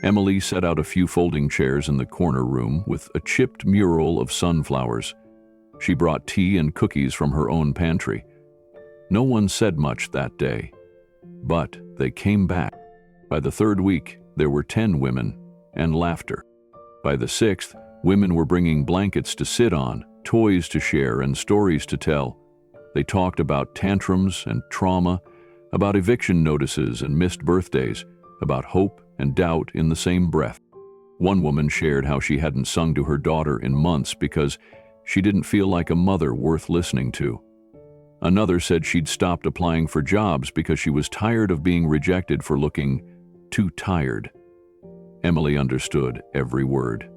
Emily set out a few folding chairs in the corner room with a chipped mural of sunflowers. She brought tea and cookies from her own pantry. No one said much that day, but they came back. By the 3rd week, there were 10 women and laughter. By the 6th, women were bringing blankets to sit on, toys to share, and stories to tell. They talked about tantrums and trauma, about eviction notices and missed birthdays, about hope and doubt in the same breath. One woman shared how she hadn't sung to her daughter in months because she didn't feel like a mother worth listening to. Another said she'd stopped applying for jobs because she was tired of being rejected for looking too tired. Emily understood every word.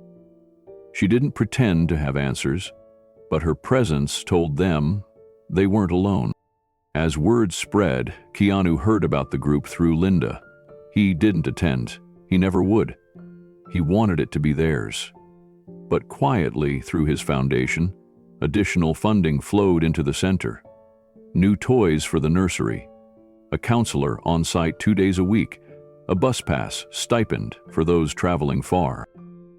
She didn't pretend to have answers, but her presence told them they weren't alone. As word spread, Keanu heard about the group through Linda. He didn't attend. He never would. He wanted it to be theirs. But quietly, through his foundation, additional funding flowed into the center. New toys for the nursery, a counselor on site 2 days a week, a bus pass stipend for those traveling far.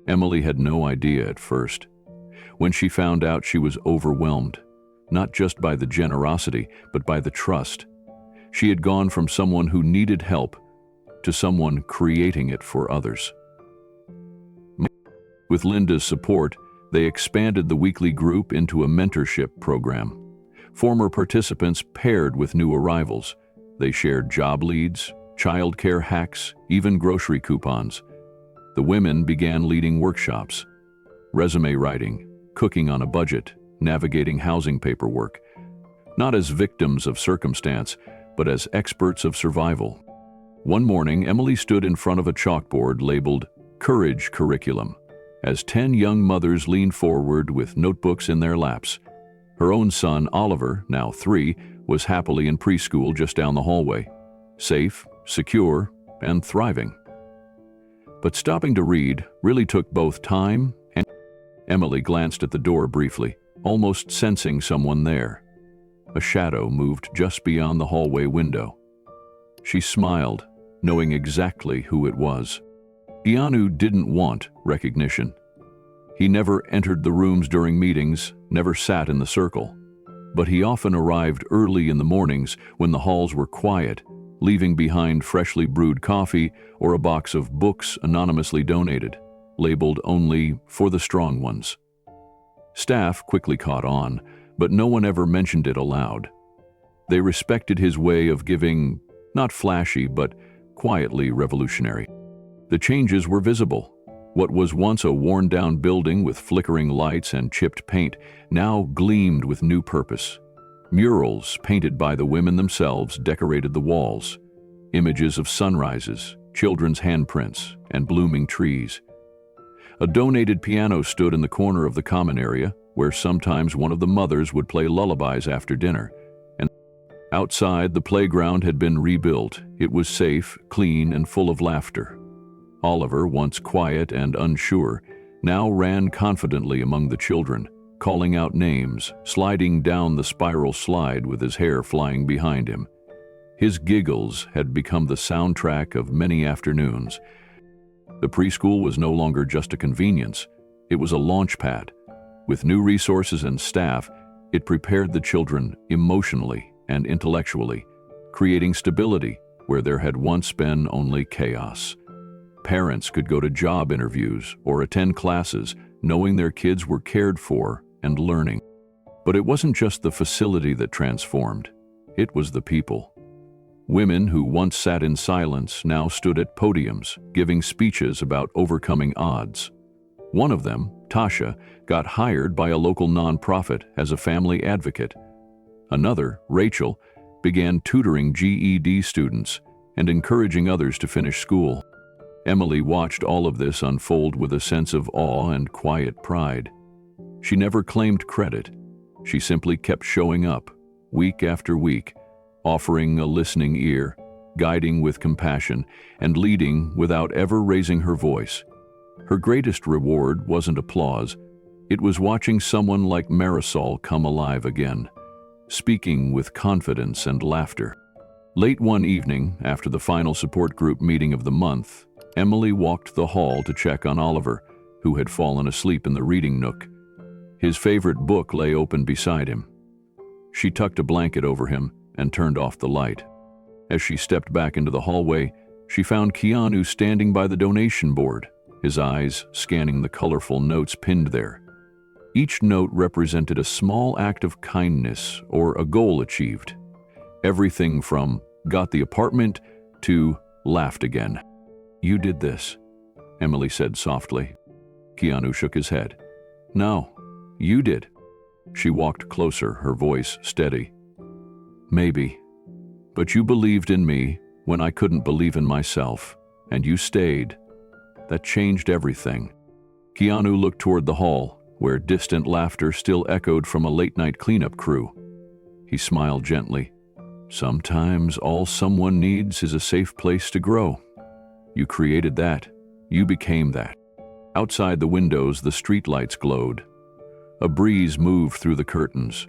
Emily had no idea at first. When she found out, she was overwhelmed, not just by the generosity, but by the trust. She had gone from someone who needed help to someone creating it for others. With Linda's support, they expanded the weekly group into a mentorship program. Former participants paired with new arrivals. They shared job leads, childcare hacks, even grocery coupons. The women began leading workshops, resume writing, cooking on a budget, navigating housing paperwork, not as victims of circumstance, but as experts of survival. One morning, Emily stood in front of a chalkboard labeled Courage Curriculum, as 10 young mothers leaned forward with notebooks in their laps. Her own son, Oliver, now 3, was happily in preschool just down the hallway, safe, secure, and thriving. But stopping to read really took both time and... Emily glanced at the door briefly, almost sensing someone there. A shadow moved just beyond the hallway window. She smiled, knowing exactly who it was. Keanu didn't want recognition. He never entered the rooms during meetings, never sat in the circle. But he often arrived early in the mornings when the halls were quiet, leaving behind freshly brewed coffee or a box of books anonymously donated, labeled only for the strong ones. Staff quickly caught on, but no one ever mentioned it aloud. They respected his way of giving, not flashy, but quietly revolutionary. The changes were visible. What was once a worn-down building with flickering lights and chipped paint now gleamed with new purpose. Murals painted by the women themselves decorated the walls. Images of sunrises, children's handprints, and blooming trees. A donated piano stood in the corner of the common area, where sometimes one of the mothers would play lullabies after dinner. And outside, the playground had been rebuilt. It was safe, clean, and full of laughter. Oliver, once quiet and unsure, now ran confidently among the children, calling out names, sliding down the spiral slide with his hair flying behind him. His giggles had become the soundtrack of many afternoons. The preschool was no longer just a convenience. It was a launch pad. With new resources and staff, it prepared the children emotionally and intellectually, creating stability where there had once been only chaos. Parents could go to job interviews or attend classes knowing their kids were cared for and learning. But it wasn't just the facility that transformed. It was the people. Women who once sat in silence now stood at podiums, giving speeches about overcoming odds. One of them, Tasha, got hired by a local nonprofit as a family advocate. Another, Rachel, began tutoring GED students and encouraging others to finish school. Emily watched all of this unfold with a sense of awe and quiet pride. She never claimed credit. She simply kept showing up, week after week, offering a listening ear, guiding with compassion, and leading without ever raising her voice. Her greatest reward wasn't applause. It was watching someone like Marisol come alive again, speaking with confidence and laughter. Late one evening, after the final support group meeting of the month, Emily walked the hall to check on Oliver, who had fallen asleep in the reading nook. His favorite book lay open beside him. She tucked a blanket over him and turned off the light. As she stepped back into the hallway, she found Keanu standing by the donation board, his eyes scanning the colorful notes pinned there. Each note represented a small act of kindness or a goal achieved. Everything from "got the apartment" to "laughed again." "You did this," Emily said softly. Keanu shook his head. "No, you did." She walked closer, her voice steady. "Maybe. But you believed in me when I couldn't believe in myself, and you stayed. That changed everything." Keanu looked toward the hall, where distant laughter still echoed from a late-night cleanup crew. He smiled gently. "Sometimes all someone needs is a safe place to grow. You created that. You became that." Outside the windows, the streetlights glowed. A breeze moved through the curtains.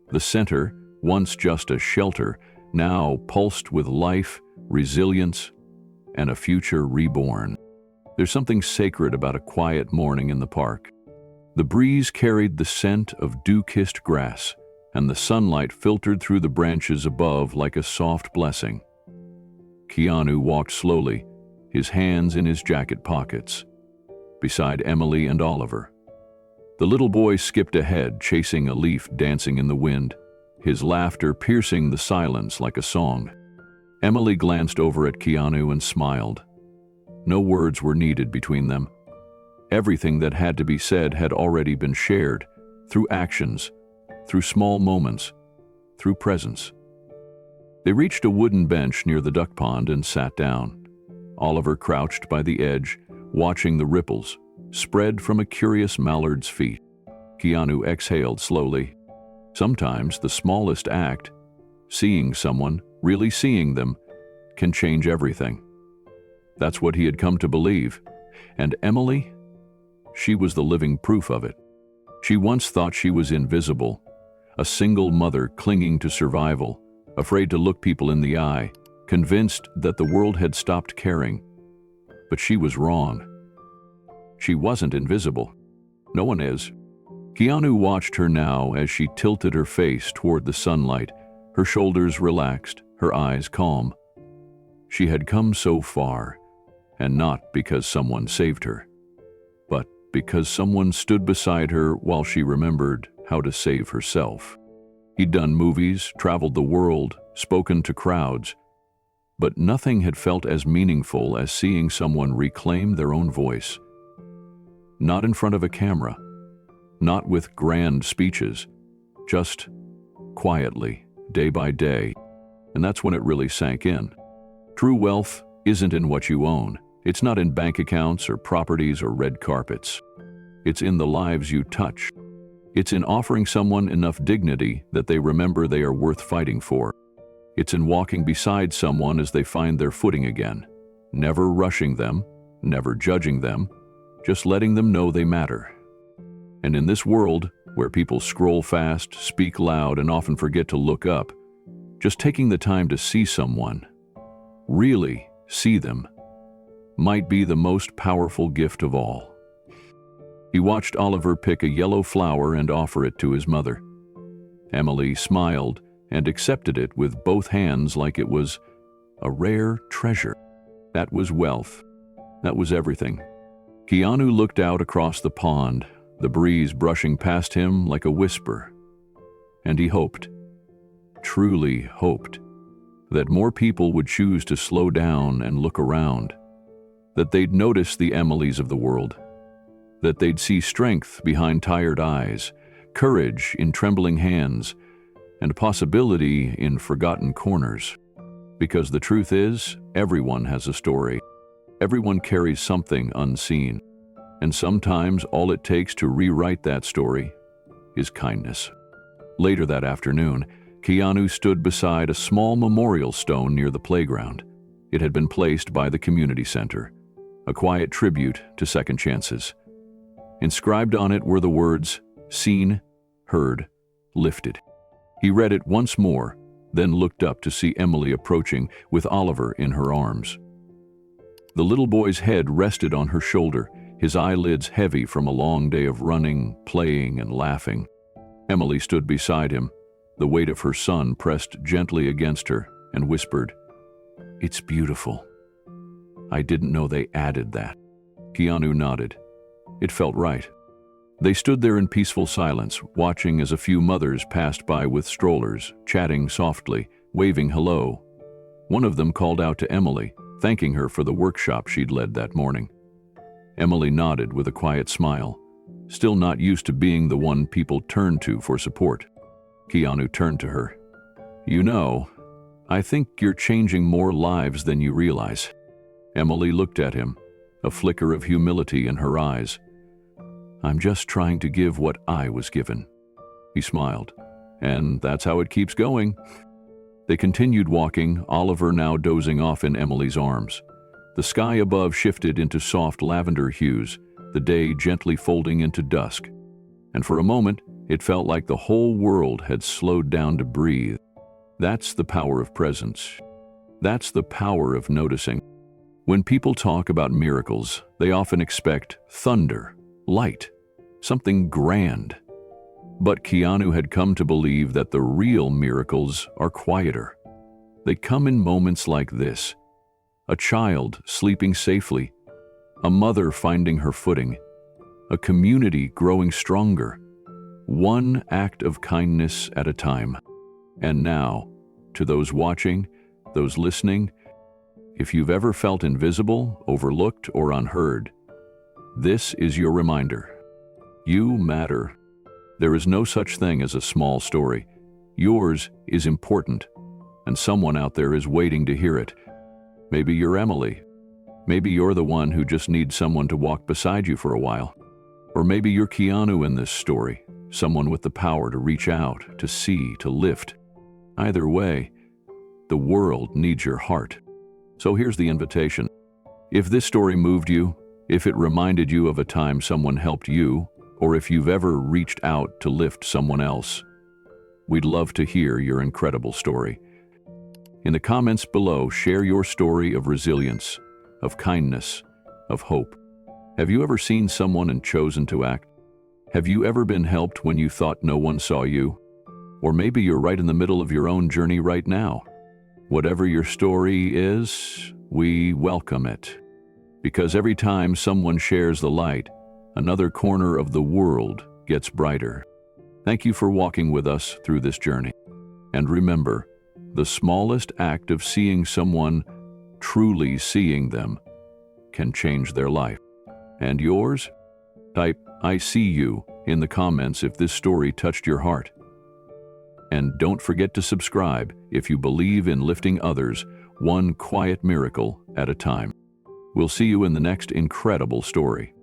The center, once just a shelter, now pulsed with life, resilience, and a future reborn. There's something sacred about a quiet morning in the park. The breeze carried the scent of dew-kissed grass, and the sunlight filtered through the branches above like a soft blessing. Keanu walked slowly, his hands in his jacket pockets, beside Emily and Oliver. The little boy skipped ahead, chasing a leaf dancing in the wind, his laughter piercing the silence like a song. Emily glanced over at Keanu and smiled. No words were needed between them. Everything that had to be said had already been shared, through actions, through small moments, through presence. They reached a wooden bench near the duck pond and sat down. Oliver crouched by the edge, watching the ripples, spread from a curious mallard's feet. Keanu exhaled slowly. Sometimes the smallest act, seeing someone, really seeing them, can change everything. That's what he had come to believe. And Emily? She was the living proof of it. She once thought she was invisible, a single mother clinging to survival, afraid to look people in the eye, convinced that the world had stopped caring. But she was wrong. She wasn't invisible. No one is. Keanu watched her now as she tilted her face toward the sunlight, her shoulders relaxed, her eyes calm. She had come so far, and not because someone saved her, but because someone stood beside her while she remembered how to save herself. He'd done movies, traveled the world, spoken to crowds, but nothing had felt as meaningful as seeing someone reclaim their own voice. Not in front of a camera, not with grand speeches, just quietly, day by day. And that's when it really sank in. True wealth isn't in what you own. It's not in bank accounts or properties or red carpets. It's in the lives you touch. It's in offering someone enough dignity that they remember they are worth fighting for. It's in walking beside someone as they find their footing again, never rushing them, never judging them, just letting them know they matter. And in this world, where people scroll fast, speak loud, and often forget to look up, just taking the time to see someone, really see them, might be the most powerful gift of all. He watched Oliver pick a yellow flower and offer it to his mother. Emily smiled and accepted it with both hands like it was a rare treasure. That was wealth. That was everything. Keanu looked out across the pond, the breeze brushing past him like a whisper. And he hoped, truly hoped, that more people would choose to slow down and look around, that they'd notice the Emilys of the world, that they'd see strength behind tired eyes, courage in trembling hands, and possibility in forgotten corners. Because the truth is, everyone has a story. Everyone carries something unseen. And sometimes all it takes to rewrite that story is kindness. Later that afternoon, Keanu stood beside a small memorial stone near the playground. It had been placed by the community center, a quiet tribute to second chances. Inscribed on it were the words, "Seen, heard, lifted." He read it once more, then looked up to see Emily approaching with Oliver in her arms. The little boy's head rested on her shoulder, his eyelids heavy from a long day of running, playing, and laughing. Emily stood beside him, the weight of her son pressed gently against her, and whispered, "It's beautiful. I didn't know they added that." Keanu nodded. It felt right. They stood there in peaceful silence, watching as a few mothers passed by with strollers, chatting softly, waving hello. One of them called out to Emily, thanking her for the workshop she'd led that morning. Emily nodded with a quiet smile, still not used to being the one people turned to for support. Keanu turned to her. "You know, I think you're changing more lives than you realize." Emily looked at him, a flicker of humility in her eyes. "I'm just trying to give what I was given." He smiled. "And that's how it keeps going." They continued walking, Oliver now dozing off in Emily's arms. The sky above shifted into soft lavender hues, the day gently folding into dusk. And for a moment, it felt like the whole world had slowed down to breathe. That's the power of presence. That's the power of noticing. When people talk about miracles, they often expect thunder, light, something grand. But Keanu had come to believe that the real miracles are quieter. They come in moments like this. A child sleeping safely, a mother finding her footing, a community growing stronger, one act of kindness at a time. And now, to those watching, those listening, if you've ever felt invisible, overlooked, or unheard, this is your reminder. You matter. There is no such thing as a small story. Yours is important, and someone out there is waiting to hear it. Maybe you're Emily. Maybe you're the one who just needs someone to walk beside you for a while. Or maybe you're Keanu in this story, someone with the power to reach out, to see, to lift. Either way, the world needs your heart. So here's the invitation. If this story moved you, if it reminded you of a time someone helped you, or if you've ever reached out to lift someone else, we'd love to hear your incredible story. In the comments below, share your story of resilience, of kindness, of hope. Have you ever seen someone and chosen to act? Have you ever been helped when you thought no one saw you? Or maybe you're right in the middle of your own journey right now. Whatever your story is, we welcome it. Because every time someone shares the light, another corner of the world gets brighter. Thank you for walking with us through this journey. And remember, the smallest act of seeing someone, truly seeing them, can change their life. And yours? Type "I see you" in the comments if this story touched your heart. And don't forget to subscribe if you believe in lifting others one quiet miracle at a time. We'll see you in the next incredible story.